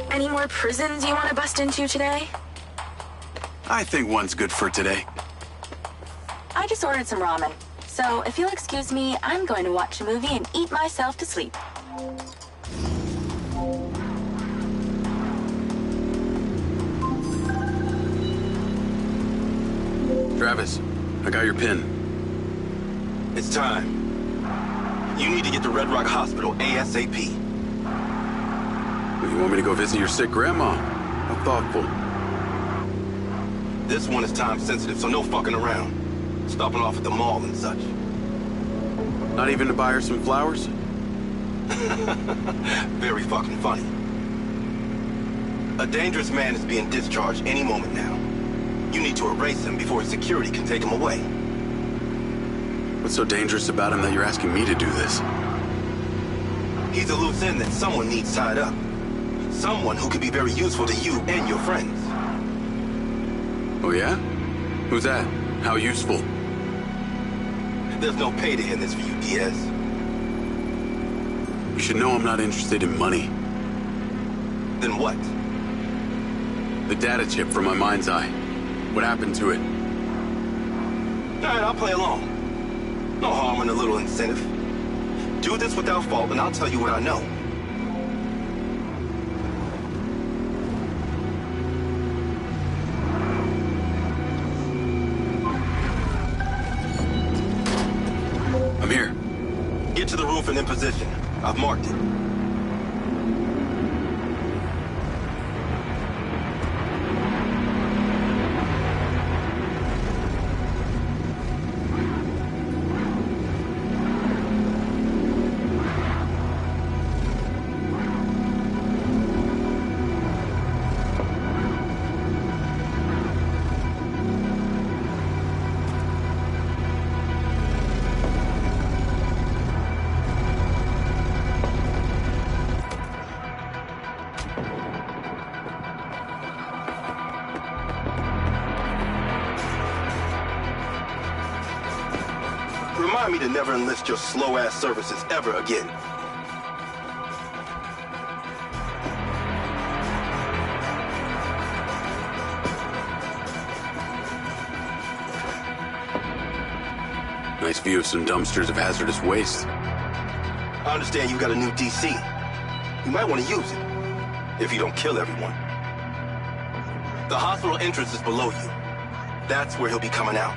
Any more prisons you want to bust into today? I think one's good for today. I just ordered some ramen. So if you'll excuse me, I'm going to watch a movie and eat myself to sleep. Travis, I got your pin. It's time. You need to get to Red Rock Hospital ASAP. You want me to go visit your sick grandma? How thoughtful. This one is time sensitive, so no fucking around. Stopping off at the mall and such. Not even to buy her some flowers? Very fucking funny. A dangerous man is being discharged any moment now. You need to erase him before security can take him away. What's so dangerous about him that you're asking me to do this? He's a loose end that someone needs tied up. Someone who could be very useful to you and your friends. Oh yeah? Who's that? How useful? There's no payday in this for you, Diaz. You should know I'm not interested in money. Then what? The data chip from my Mindseye. What happened to it? Alright, I'll play along. No harm in a little incentive. Do this without fault and I'll tell you what I know. I'm here. Get to the roof and in position. I've marked it. Remind me to never enlist your slow-ass services ever again. Nice view of some dumpsters of hazardous waste. I understand you got a new DC. You might want to use it, if you don't kill everyone. The hospital entrance is below you. That's where he'll be coming out.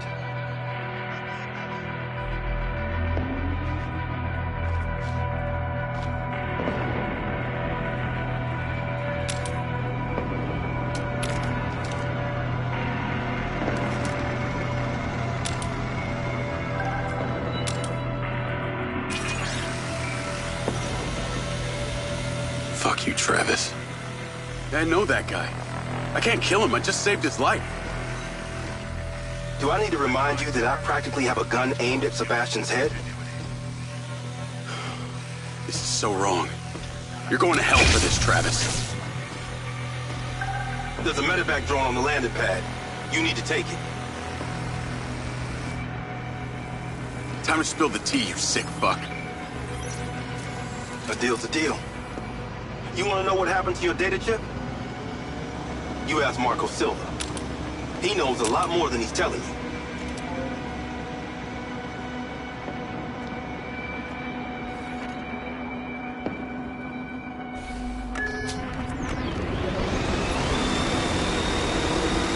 Fuck you, Travis. I know that guy. I can't kill him, I just saved his life. Do I need to remind you that I practically have a gun aimed at Sebastian's head? This is so wrong. You're going to hell for this, Travis. There's a medevac drone on the landing pad. You need to take it. Time to spill the tea, you sick fuck. A deal's a deal. You want to know what happened to your data chip? You ask Marco Silva. He knows a lot more than he's telling you.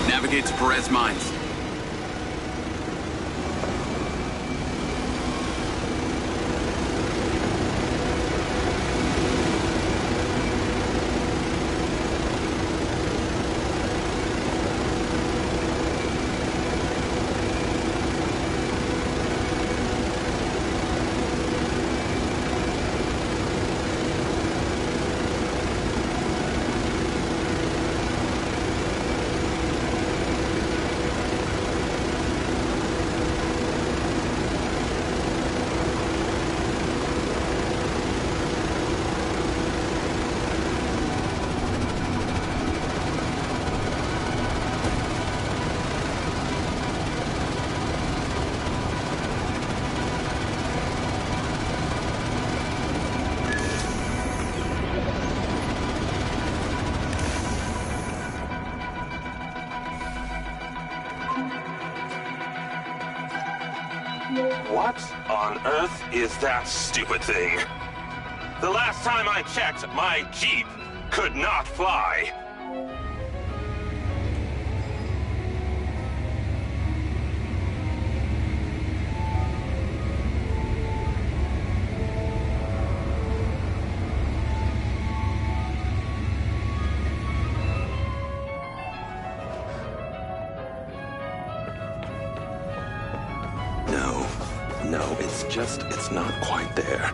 Navigate to Perez Mines. What on earth is that stupid thing? The last time I checked, my Jeep could not fly. No, it's not quite there.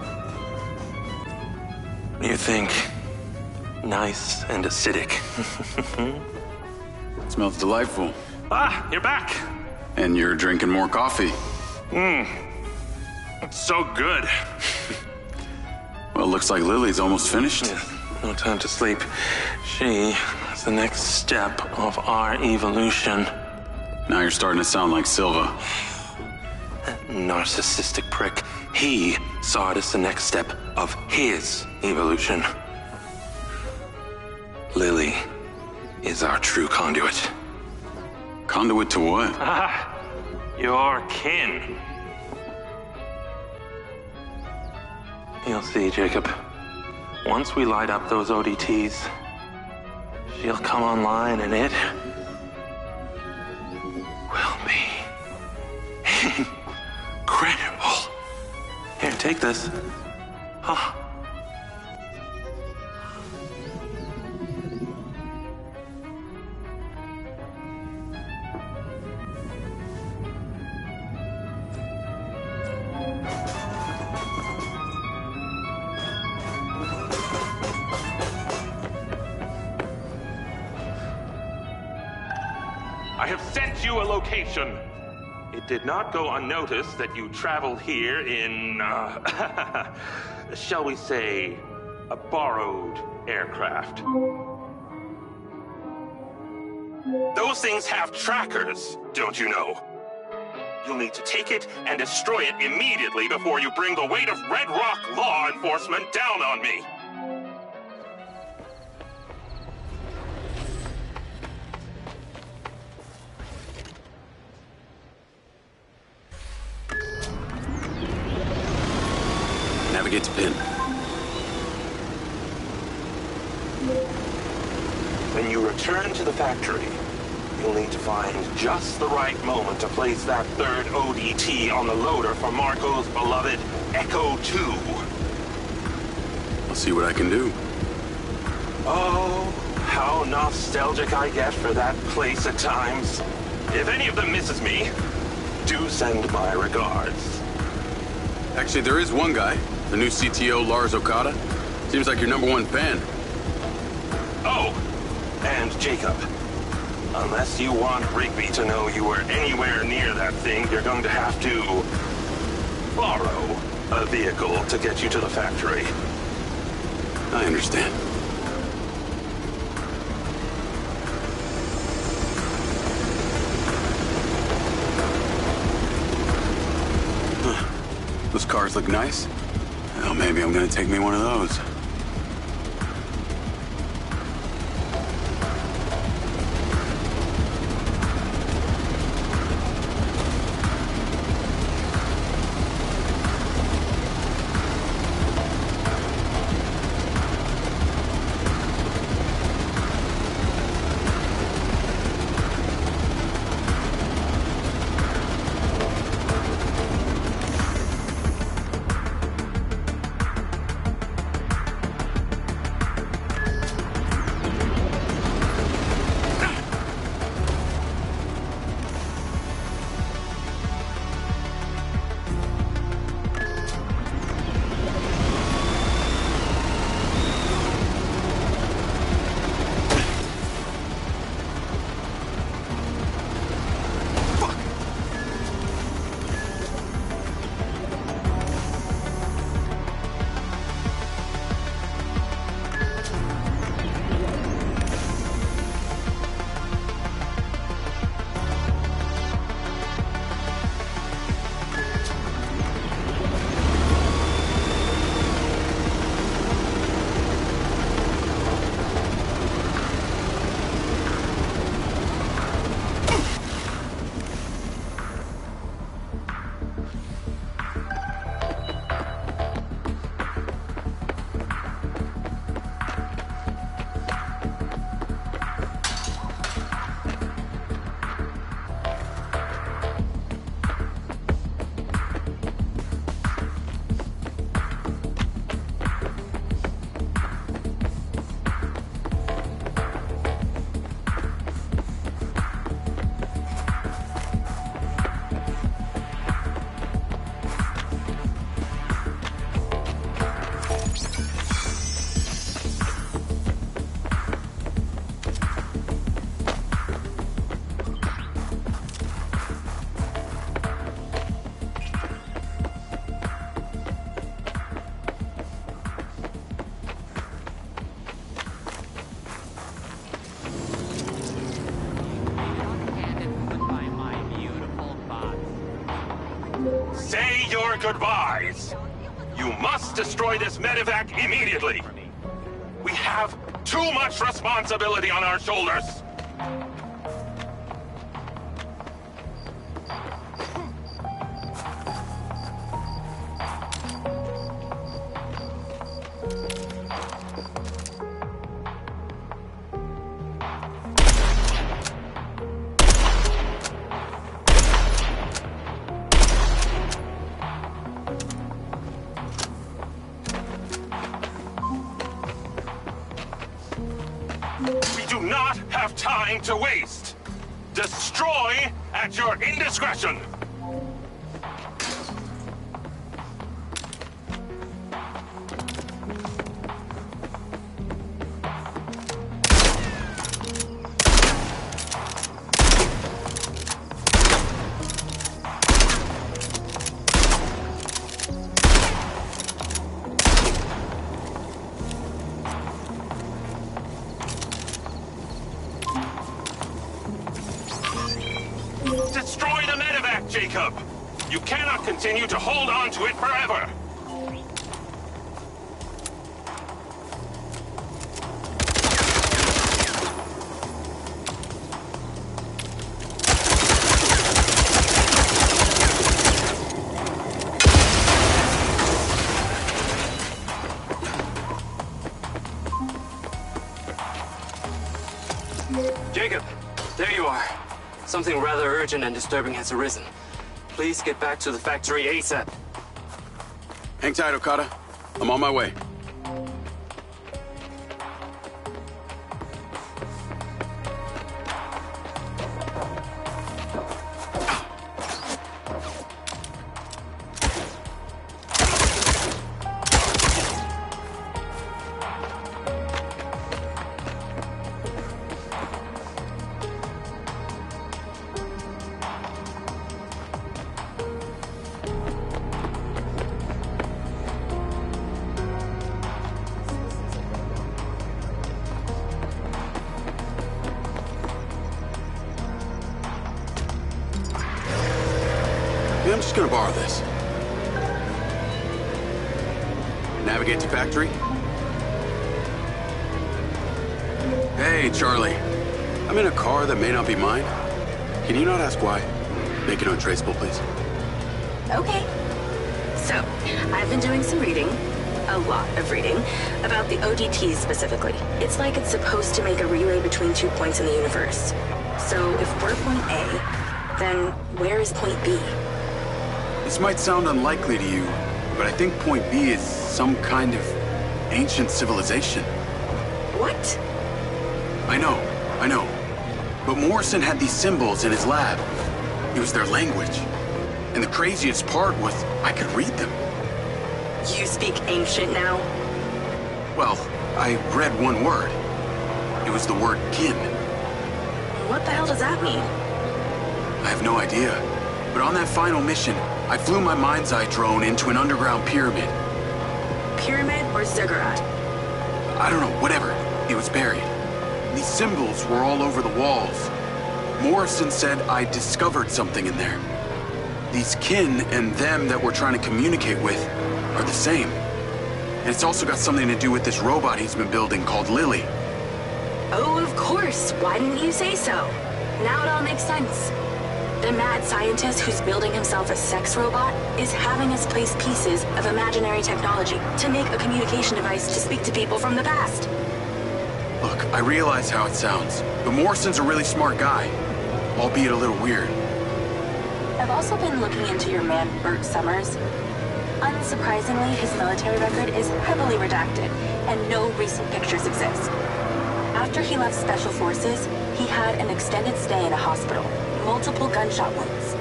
You think nice and acidic. Smells delightful. Ah, you're back. And you're drinking more coffee. It's so good. Well, looks like Lily's almost finished. Yeah, no time to sleep. She is the next step of our evolution. Now you're starting to sound like Silva. That narcissistic prick. He saw it as the next step of his evolution. Lily is our true conduit. Conduit to what? Ah, your kin. You'll see, Jacob. Once we light up those ODTs, she'll come online and it will be incredible. Here, take this. Huh. I have sent you a location. It did not go unnoticed that you traveled here in, shall we say, a borrowed aircraft. Those things have trackers, don't you know? You'll need to take it and destroy it immediately before you bring the weight of Red Rock law enforcement down on me. Navigate to pin. When you return to the factory, you'll need to find just the right moment to place that third ODT on the loader for Marco's beloved Echo 2. I'll see what I can do. Oh, how nostalgic I get for that place at times. If any of them misses me, do send my regards. Actually, there is one guy. The new CTO, Lars Okada. Seems like your #1 fan. Oh, and Jacob. Unless you want Rigby to know you were anywhere near that thing, you're going to have to borrow a vehicle to get you to the factory. I understand. cars look nice. Well, maybe I'm gonna take me one of those. Say your goodbyes. You must destroy this medevac immediately. We have too much responsibility on our shoulders. We do not have time to waste. Destroy at your indiscretion. Destroy the medevac, Jacob! You cannot continue to hold on to it forever! Jacob, there you are. Something rather urgent and disturbing has arisen. Please get back to the factory ASAP. Hang tight, Okada. I'm on my way. I'm just gonna borrow this. Navigate to factory? Hey, Charlie. I'm in a car that may not be mine. Can you not ask why? Make it untraceable, please. Okay. So, I've been doing some reading, a lot of reading, about the ODTs specifically. It's like it's supposed to make a relay between 2 points in the universe. So, if we're point A, then where is point B? This might sound unlikely to you, but I think point B is some kind of ancient civilization. What? I know. But Morrison had these symbols in his lab. It was their language. And the craziest part was I could read them. You speak ancient now? Well, I read one word. It was the word kin. What the hell does that mean? I have no idea. But on that final mission, I flew my Mindseye drone into an underground pyramid. Pyramid or ziggurat? I don't know, whatever. It was buried. These symbols were all over the walls. Morrison said I discovered something in there. These kin and them that we're trying to communicate with are the same. And it's also got something to do with this robot he's been building called Lily. Oh, of course. Why didn't you say so? Now it all makes sense. The mad scientist who's building himself a sex robot is having us place pieces of imaginary technology to make a communication device to speak to people from the past. Look, I realize how it sounds, but Morrison's a really smart guy, albeit a little weird. I've also been looking into your man, Bert Summers. Unsurprisingly, his military record is heavily redacted, and no recent pictures exist. After he left Special Forces, he had an extended stay in a hospital, multiple gunshot wounds.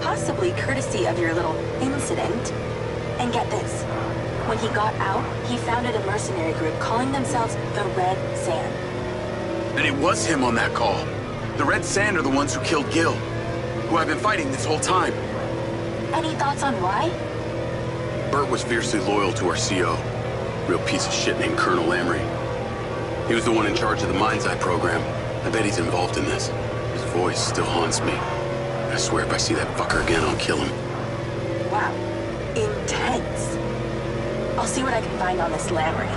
Possibly courtesy of your little incident. And get this, when he got out, he founded a mercenary group calling themselves the Red Sand. And it was him on that call. The Red Sand are the ones who killed Gil, who I've been fighting this whole time. Any thoughts on why? Bert was fiercely loyal to our CO. Real piece of shit named Colonel Lamry. He was the one in charge of the Mindseye program. I bet he's involved in this. His voice still haunts me. I swear if I see that fucker again, I'll kill him. Wow. Intense. I'll see what I can find on this Lamry.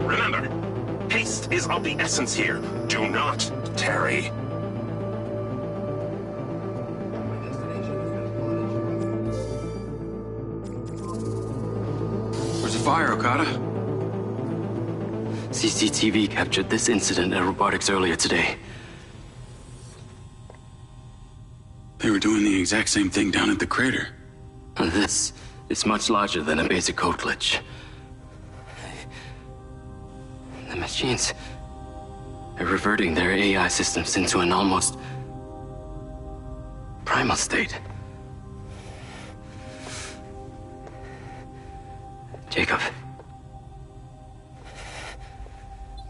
Remember, haste is of the essence here. Do not tarry. Fire, Okada. CCTV captured this incident at robotics earlier today. They were doing the exact same thing down at the crater. And this is much larger than a basic code glitch. The machines are reverting their AI systems into an almost primal state. Jacob.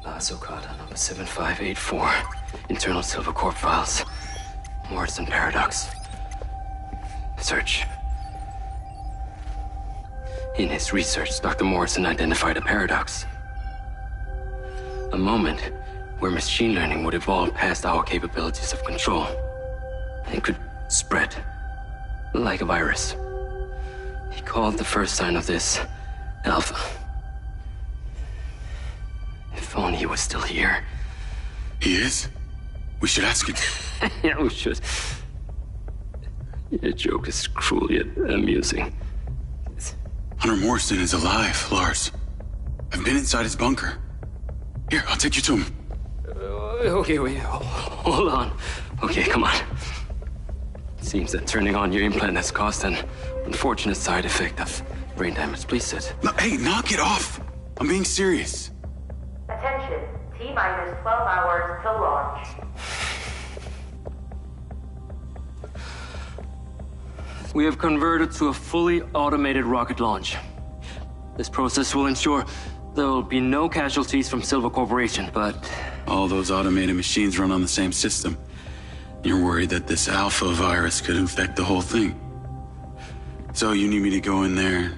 Last Okada, number 7584. Internal Silver Corp files. Morrison Paradox. Search. In his research, Dr. Morrison identified a paradox. A moment where machine learning would evolve past our capabilities of control. It could spread like a virus. He called the first sign of this Alpha. If only he was still here. He is? We should ask him. Yeah, we should. Your joke is cruel yet amusing. Hunter Morrison is alive, Lars. I've been inside his bunker. Here, I'll take you to him. Okay, wait. Hold on. Okay, come on. Seems that turning on your implant has caused an unfortunate side effect of brain damage. Please sit. No, hey, knock it off. I'm being serious. Attention, T-minus 12 hours till launch. We have converted to a fully automated rocket launch. This process will ensure there will be no casualties from Silver Corporation, but... All those automated machines run on the same system. You're worried that this alpha virus could infect the whole thing. So you need me to go in there,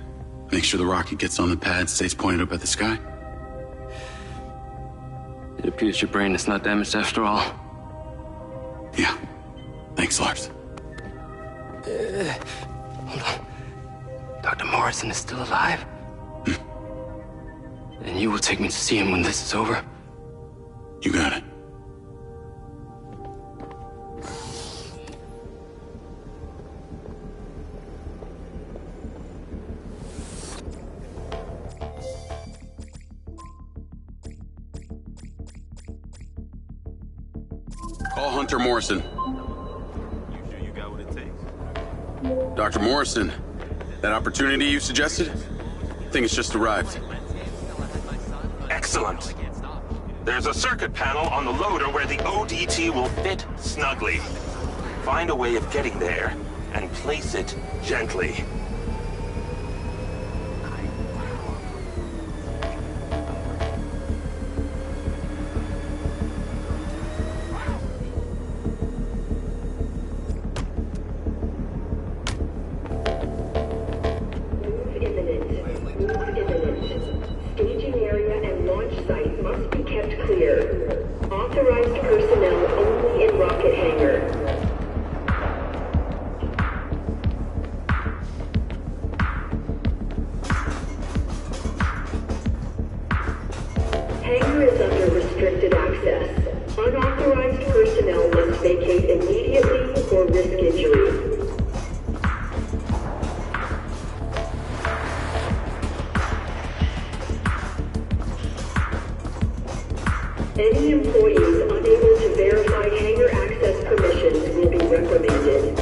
make sure the rocket gets on the pad, stays pointed up at the sky? It appears your brain is not damaged after all. Yeah. Thanks, Lars. Hold on. Dr. Morrison is still alive? And you will take me to see him when this is over? You got it. Call Hunter Morrison. You sure you got what it takes? Dr. Morrison, that opportunity you suggested? I think it's just arrived. Excellent. There's a circuit panel on the loader where the ODT will fit snugly. Find a way of getting there and place it gently. Any employees unable to verify hangar access permissions will be reprimanded.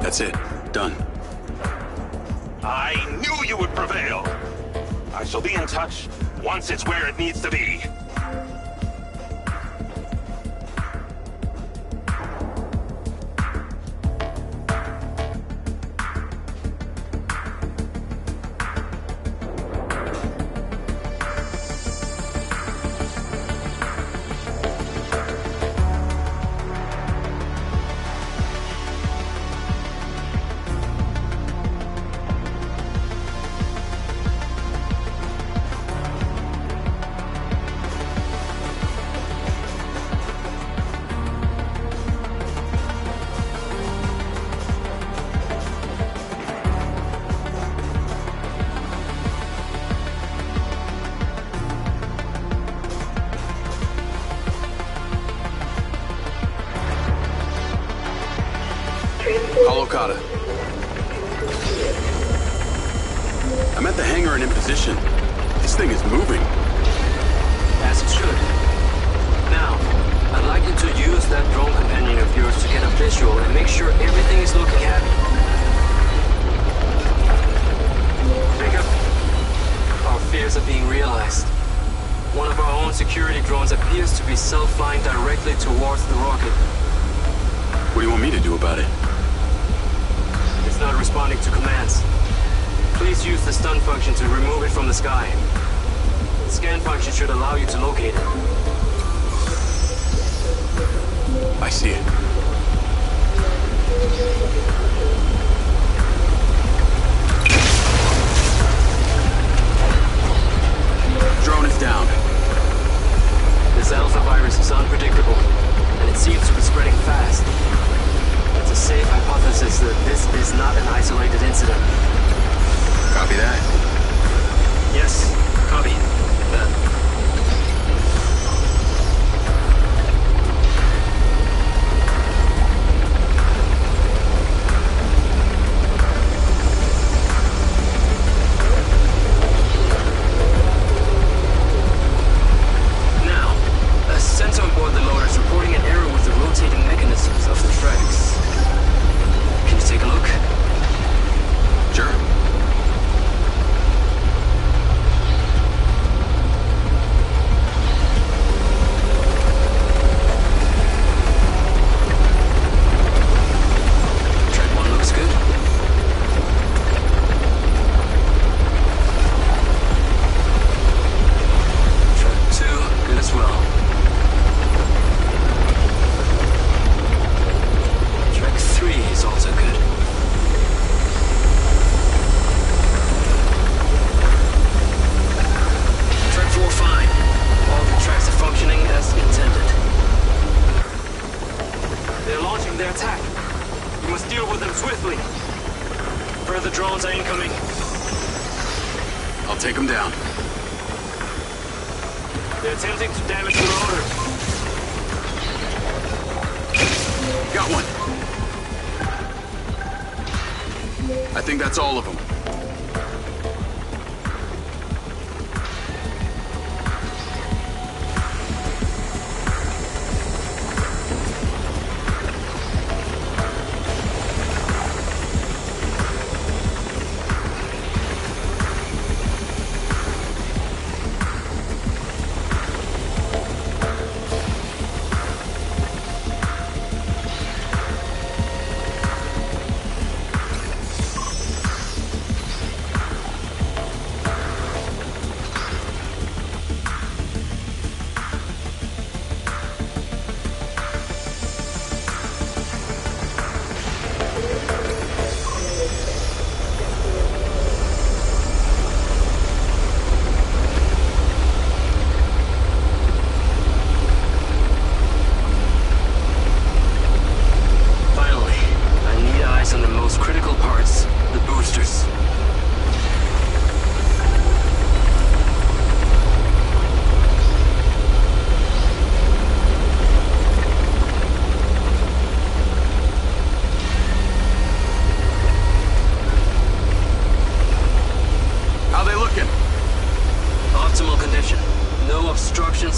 That's it. Done. I knew you would prevail. I shall be in touch once it's where it needs to be. Okada. I'm at the hangar and in position. This thing is moving. As it should. Now, I'd like you to use that drone companion of yours to get a visual and make sure everything is looking happy. Jacob, our fears are being realized. One of our own security drones appears to be self-flying directly towards the rocket. What do you want me to do about it? It's not responding to commands. Please use the stun function to remove it from the sky. The scan function should allow you to locate it. I see it. Drone is down. This alpha virus is unpredictable, and it seems to be spreading fast. It's a safe hypothesis that this is not an isolated incident. Copy that. Yes, copy. Now, a sensor on board the loader is reporting an error with the rotating mechanisms of the tracks. Can you take a look? Sure. We must deal with them swiftly. Further drones are incoming. I'll take them down. They're attempting to damage the rotor. Got one. I think that's all of them.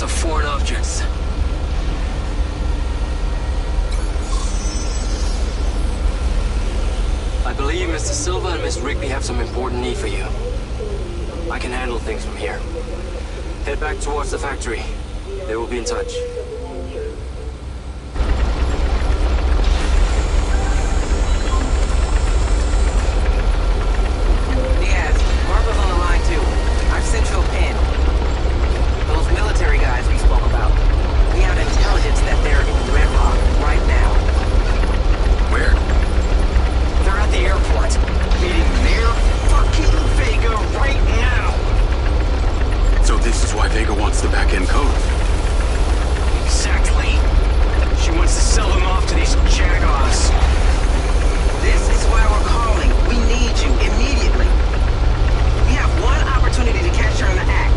Of foreign objects. I believe Mr. Silva and Miss Rigby have some important need for you. I can handle things from here. Head back towards the factory. They will be in touch. Diaz, Marco's on the line too. I've sent you a pin. Those military guys we spoke about. We have intelligence that they're in Red Rock right now. Where? They're at the airport, meeting near fucking Vega right now. So this is why Vega wants the back-end code. Exactly. She wants to sell them off to these jagoffs. This is why we're calling. We need you immediately. We have one opportunity to catch her in the act.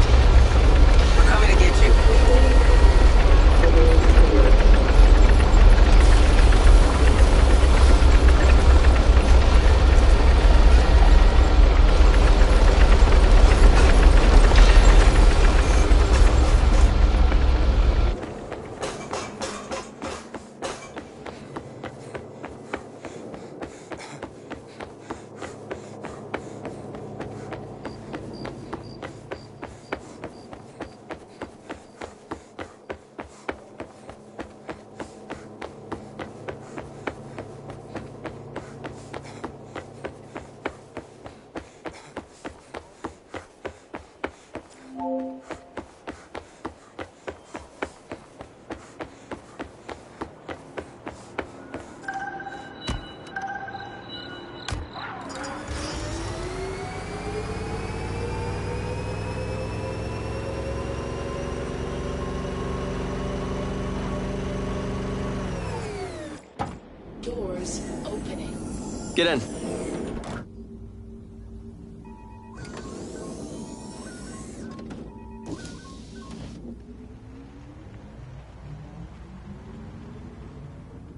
We're coming to get you. Doors opening. Get in.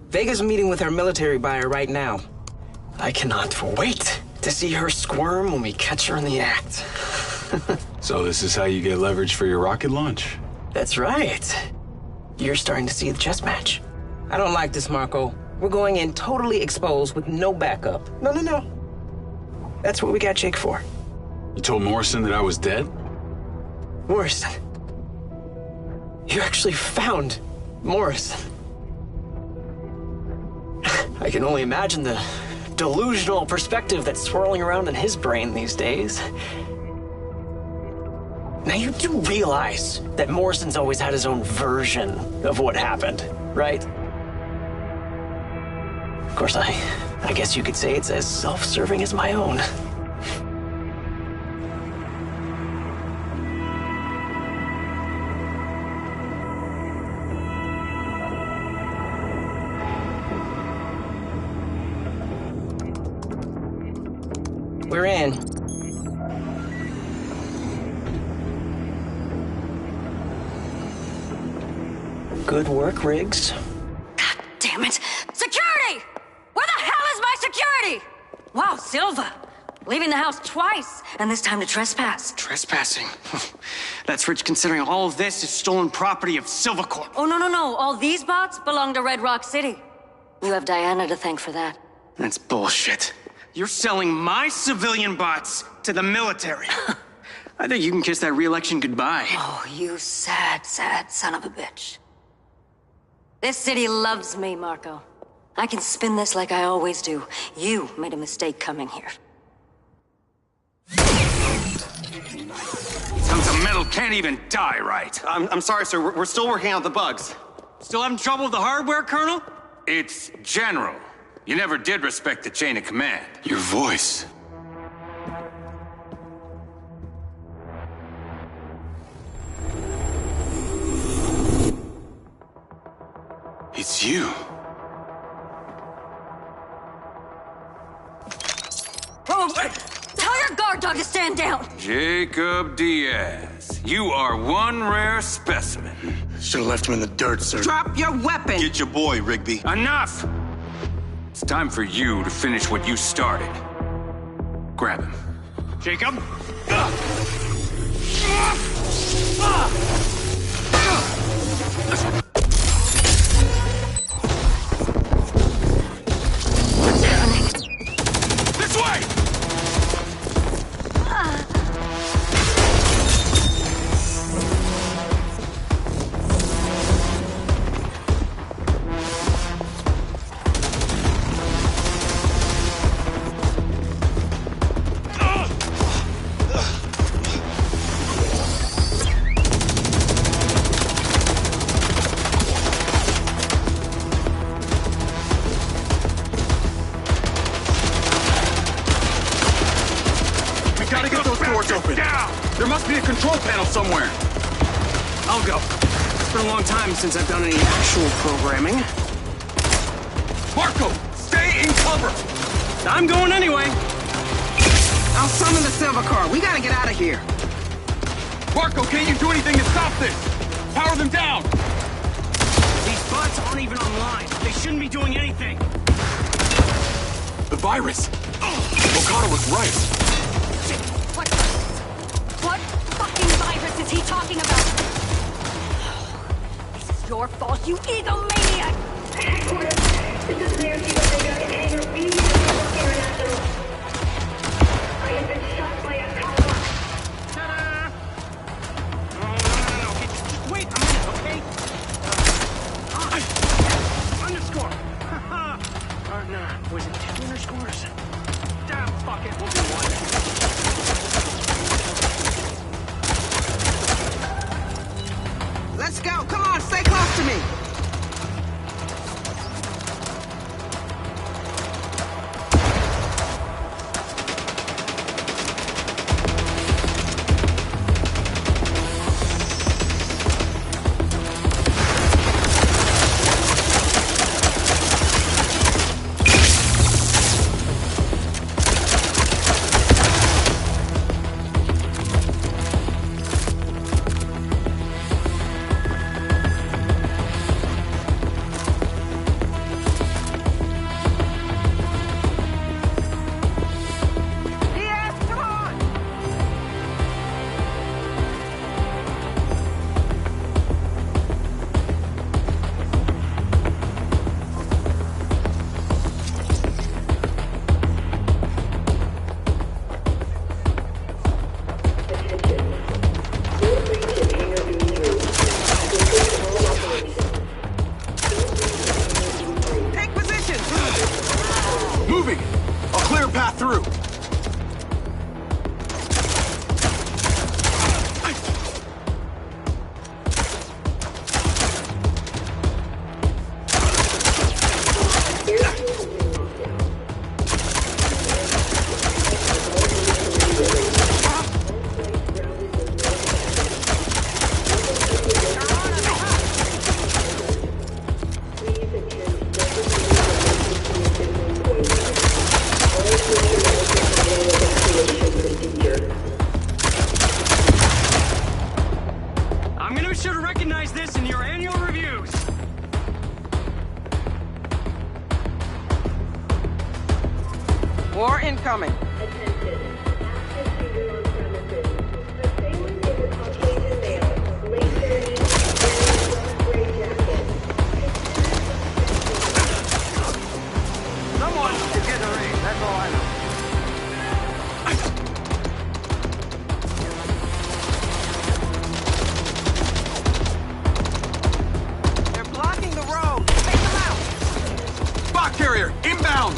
Vega's meeting with her military buyer right now. I cannot wait to see her squirm when we catch her in the act. So this is how you get leverage for your rocket launch? That's right. You're starting to see the chess match. I don't like this, Marco. We're going in totally exposed with no backup. No. That's what we got Jake for. You told Morrison that I was dead? Morrison? You actually found Morrison. I can only imagine the delusional perspective that's swirling around in his brain these days. Now you do realize that Morrison's always had his own version of what happened, right? Of course, I guess you could say it's as self-serving as my own. We're in. Good work, Riggs. God damn it! Security! Where the hell is my security? Wow, Silva. Leaving the house twice, and this time to trespass. Trespassing? That's rich considering all of this is stolen property of Silvercorp. Oh, no. All these bots belong to Red Rock City. You have Diana to thank for that. That's bullshit. You're selling my civilian bots to the military. I think you can kiss that re-election goodbye. Oh, you sad son of a bitch. This city loves me, Marco. I can spin this like I always do. You made a mistake coming here. Tons of metal can't even die right. I'm sorry, sir. We're still working out the bugs. Still having trouble with the hardware, Colonel? It's General. You never did respect the chain of command. Your voice. It's you. Oh, tell your guard dog to stand down! Jacob Diaz. You are one rare specimen. Should have left him in the dirt, sir. Drop your weapon! Get your boy, Rigby. Enough! It's time for you to finish what you started. Grab him. Jacob? This way! There must be a control panel somewhere. I'll go. It's been a long time since I've done any actual programming. Marco, stay in cover! I'm going anyway. I'll summon the silver car. We gotta get out of here. Marco, can't you do anything to stop this? Power them down! These bots aren't even online. They shouldn't be doing anything. The virus. Okada was right. What fucking virus is he talking about? This is your fault, you egomaniac! Headquarters, this is Nancy Omega in Hangar B, International. I have been shot by a cop. Ta-da! No. Okay, just wait a minute, okay? Underscore. No, was it 2 underscores? Damn, fuck it, we'll do one. Let's go. Come on, stay close to me. War incoming. Someone is getting a raise, that's all I know. They're blocking the road. Take them out. Spot carrier, inbound!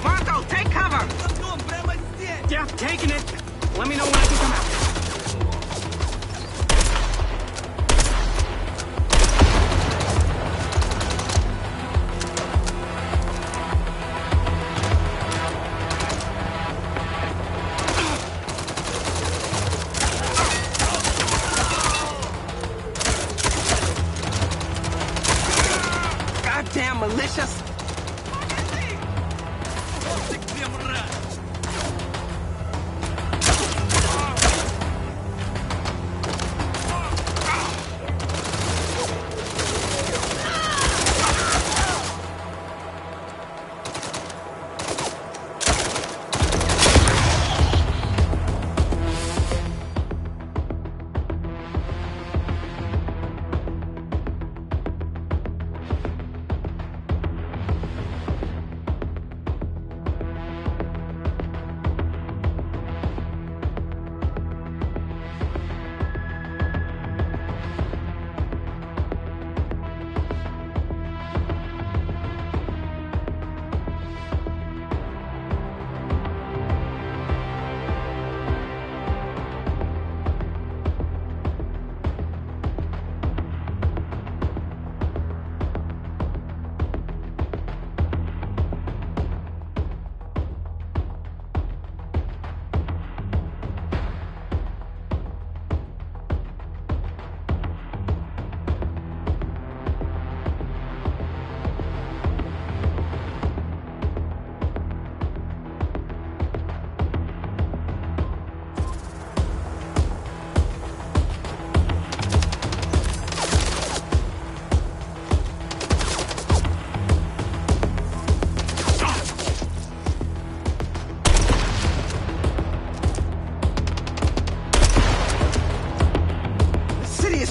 Marco, take cover. Yeah, taking it. Let me know when I can come out. Goddamn malicious.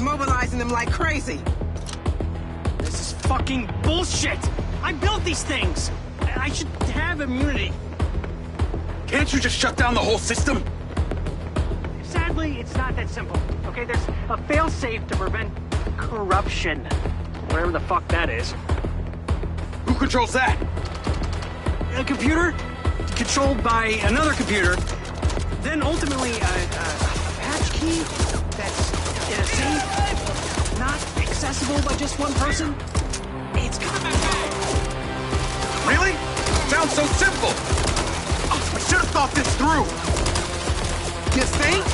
Mobilizing them like crazy. This is fucking bullshit. I built these things. I should have immunity. Can't you just shut down the whole system? Sadly, it's not that simple. Okay, there's a fail-safe to prevent corruption. Whatever the fuck that is. Who controls that? A computer controlled by another computer. Then ultimately a patch key that's in a safe, not accessible by just one person. It's coming back. Really? Sounds so simple. Oh, I should have thought this through. You think?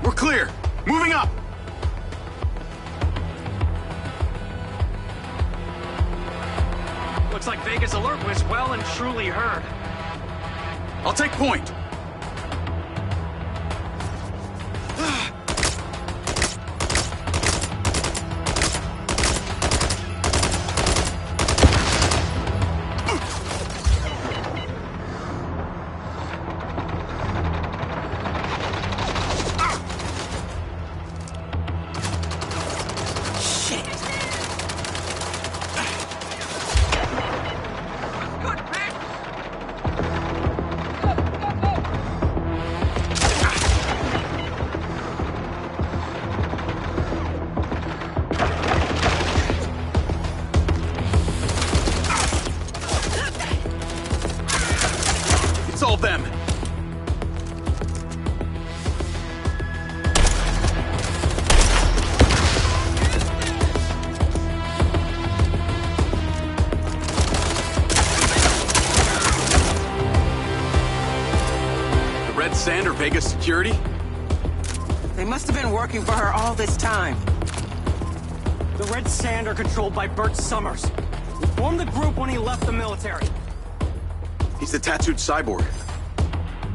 We're clear. Moving up. Looks like Vega's alert was well and truly heard. I'll take point. It's all them. The Red Sand or Vegas security? They must have been working for her all this time. The Red Sand are controlled by Bert Summers. He formed the group when he left the military. He's the tattooed cyborg.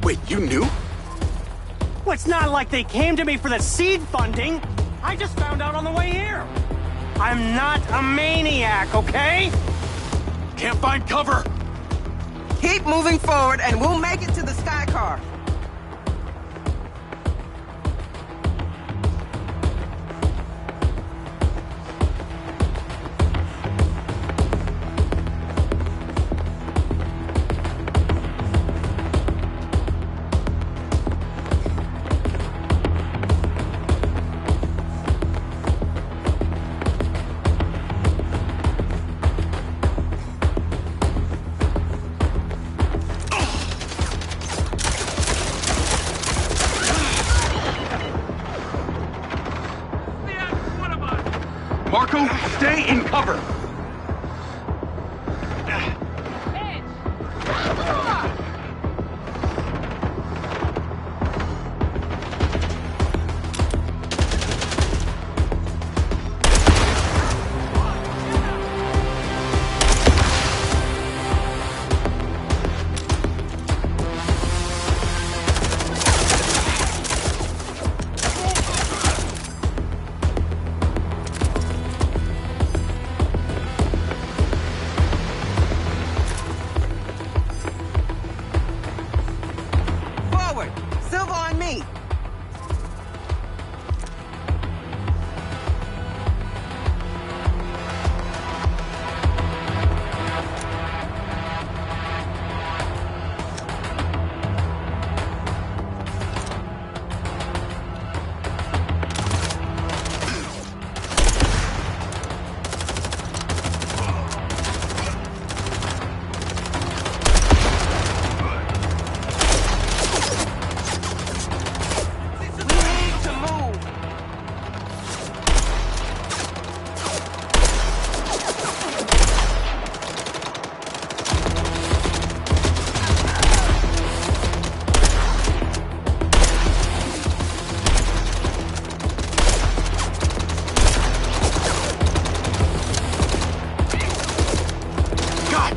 Wait, you knew? Well, it's not like they came to me for the seed funding. I just found out on the way here. I'm not a maniac, okay? Can't find cover! Keep moving forward and we'll make it to the sky car. Marco, stay in cover!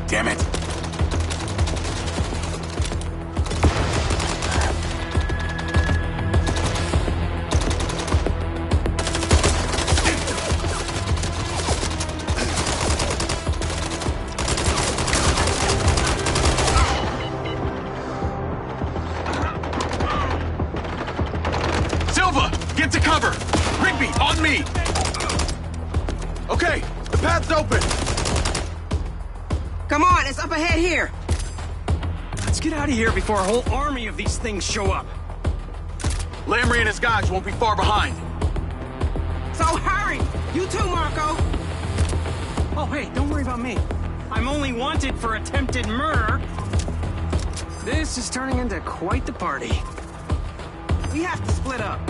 Damn it! Silva, get to cover! Rigby, on me! Okay, the path's open! Come on, it's up ahead here. Let's get out of here before a whole army of these things show up. Lamry and his guys won't be far behind. So hurry! You too, Marco! Oh, hey, don't worry about me. I'm only wanted for attempted murder. This is turning into quite the party. We have to split up.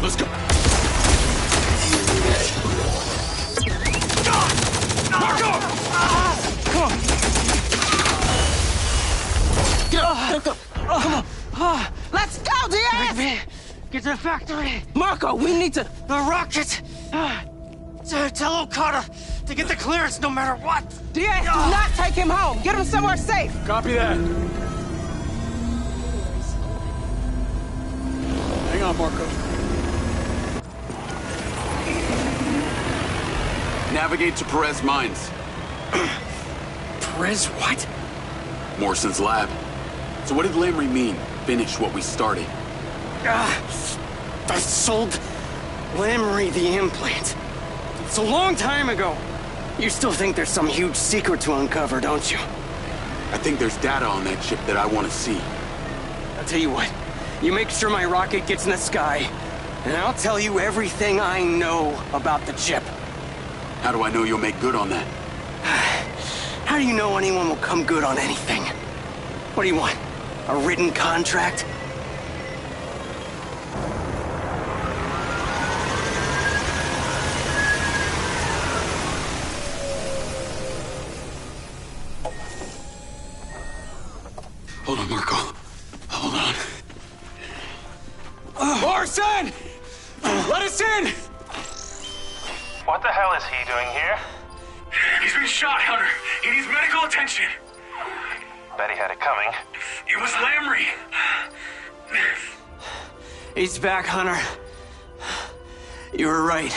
Let's go. Marco! Come on. Come on. Let's go, Diaz! Rigby, get to the factory. Marco, we need to... The rocket. Tell Okada to get the clearance no matter what! Diaz, do not take him home! Get him somewhere safe! Copy that. Hang on, Marco. Navigate to Perez Mines. Perez what? Morrison's lab. So what did Lamry mean? Finish what we started. I sold Lamry the implant. It's a long time ago. You still think there's some huge secret to uncover, don't you? I think there's data on that chip that I want to see. I'll tell you what. You make sure my rocket gets in the sky, and I'll tell you everything I know about the chip. How do I know you'll make good on that? How do you know anyone will come good on anything? What do you want? A written contract? Hold on, Marco. Hold on. Morrison! Let us in! What the hell is he doing here? He's been shot, Hunter. He needs medical attention. Bet he had it coming. It was Lamry. He's back, Hunter. You were right.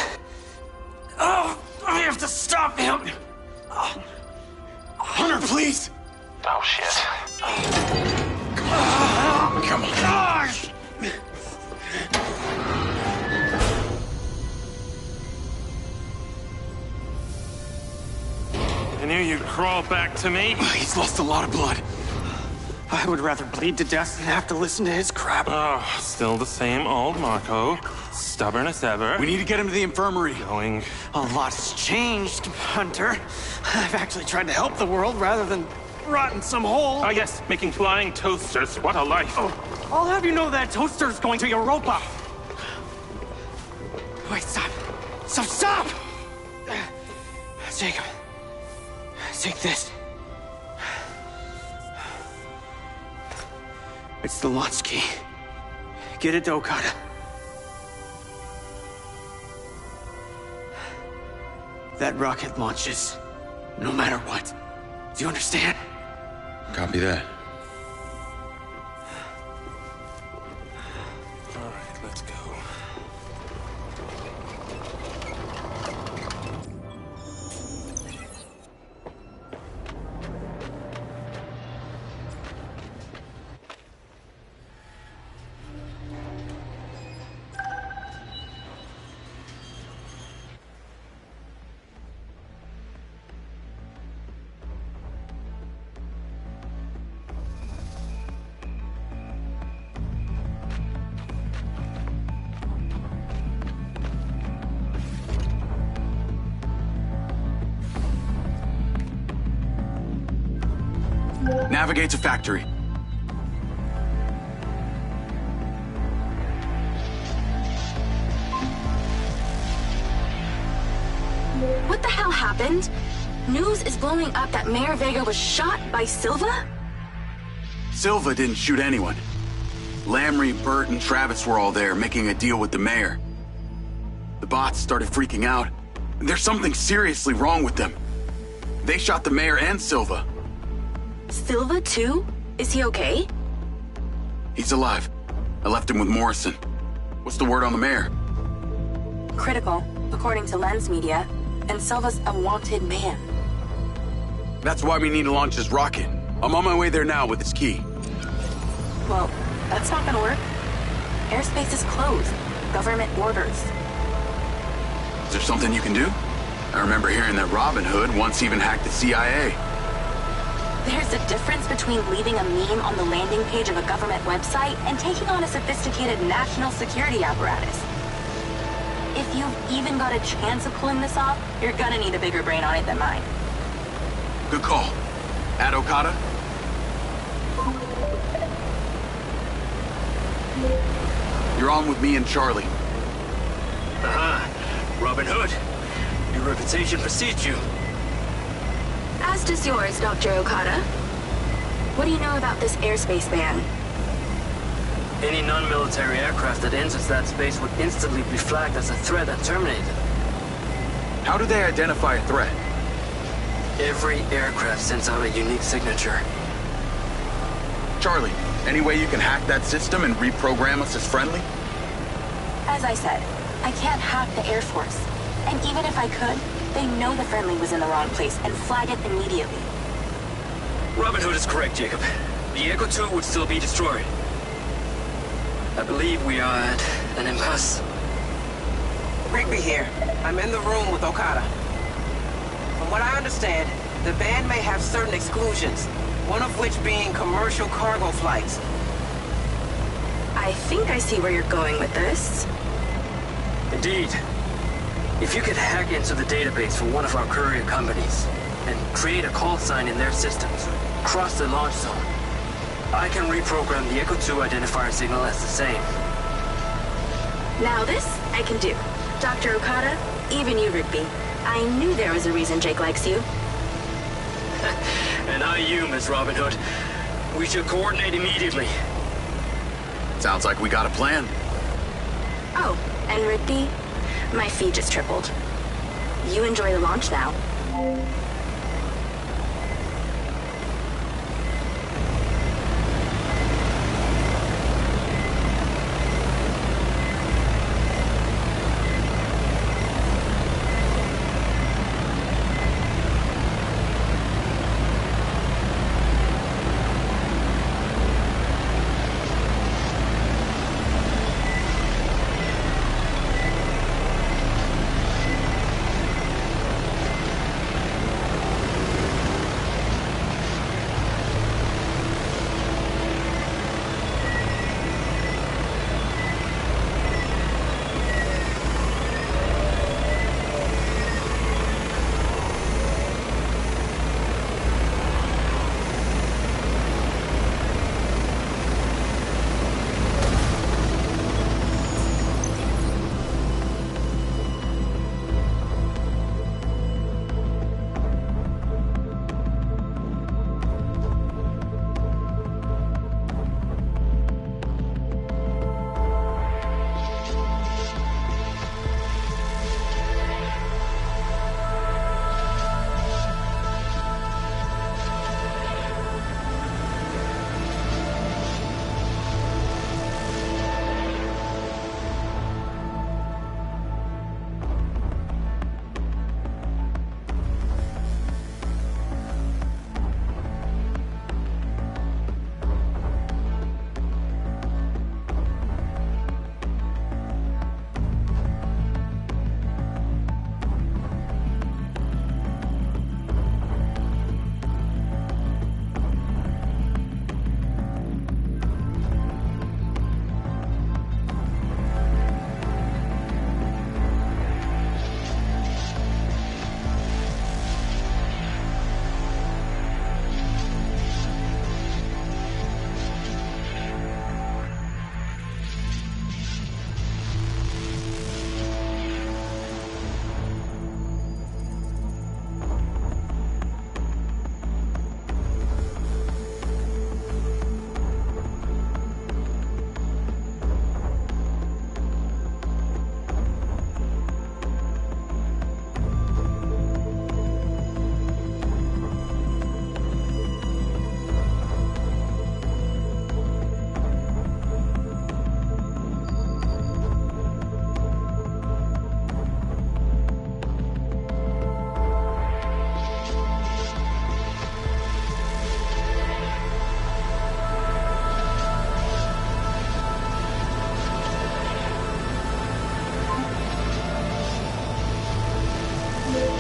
Oh, I have to stop him. Hunter, please! Oh, shit. Come on. Gosh! I knew you'd crawl back to me. He's lost a lot of blood. I would rather bleed to death than have to listen to his crap. Oh, still the same old Marco. Stubborn as ever. We need to get him to the infirmary. Going. A lot's changed, Hunter. I've actually tried to help the world rather than rot in some hole. Ah, yes, making flying toasters. What a life. Oh, I'll have you know that toaster's going to Europa. Wait, stop. Stop! Jacob, take this. It's the launch key. Get it to Okada. That rocket launches no matter what. Do you understand? Copy that. All right, let's go. Navigate to factory. What the hell happened? News is blowing up that Mayor Vega was shot by Silva? Silva didn't shoot anyone. Lamry, Bert, and Travis were all there, making a deal with the mayor. The bots started freaking out. There's something seriously wrong with them. They shot the mayor and Silva. Silva, too? Is he okay? He's alive. I left him with Morrison. What's the word on the mayor? Critical, according to Lens Media, and Silva's a wanted man. That's why we need to launch his rocket. I'm on my way there now with his key. Well, that's not gonna work. Airspace is closed. Government orders. Is there something you can do? I remember hearing that Robin Hood once even hacked the CIA. There's a difference between leaving a meme on the landing page of a government website and taking on a sophisticated national security apparatus. If you've even got a chance of pulling this off, you're gonna need a bigger brain on it than mine. Good call. At Okada? You're on with me and Charlie. Robin Hood. Your reputation precedes you. As does yours, Dr. Okada. What do you know about this airspace ban? Any non-military aircraft that enters that space would instantly be flagged as a threat and terminated. How do they identify a threat? Every aircraft sends out a unique signature. Charlie, any way you can hack that system and reprogram us as friendly? As I said, I can't hack the Air Force. And even if I could, they know the friendly was in the wrong place and flag it immediately. Robin Hood is correct, Jacob. The Echo 2 would still be destroyed. I believe we are at an impasse. Rigby here. I'm in the room with Okada. From what I understand, the band may have certain exclusions, one of which being commercial cargo flights. I think I see where you're going with this. Indeed. If you could hack into the database for one of our courier companies and create a call sign in their systems, cross the launch zone, I can reprogram the Echo 2 identifier signal as the same. Now this, I can do. Dr. Okada, even you, Rigby. I knew there was a reason Jake likes you. And I you, Miss Robin Hood. We should coordinate immediately. Sounds like we got a plan. Oh, and Rigby, my fee just tripled. You enjoy the launch now.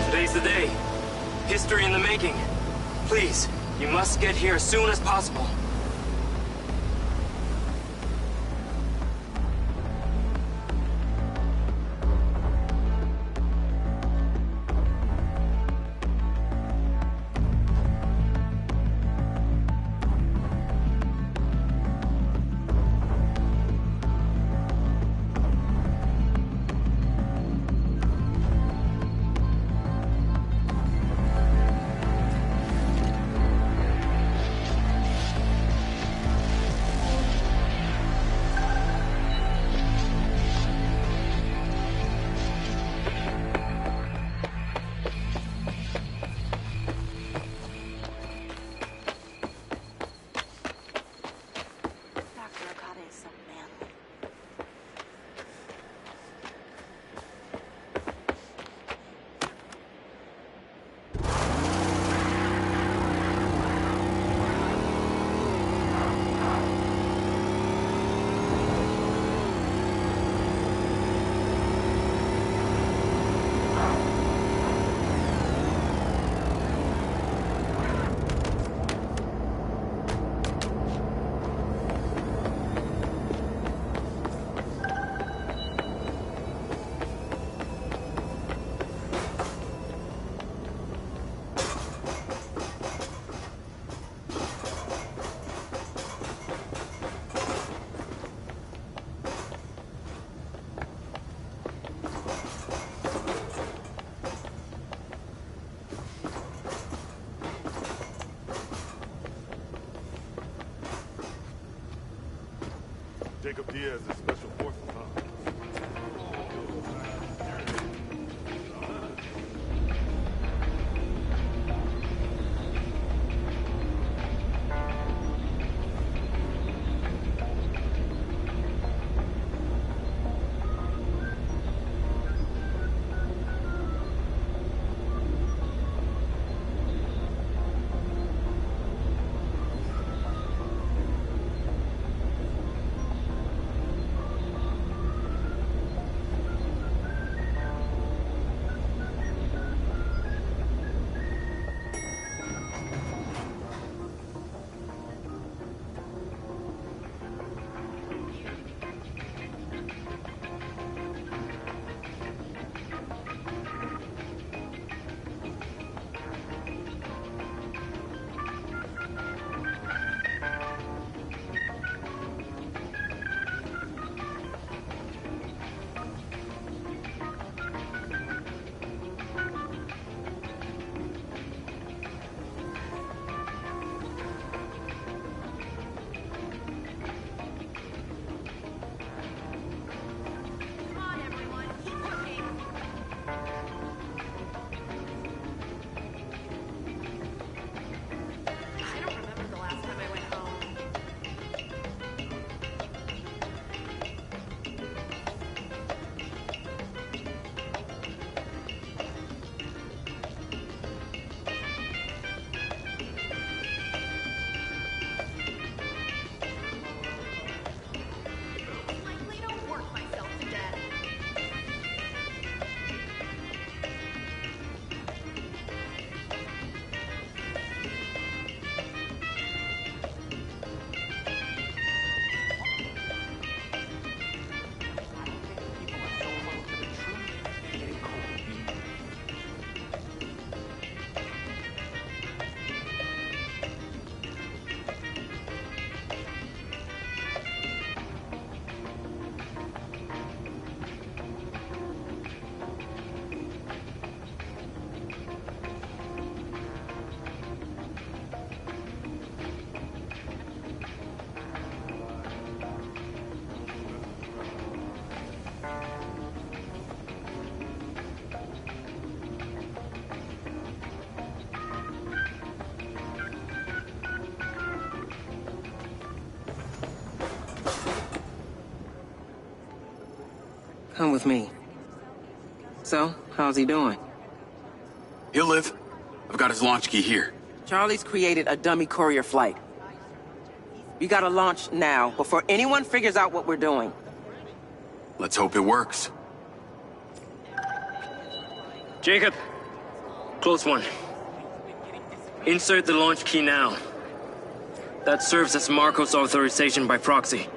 Today's the day. History in the making. Please, you must get here as soon as possible. Jacob Diaz is special forces, huh? Come with me. So, how's he doing? He'll live. I've got his launch key here. Charlie's created a dummy courier flight. We gotta launch now, before anyone figures out what we're doing. Let's hope it works. Jacob, close one. Insert the launch key now. That serves as Marco's authorization by proxy.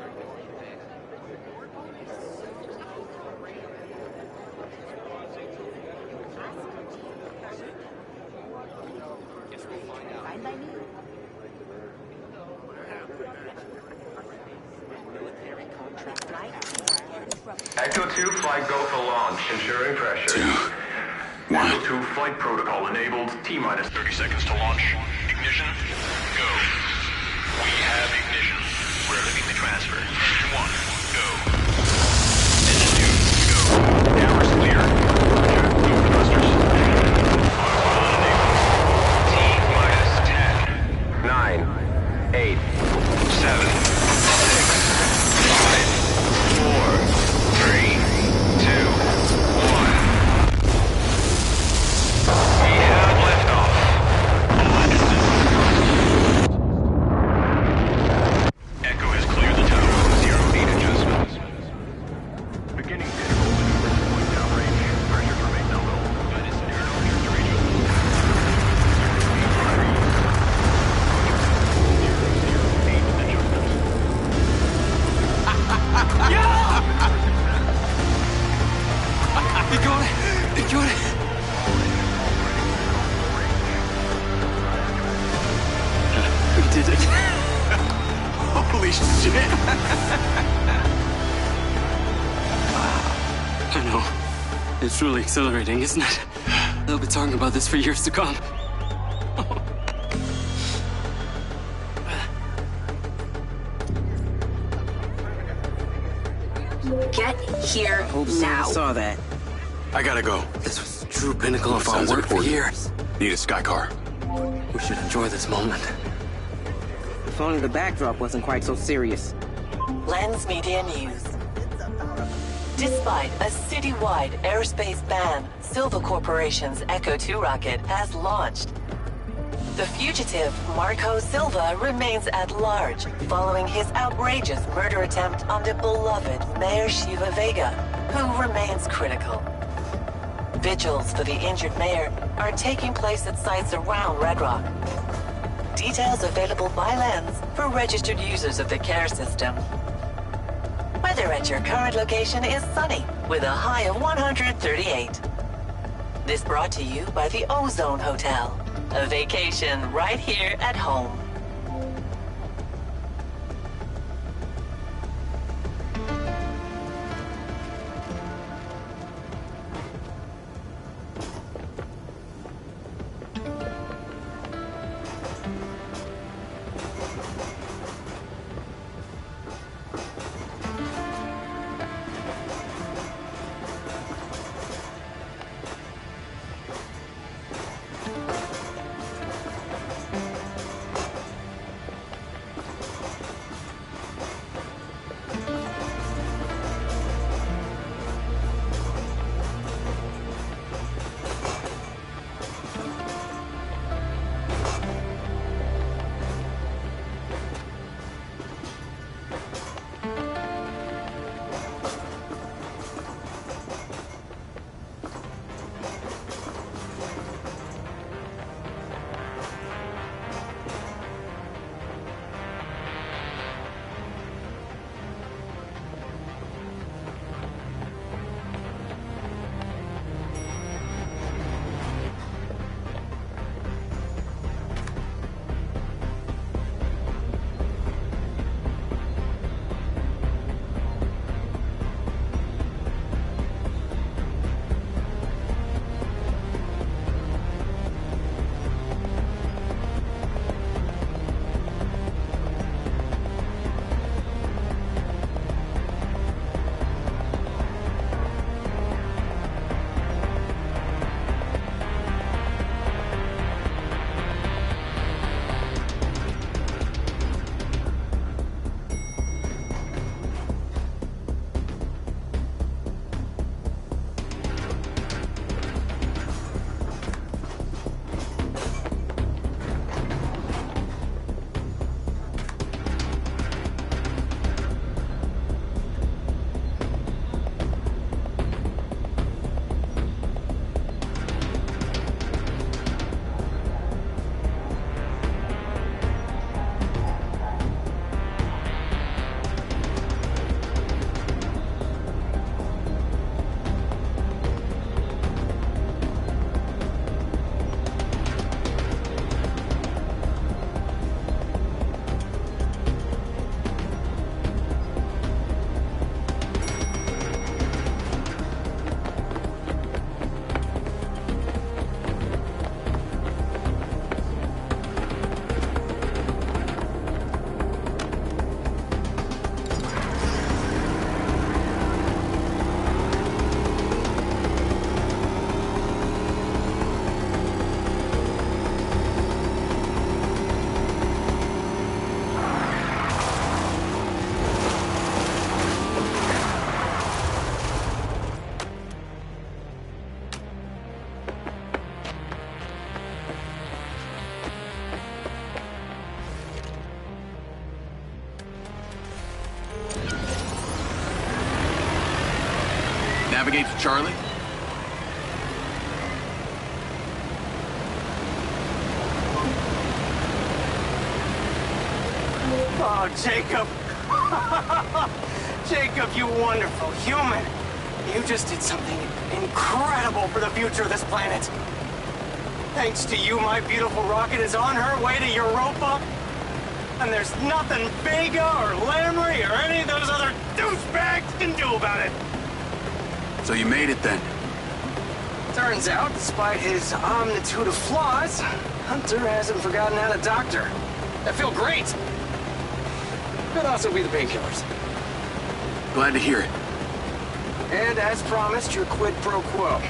Echo 2, flight go for launch, ensuring pressure. 2, 1. Echo 2, flight protocol enabled. T-minus 30 seconds to launch. Ignition, go. We have ignition. We're leaving the transfer. Engine 1, go. Engine 2, go. Downers clear. Roger, go for thrusters. Autopilot enabled. T-minus 10, 9, 8, 7, 6, 5, 4, 3, 2, 1. We have liftoff. All engines Echo has cleared the tower. 0-8 adjustments. Beginning pinnacle maneuvers point downrange. Pressures remain nominal. Guidance and aerodynamic duration. 0-8 adjustments. They got it! They got it! We did it. Holy shit! I know. It's really exhilarating, isn't it? They'll be talking about this for years to come. Get here now. Saw that. I gotta go. This was the true pinnacle of our Sounds work for important. years. Need a sky car. We should enjoy this moment. If only the backdrop wasn't quite so serious. Lens Media News. Despite a citywide airspace ban, Silva Corporation's Echo 2 rocket has launched. The fugitive, Marco Silva, remains at large following his outrageous murder attempt on the beloved Mayor Shiva Vega, who remains critical. Vigils for the injured mayor are taking place at sites around Red Rock. Details available by Lens for registered users of the care system. Weather at your current location is sunny, with a high of 138. This brought to you by the Ozone Hotel. A vacation right here at home. Navigate to Charlie. Oh, Jacob. Jacob, you wonderful human. You just did something incredible for the future of this planet. Thanks to you, my beautiful rocket is on her way to Europa. And there's nothing Vega or Lamry or any of those other douchebags can do about it. So you made it then? Turns out, despite his omnitude of flaws, Hunter hasn't forgotten how to doctor. I feel great. Could also be the painkillers. Glad to hear it. And as promised, your quid pro quo.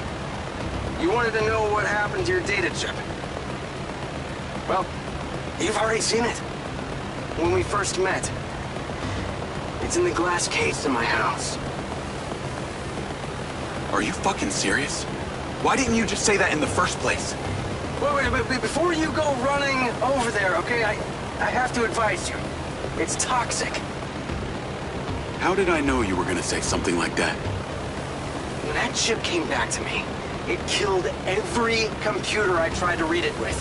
You wanted to know what happened to your data chip. Well, you've already seen it. When we first met. It's in the glass case in my house. Are you fucking serious? Why didn't you just say that in the first place? Wait, before you go running over there, okay, I have to advise you. It's toxic. How did I know you were gonna say something like that? When that chip came back to me, it killed every computer I tried to read it with.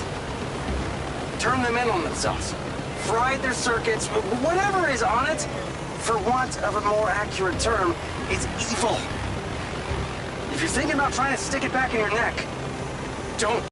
Turned them in on themselves. Fried their circuits, whatever is on it, for want of a more accurate term, is evil. If you're thinking about trying to stick it back in your neck, don't.